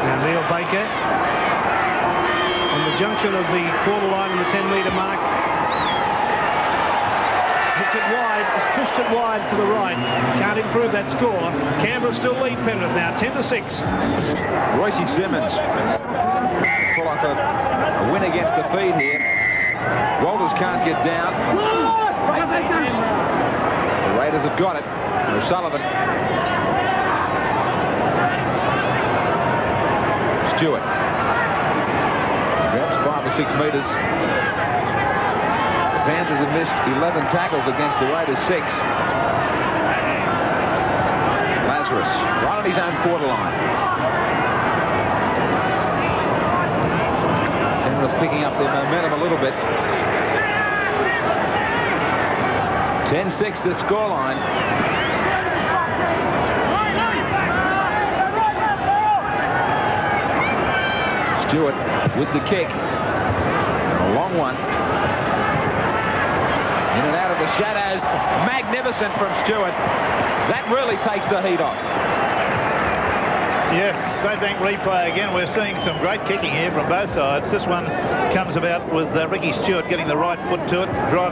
Now Neil Baker on the junction of the quarter line and the 10-metre mark. Hits it wide, has pushed it wide to the right. Can't improve that score. Canberra still lead Penrith now, 10-6. Royce Simmons pull off a win against the feed here. Walters can't get down. The Raiders have got it. O'Sullivan. Stewart grabs 5 or 6 metres. The Panthers have missed 11 tackles against the Raiders 6. Lazarus right on his own quarter line. Penrith picking up their momentum a little bit. 10-6 the scoreline. Stewart with the kick. A long one. In and out of the shadows. Magnificent from Stewart. That really takes the heat off. Yes, State Bank replay again. We're seeing some great kicking here from both sides. This one comes about with Ricky Stewart getting the right foot to it, driving